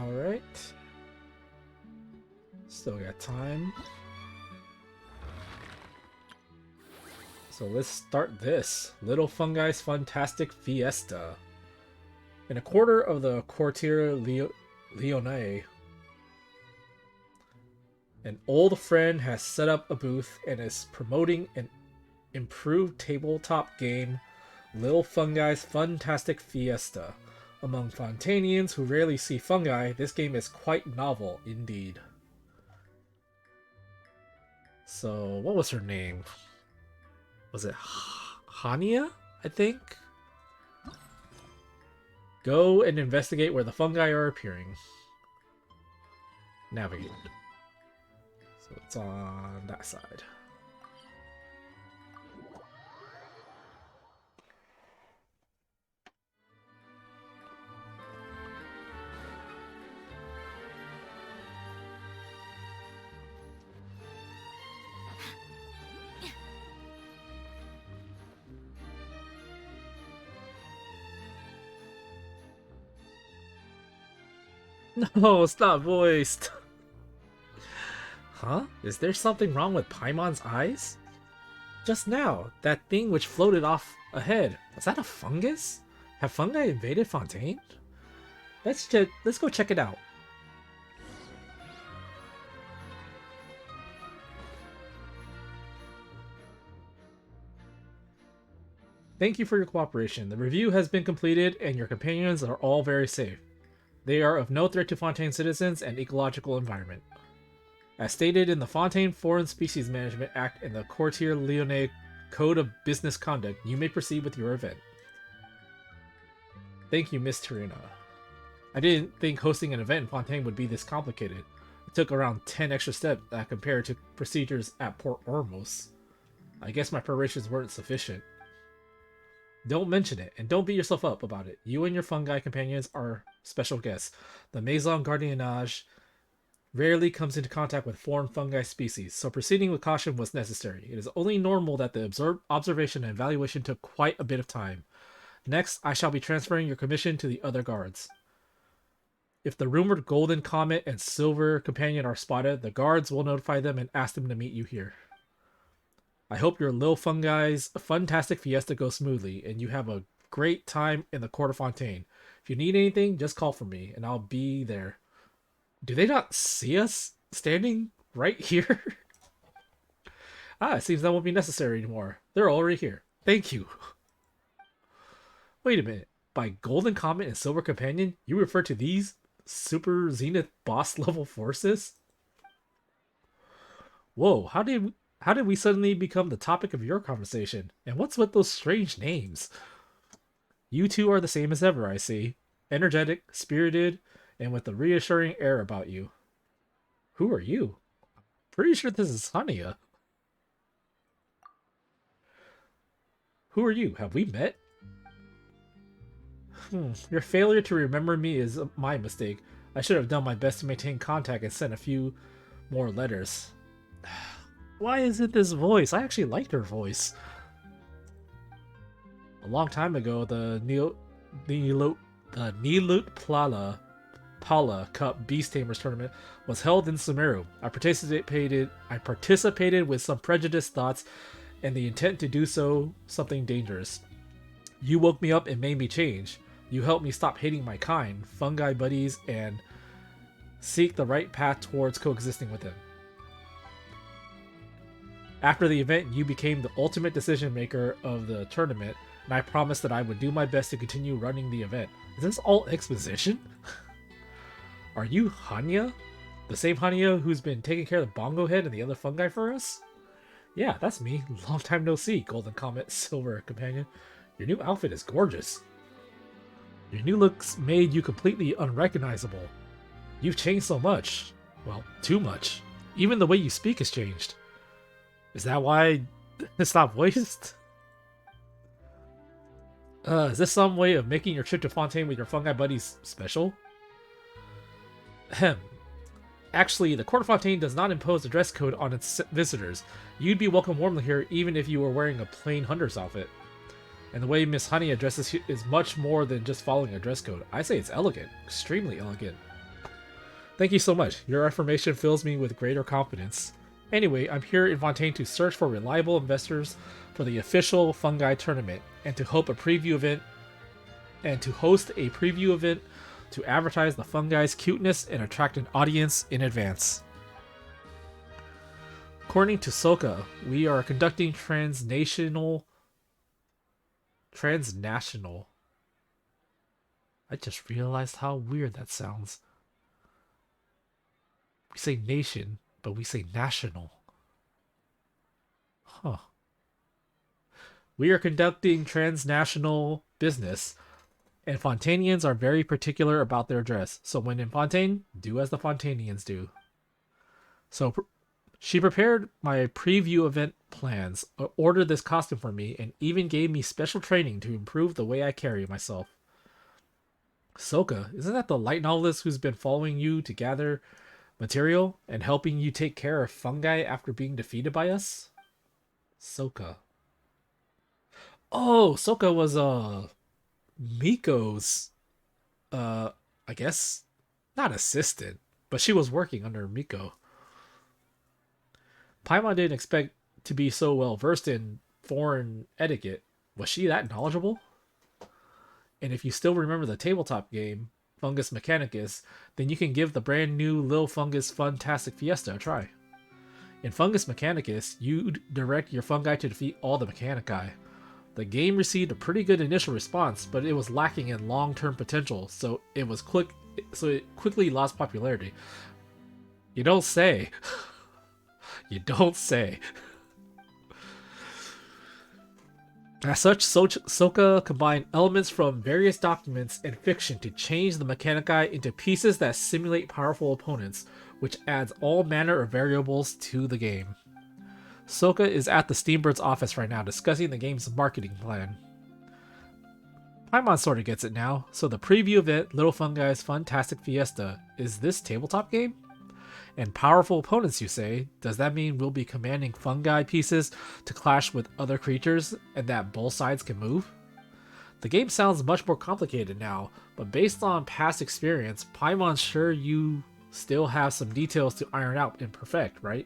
Alright. Still got time. So let's start this. Little Fungi's Fantastic Fiesta. In a quarter of the Quartier Lyonnais, an old friend has set up a booth and is promoting an improved tabletop game, Little Fungi's Fantastic Fiesta. Among Fontanians who rarely see fungi, this game is quite novel indeed. So, what was her name? Was it Hania, I think? Go and investigate where the fungi are appearing. Navigate. So it's on that side. No, it's not voiced. Huh? Is there something wrong with Paimon's eyes? Just now, that thing which floated off ahead. Was that a fungus? Have fungi invaded Fontaine? Let's go check it out. Thank you for your cooperation. The review has been completed and your companions are all very safe. They are of no threat to Fontaine citizens and ecological environment. As stated in the Fontaine Foreign Species Management Act and the Courtier Lyonnais Code of Business Conduct, you may proceed with your event. Thank you, Miss Furina. I didn't think hosting an event in Fontaine would be this complicated. It took around 10 extra steps compared to procedures at Port Ormos. I guess my preparations weren't sufficient. Don't mention it, and don't beat yourself up about it. You and your fungi companions are special guests. The Maison Gardiennage rarely comes into contact with foreign fungi species, so proceeding with caution was necessary. It is only normal that the observation and evaluation took quite a bit of time. Next, I shall be transferring your commission to the other guards. If the rumored golden comet and silver companion are spotted, the guards will notify them and ask them to meet you here. I hope your Lil Fungi's fantastic fiesta goes smoothly, and you have a great time in the Court of Fontaine. If you need anything, just call for me, and I'll be there. Do they not see us standing right here? It seems that won't be necessary anymore. They're already here. Thank you. Wait a minute. By Golden Comet and Silver Companion, you refer to these Super Zenith boss level forces? Whoa, how did we suddenly become the topic of your conversation? And what's with those strange names? You two are the same as ever, I see. Energetic, spirited, and with a reassuring air about you. Who are you? Pretty sure this is Hania. Who are you? Have we met? Your failure to remember me is my mistake. I should have done my best to maintain contact and sent a few more letters. Why is it this voice? I actually liked her voice. A long time ago, the Nilut Pala Cup Beast Tamers tournament was held in Sumeru. I participated with some prejudiced thoughts and the intent to do something dangerous. You woke me up and made me change. You helped me stop hating my kind, fungi buddies, and seek the right path towards coexisting with them. After the event, you became the ultimate decision maker of the tournament, and I promised that I would do my best to continue running the event. Is this all exposition? Are you Hania? The same Hania who's been taking care of the Bongo Head and the other fungi for us? Yeah, that's me. Long time no see, Golden Comet Silver Companion. Your new outfit is gorgeous. Your new looks made you completely unrecognizable. You've changed so much. Well, too much. Even the way you speak has changed. Is that why it's not voiced? Is this some way of making your trip to Fontaine with your fungi buddies special? Ahem. Actually, the Court of Fontaine does not impose a dress code on its visitors. You'd be welcome warmly here even if you were wearing a plain hunter's outfit. And the way Miss Honey addresses you is much more than just following a dress code. I say it's elegant. Extremely elegant. Thank you so much. Your affirmation fills me with greater confidence. Anyway, I'm here in Fontaine to search for reliable investors for the official fungi tournament and to host a preview event to advertise the fungi's cuteness and attract an audience in advance. According to Soka, we are conducting transnational I just realized how weird that sounds. We say nation, but we say national. Huh. We are conducting transnational business, and Fontanians are very particular about their dress. So when in Fontaine, do as the Fontanians do. So she prepared my preview event plans, ordered this costume for me, and even gave me special training to improve the way I carry myself. Soka, isn't that the light novelist who's been following you to gather material and helping you take care of fungi after being defeated by us? Soka. Oh, Soka was Miko's I guess not assistant, but she was working under Miko. Paimon didn't expect to be so well versed in foreign etiquette. Was she that knowledgeable? And if you still remember the tabletop game, Fungus Mechanicus, then you can give the brand new Lil Fungus Funtastic Fiesta a try. In Fungus Mechanicus, you direct your fungi to defeat all the Mechanici. The game received a pretty good initial response, but it was lacking in long-term potential, so it quickly lost popularity. You don't say. You don't say. As such, Soka combined elements from various documents and fiction to change the Mechanici into pieces that simulate powerful opponents, which adds all manner of variables to the game. Soka is at the Steambird's office right now discussing the game's marketing plan. Paimon sorta gets it now, so the preview event, Little Fungi's Funtastic Fiesta, is this tabletop game? And powerful opponents, you say? Does that mean we'll be commanding fungi pieces to clash with other creatures and that both sides can move? The game sounds much more complicated now, but based on past experience, Paimon's sure you still have some details to iron out and perfect, right?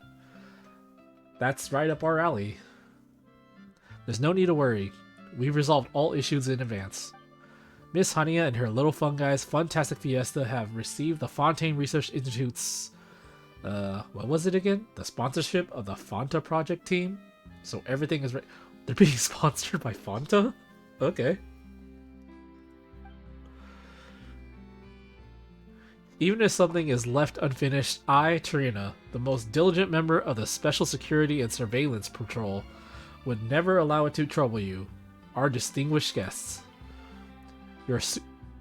That's right up our alley. There's no need to worry. We've resolved all issues in advance. Miss Hania and her Little Fungi's Funtastic Fiesta have received the Fontaine Research Institute's what was it again? The sponsorship of the Fonta project team? So everything is right. They're being sponsored by Fonta? Okay. Even if something is left unfinished, I, Furina, the most diligent member of the Special Security and Surveillance Patrol, would never allow it to trouble you, our distinguished guests.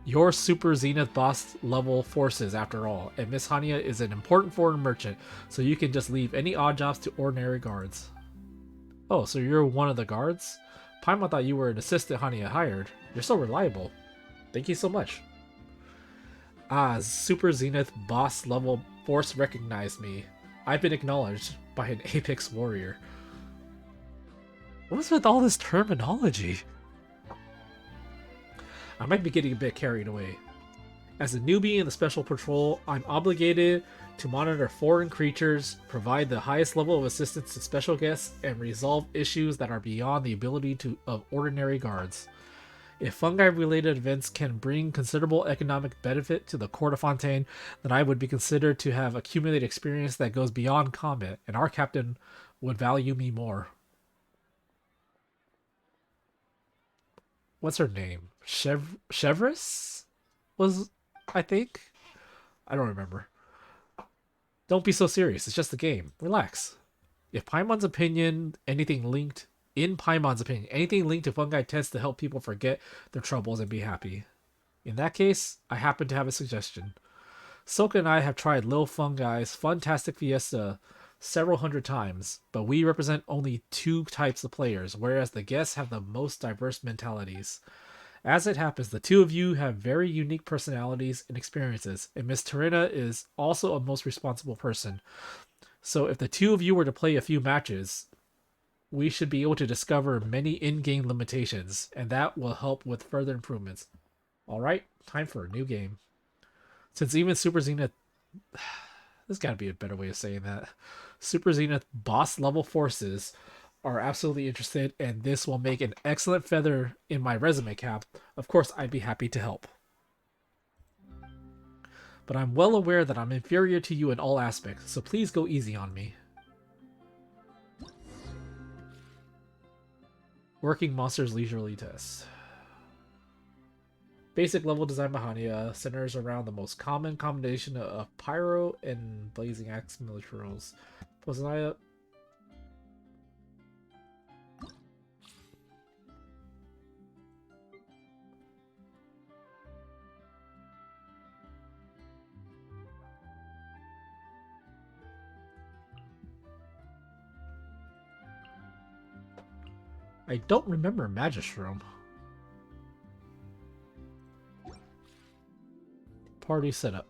Your Super Zenith boss level forces, after all, and Miss Hania is an important foreign merchant, so you can just leave any odd jobs to ordinary guards. Oh, so you're one of the guards? Paimon thought you were an assistant Hania hired. You're so reliable. Thank you so much. Ah, Super Zenith boss level force recognized me. I've been acknowledged by an Apex warrior. What's with all this terminology? I might be getting a bit carried away. As a newbie in the Special Patrol, I'm obligated to monitor foreign creatures, provide the highest level of assistance to special guests, and resolve issues that are beyond the ability of ordinary guards. If fungi-related events can bring considerable economic benefit to the Court of Fontaine, then I would be considered to have accumulated experience that goes beyond combat, and our captain would value me more. What's her name? Chevres? Was, I think? I don't remember. Don't be so serious, it's just a game. Relax. In Paimon's opinion, anything linked to fungi tends to help people forget their troubles and be happy. In that case, I happen to have a suggestion. Soka and I have tried Lil Fungi's Funtastic Fiesta several hundred times, but we represent only 2 types of players, whereas the guests have the most diverse mentalities. As it happens, the 2 of you have very unique personalities and experiences, and Miss Furina is also a most responsible person. So if the 2 of you were to play a few matches, we should be able to discover many in-game limitations, and that will help with further improvements. Alright, time for a new game. Since even Super Zenith... There's gotta be a better way of saying that. Super Zenith boss level forces are absolutely interested, and this will make an excellent feather in my resume cap. Of course, I'd be happy to help. But I'm well aware that I'm inferior to you in all aspects, so please go easy on me. Working Monsters Leisurely Test. Basic level design behind Hania centers around the most common combination of pyro and blazing axe military rules. Posanaya. I don't remember Magistrum. Party setup.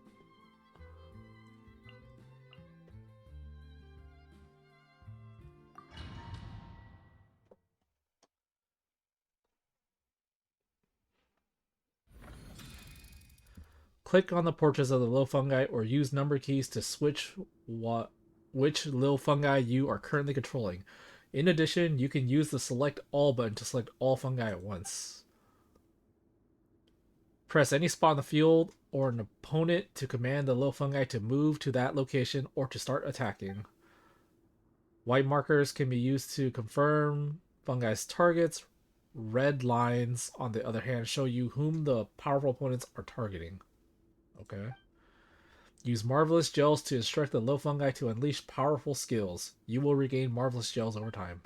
Click on the portraits of the little fungi or use number keys to switch which little fungi you are currently controlling. In addition, you can use the select all button to select all fungi at once. Press any spot on the field or an opponent to command the little fungi to move to that location or to start attacking. White markers can be used to confirm fungi's targets. Red lines, on the other hand, show you whom the powerful opponents are targeting. Okay. Use Marvelous Gels to instruct the little fungi to unleash powerful skills. You will regain Marvelous Gels over time.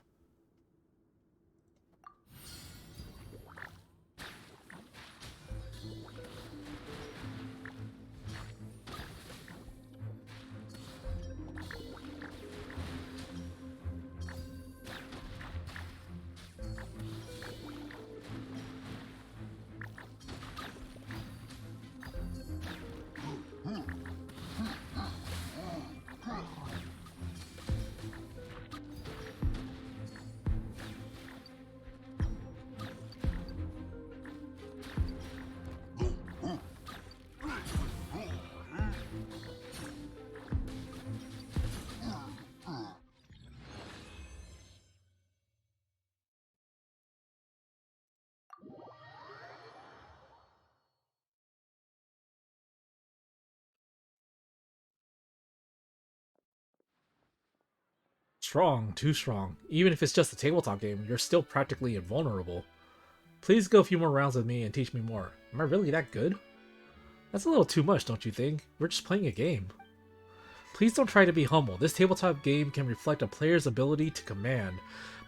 Strong, too strong. Even if it's just a tabletop game, you're still practically invulnerable. Please go a few more rounds with me and teach me more. Am I really that good? That's a little too much, don't you think? We're just playing a game. Please don't try to be humble. This tabletop game can reflect a player's ability to command.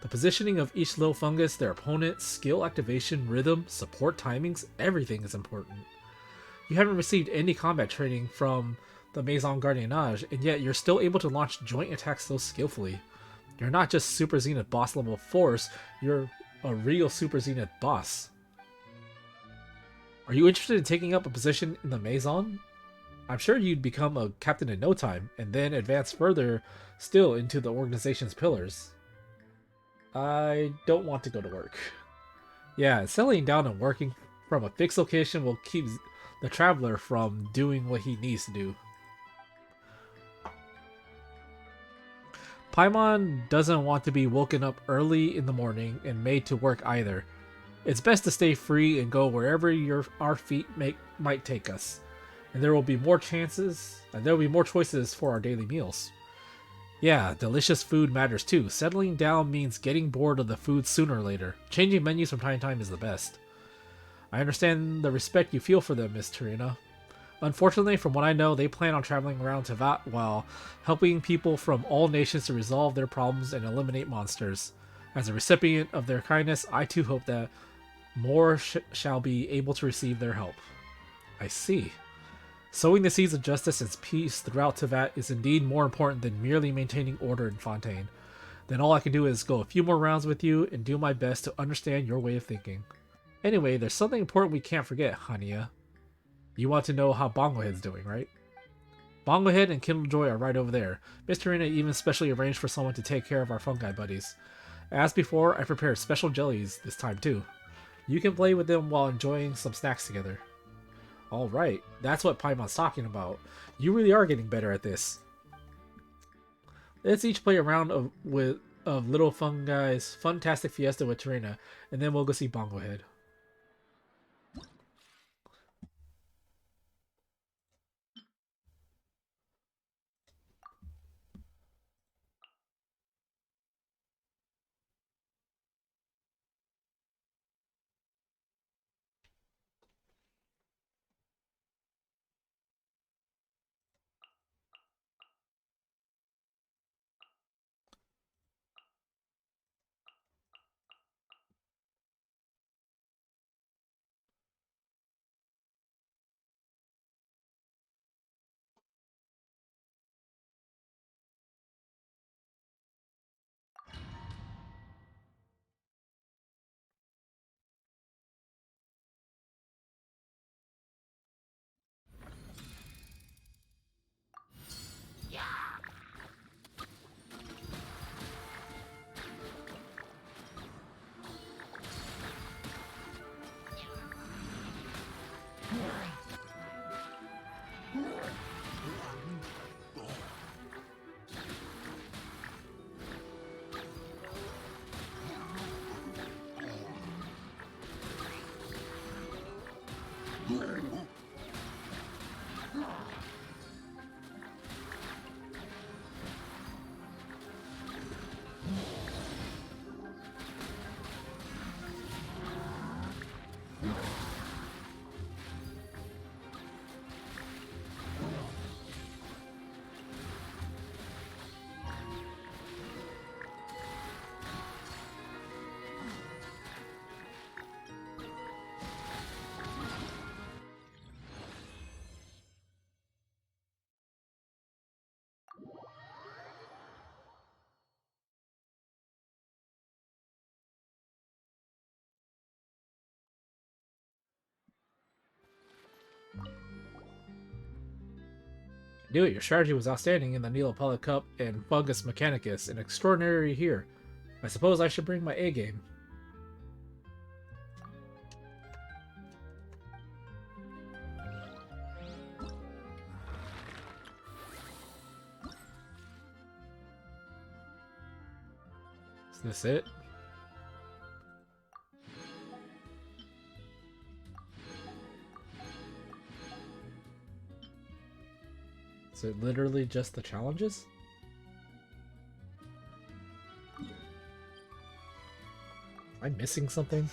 The positioning of each little fungus, their opponent, skill activation, rhythm, support timings, everything is important. You haven't received any combat training from the Maison Gardiennage, and yet you're still able to launch joint attacks so skillfully. You're not just Super Zenith boss level force, you're a real Super Zenith boss. Are you interested in taking up a position in the Maison? I'm sure you'd become a captain in no time, and then advance further still into the organization's pillars. I don't want to go to work. Yeah, settling down and working from a fixed location will keep the traveler from doing what he needs to do. Paimon doesn't want to be woken up early in the morning and made to work either. It's best to stay free and go wherever our feet might take us. And there will be more chances, and there will be more choices for our daily meals. Yeah, delicious food matters too. Settling down means getting bored of the food sooner or later. Changing menus from time to time is the best. I understand the respect you feel for them, Miss Furina. Unfortunately, from what I know, they plan on traveling around Teyvat while helping people from all nations to resolve their problems and eliminate monsters. As a recipient of their kindness, I too hope that more shall be able to receive their help. I see. Sowing the seeds of justice and peace throughout Teyvat is indeed more important than merely maintaining order in Fontaine. Then all I can do is go a few more rounds with you and do my best to understand your way of thinking. Anyway, there's something important we can't forget, Hania. You want to know how Bongohead's doing, right? Bongohead and Kindlejoy are right over there. Mr. Rina even specially arranged for someone to take care of our fungi buddies. As before, I prepared special jellies this time too. You can play with them while enjoying some snacks together. Alright, that's what Paimon's talking about. You really are getting better at this. Let's each play a round of Little Fungi's Funtastic Fiesta with Terena, and then we'll go see Bongohead. Knew it. Your strategy was outstanding in the Neopella Cup and Fungus Mechanicus, and extraordinary here. I suppose I should bring my A game. Is this it? Is it literally just the challenges? Am I missing something?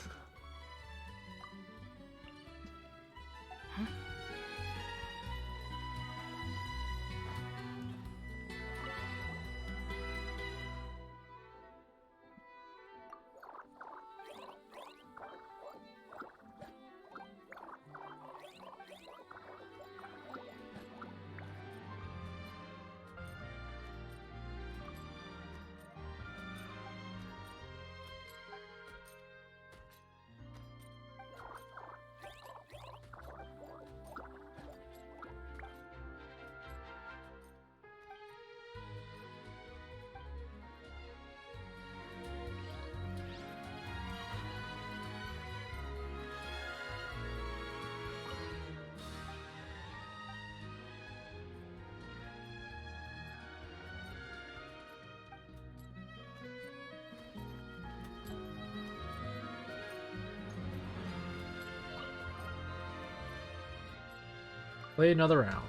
Play another round.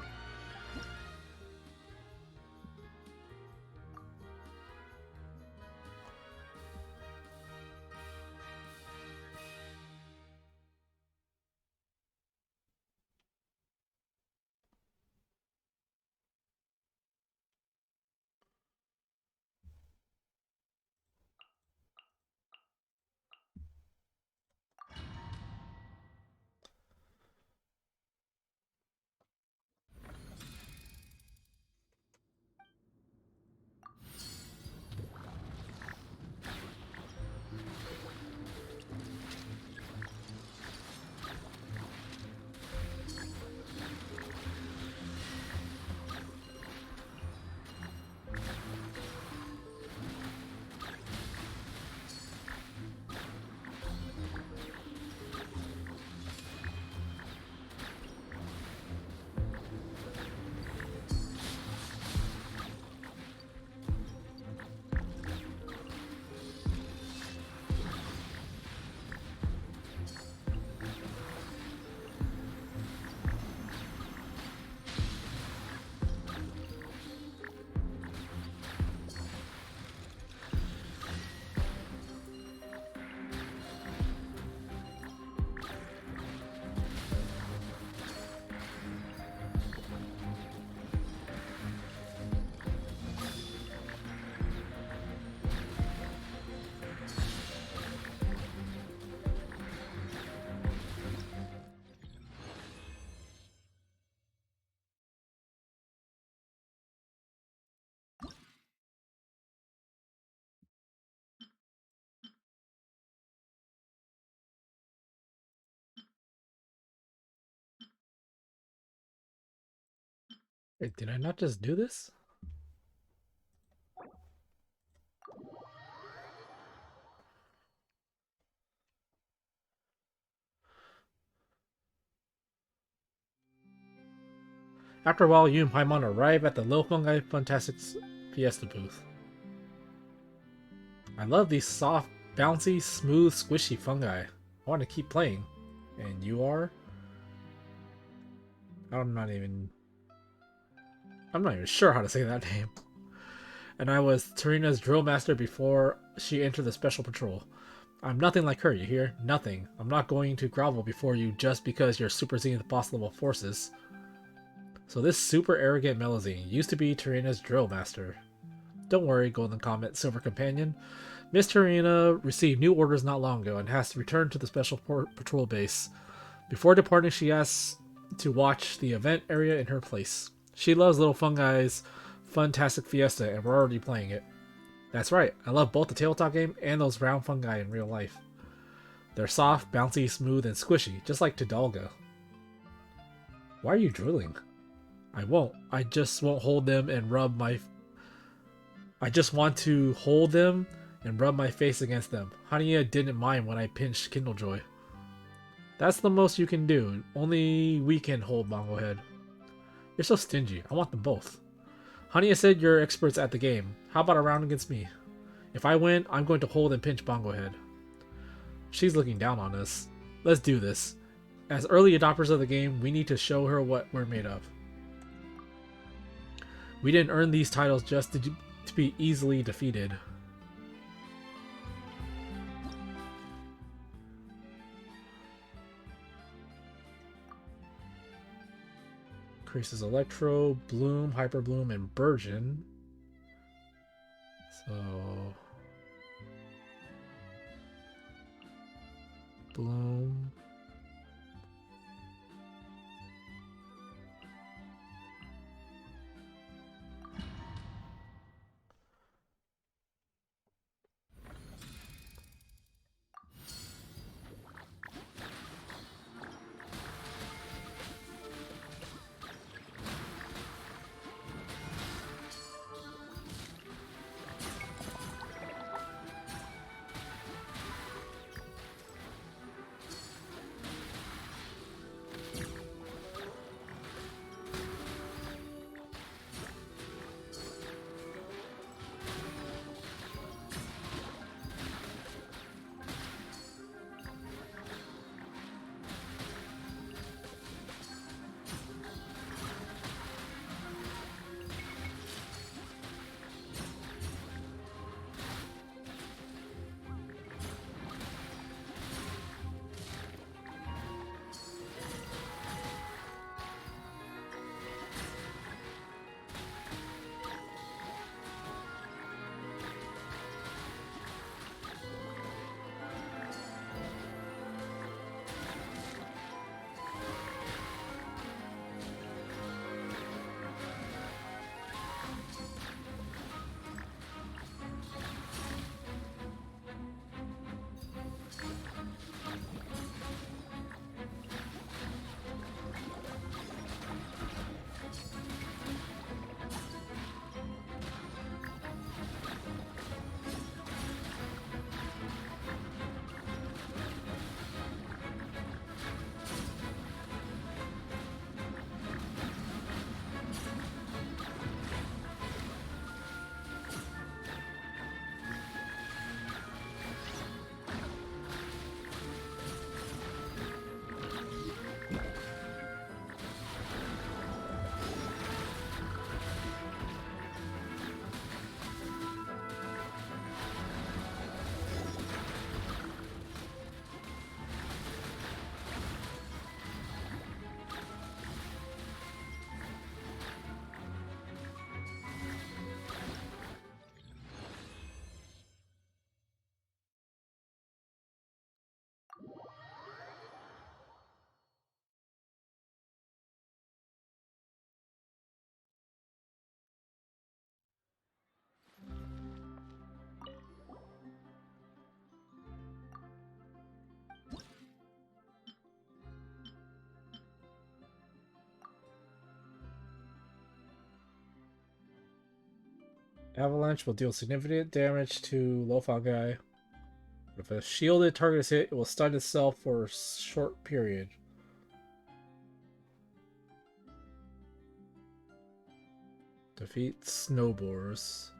Wait, did I not just do this? After a while, you and Paimon arrive at the Lil Fungi Fantastics Fiesta booth. I love these soft, bouncy, smooth, squishy fungi. I want to keep playing. And you are? I'm not even sure how to say that name. And I was Tarina's drill master before she entered the special patrol. I'm nothing like her, you hear? Nothing. I'm not going to grovel before you just because you're superseding the boss level forces. So this super arrogant Melazine used to be Tarina's drill master. Don't worry, Golden Comet, Silver Companion. Miss Tarina received new orders not long ago and has to return to the special patrol base. Before departing, she asks to watch the event area in her place. She loves Little Fungi's Funtastic Fiesta, and we're already playing it. That's right, I love both the tabletop game and those round fungi in real life. They're soft, bouncy, smooth, and squishy, just like Tidalga. Why are you drooling? I won't. I just won't hold them and rub my... I just want to hold them and rub my face against them. Hania didn't mind when I pinched Kindlejoy. That's the most you can do. Only we can hold Bongo Head. You're so stingy. I want them both. Hania said you're experts at the game. How about a round against me? If I win, I'm going to hold and pinch Bongo Head. She's looking down on us. Let's do this. As early adopters of the game, we need to show her what we're made of. We didn't earn these titles just to be easily defeated. Increases Electro, Bloom, Hyper Bloom, and Burgeon. So... Bloom... Avalanche will deal significant damage to low fungi. If a shielded target is hit, it will stun itself for a short period. Defeat snowboars.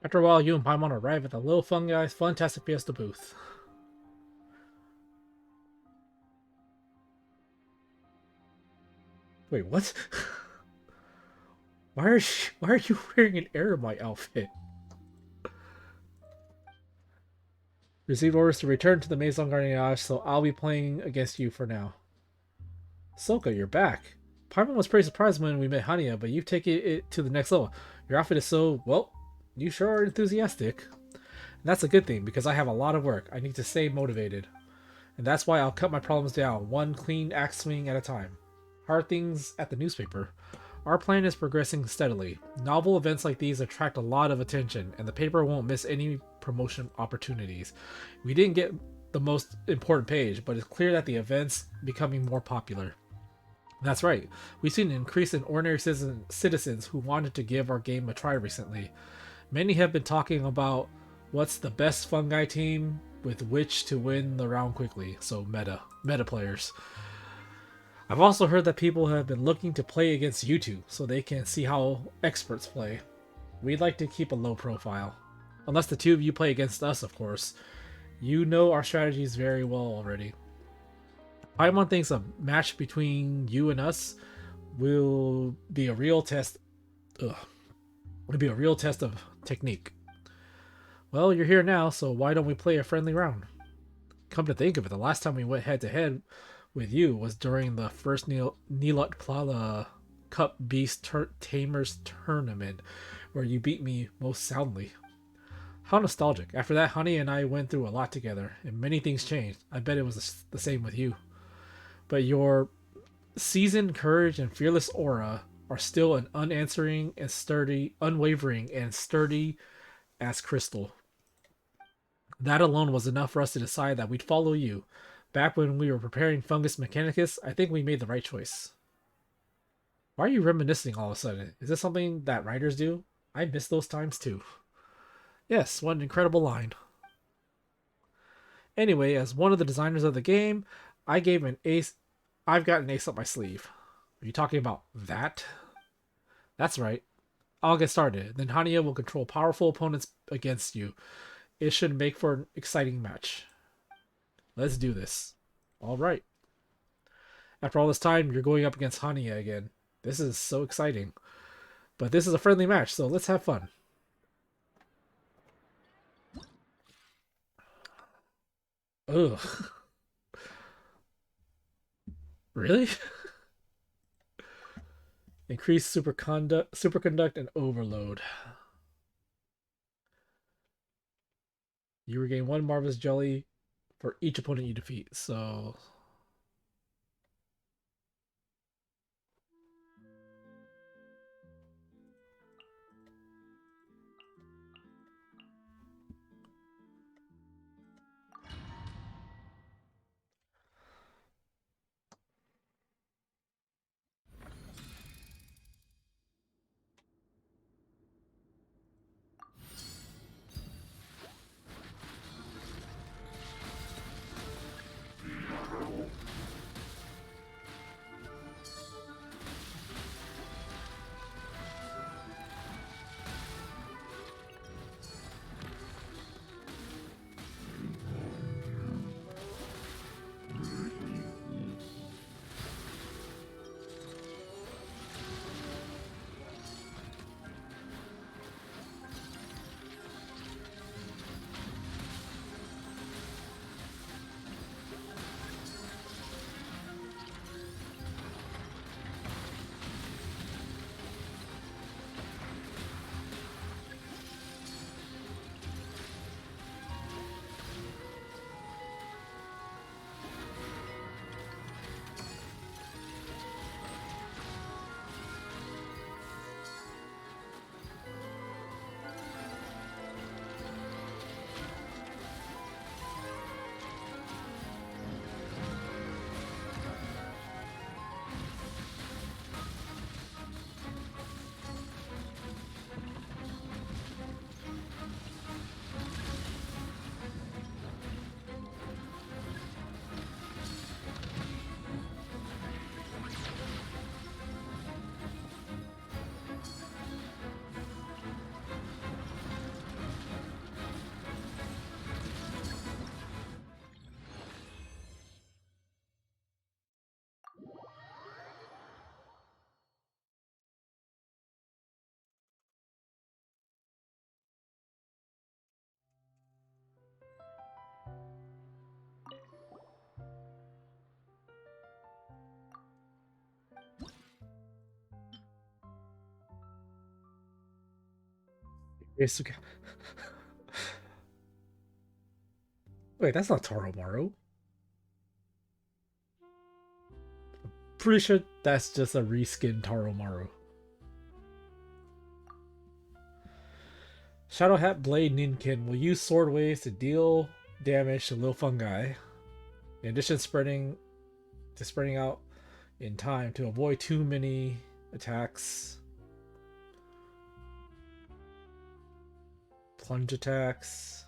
After a while, you and Paimon arrive at the Little Fungi's Fantastic Fiesta booth. Wait, what? Why are you wearing an Eremite outfit? Received orders to return to the Maison Garniage, so I'll be playing against you for now. Soka, you're back. Paimon was pretty surprised when we met Hania, but you've taken it to the next level. Your outfit is so, well, you sure are enthusiastic. And that's a good thing, because I have a lot of work. I need to stay motivated. And that's why I'll cut my problems down, one clean axe swing at a time. Hard things at the newspaper. Our plan is progressing steadily. Novel events like these attract a lot of attention, and the paper won't miss any promotion opportunities. We didn't get the most important page, but it's clear that the event's becoming more popular. That's right. We've seen an increase in ordinary citizens who wanted to give our game a try recently. Many have been talking about what's the best fungi team with which to win the round quickly, so meta players. I've also heard that people have been looking to play against you two, so they can see how experts play. We'd like to keep a low profile. Unless the two of you play against us, of course. You know our strategies very well already. Paimon thinks a match between you and us will be a real test. It'll be a real test of technique. Well, you're here now, so why don't we play a friendly round? Come to think of it, the last time we went head to head with you was during the first Nilut Plala Cup Beast Tamers tournament, where you beat me most soundly. How nostalgic. After that, Honey and I went through a lot together, and many things changed. I bet it was the same with you. But your seasoned courage and fearless aura are still an unwavering and sturdy as crystal. That alone was enough for us to decide that we'd follow you. Back when we were preparing Fungus Mechanicus, I think we made the right choice. Why are you reminiscing all of a sudden? Is this something that writers do? I miss those times too. Yes, what an incredible line. Anyway, as one of the designers of the game, I've got an ace up my sleeve. Are you talking about that? That's right. I'll get started. Then Hania will control powerful opponents against you. It should make for an exciting match. Let's do this. Alright. After all this time, you're going up against Hania again. This is so exciting. But this is a friendly match, so let's have fun. Ugh. Really? Increase superconduct and overload. You regain one Marvelous Jelly for each opponent you defeat, so... Basically. Wait, that's not Toromaru. Pretty sure that's just a reskin Toromaru. Shadow Hat Blade Ninkin will use sword waves to deal damage to little fungi. In addition, spreading out in time to avoid too many attacks. Plunge attacks.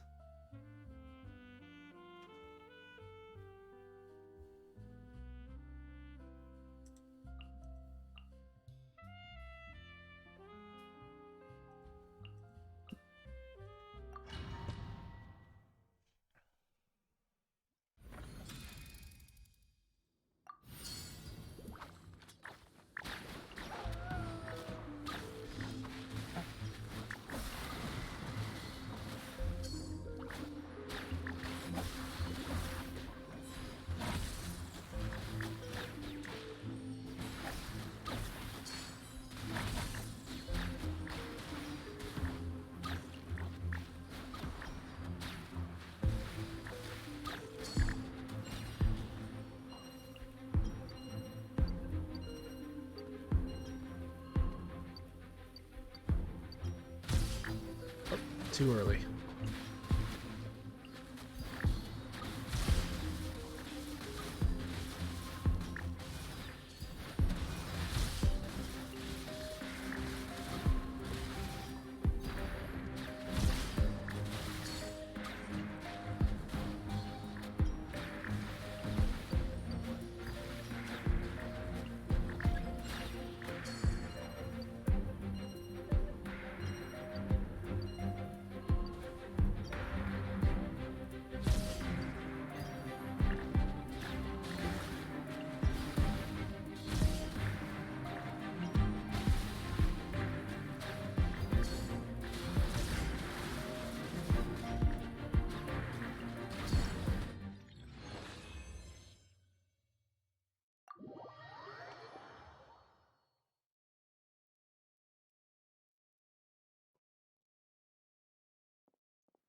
Too early.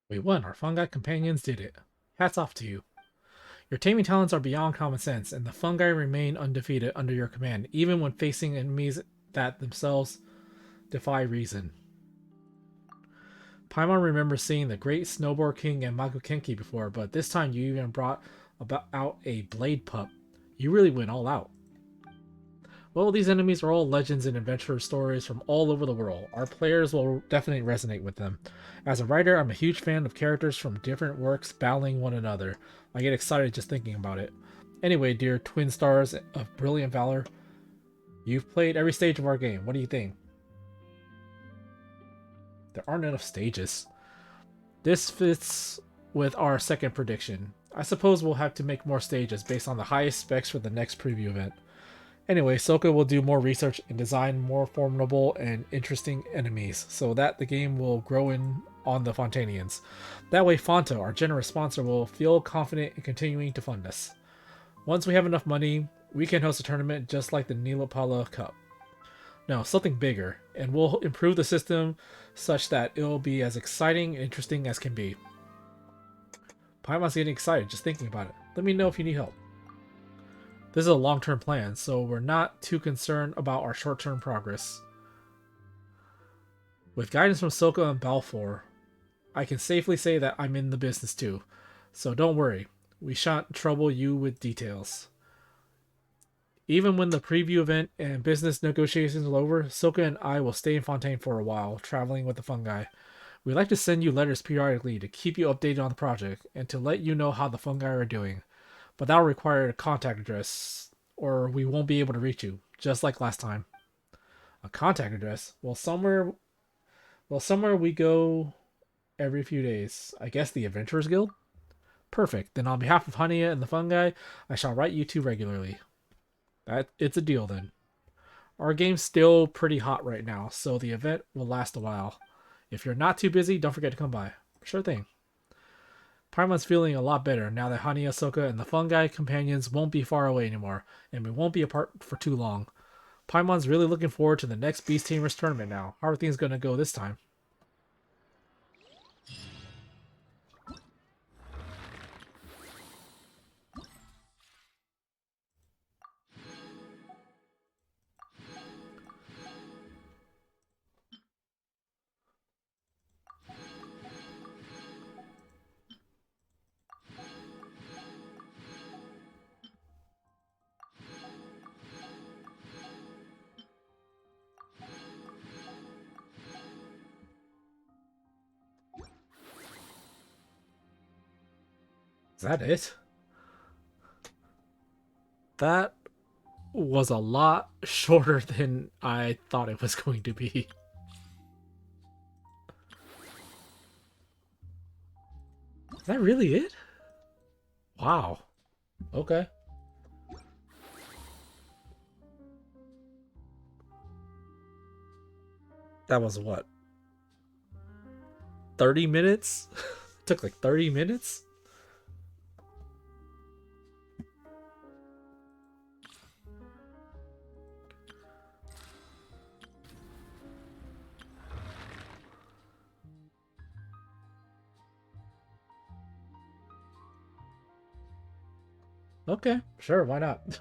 We won. Our fungi companions did it. Hats off to you. Your taming talents are beyond common sense, and the fungi remain undefeated under your command, even when facing enemies that themselves defy reason. Paimon remembers seeing the Great Snowboard King and Makukenki before, but this time you even brought out a blade pup. You really went all out. Well, these enemies are all legends and adventure stories from all over the world. Our players will definitely resonate with them. As a writer, I'm a huge fan of characters from different works battling one another. I get excited just thinking about it. Anyway, dear twin stars of brilliant valor, you've played every stage of our game. What do you think? There aren't enough stages. This fits with our second prediction. I suppose we'll have to make more stages based on the highest specs for the next preview event. Anyway, Soka will do more research and design more formidable and interesting enemies, so that the game will grow in on the Fontanians. That way Fonto, our generous sponsor, will feel confident in continuing to fund us. Once we have enough money, we can host a tournament just like the Nilapala Cup. No, something bigger, and we'll improve the system such that it'll be as exciting and interesting as can be. Paimon's getting excited just thinking about it. Let me know if you need help. This is a long-term plan, so we're not too concerned about our short-term progress. With guidance from Soka and Balfour, I can safely say that I'm in the business too. So don't worry, we shan't trouble you with details. Even when the preview event and business negotiations are over, Soka and I will stay in Fontaine for a while, traveling with the fungi. We'd like to send you letters periodically to keep you updated on the project and to let you know how the fungi are doing. But that'll require a contact address, or we won't be able to reach you, just like last time. A contact address? Well, somewhere we go every few days. I guess the Adventurers Guild? Perfect. Then on behalf of Hania and the fungi, I shall write you two regularly. It's a deal then. Our game's still pretty hot right now, so the event will last a while. If you're not too busy, don't forget to come by. Sure thing. Paimon's feeling a lot better now that Hania, Soka, and the fungi companions won't be far away anymore, and we won't be apart for too long. Paimon's really looking forward to the next Beast Tamers tournament now. How are things going to go this time? Is that it? That was a lot shorter than I thought it was going to be. Is that really it? Wow. Okay. That was what? 30 minutes? Took like 30 minutes? Okay, sure, why not?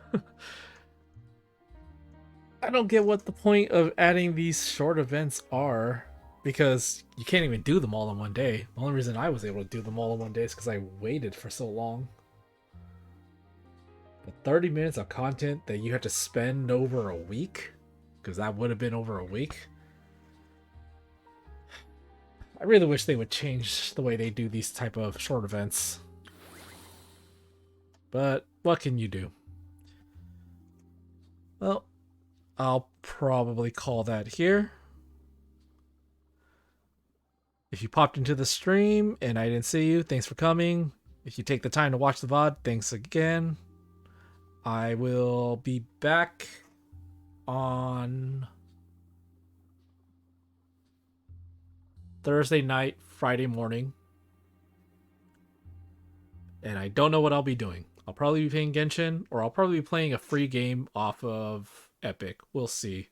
I don't get what the point of adding these short events are, because you can't even do them all in one day. The only reason I was able to do them all in one day is because I waited for so long. But 30 minutes of content that you had to spend over a week, because that would have been over a week. I really wish they would change the way they do these type of short events. But what can you do? Well, I'll probably call that here. If you popped into the stream and I didn't see you, thanks for coming. If you take the time to watch the VOD, thanks again. I will be back on Thursday night, Friday morning. And I don't know what I'll be doing. I'll probably be playing Genshin, or I'll probably be playing a free game off of Epic. We'll see.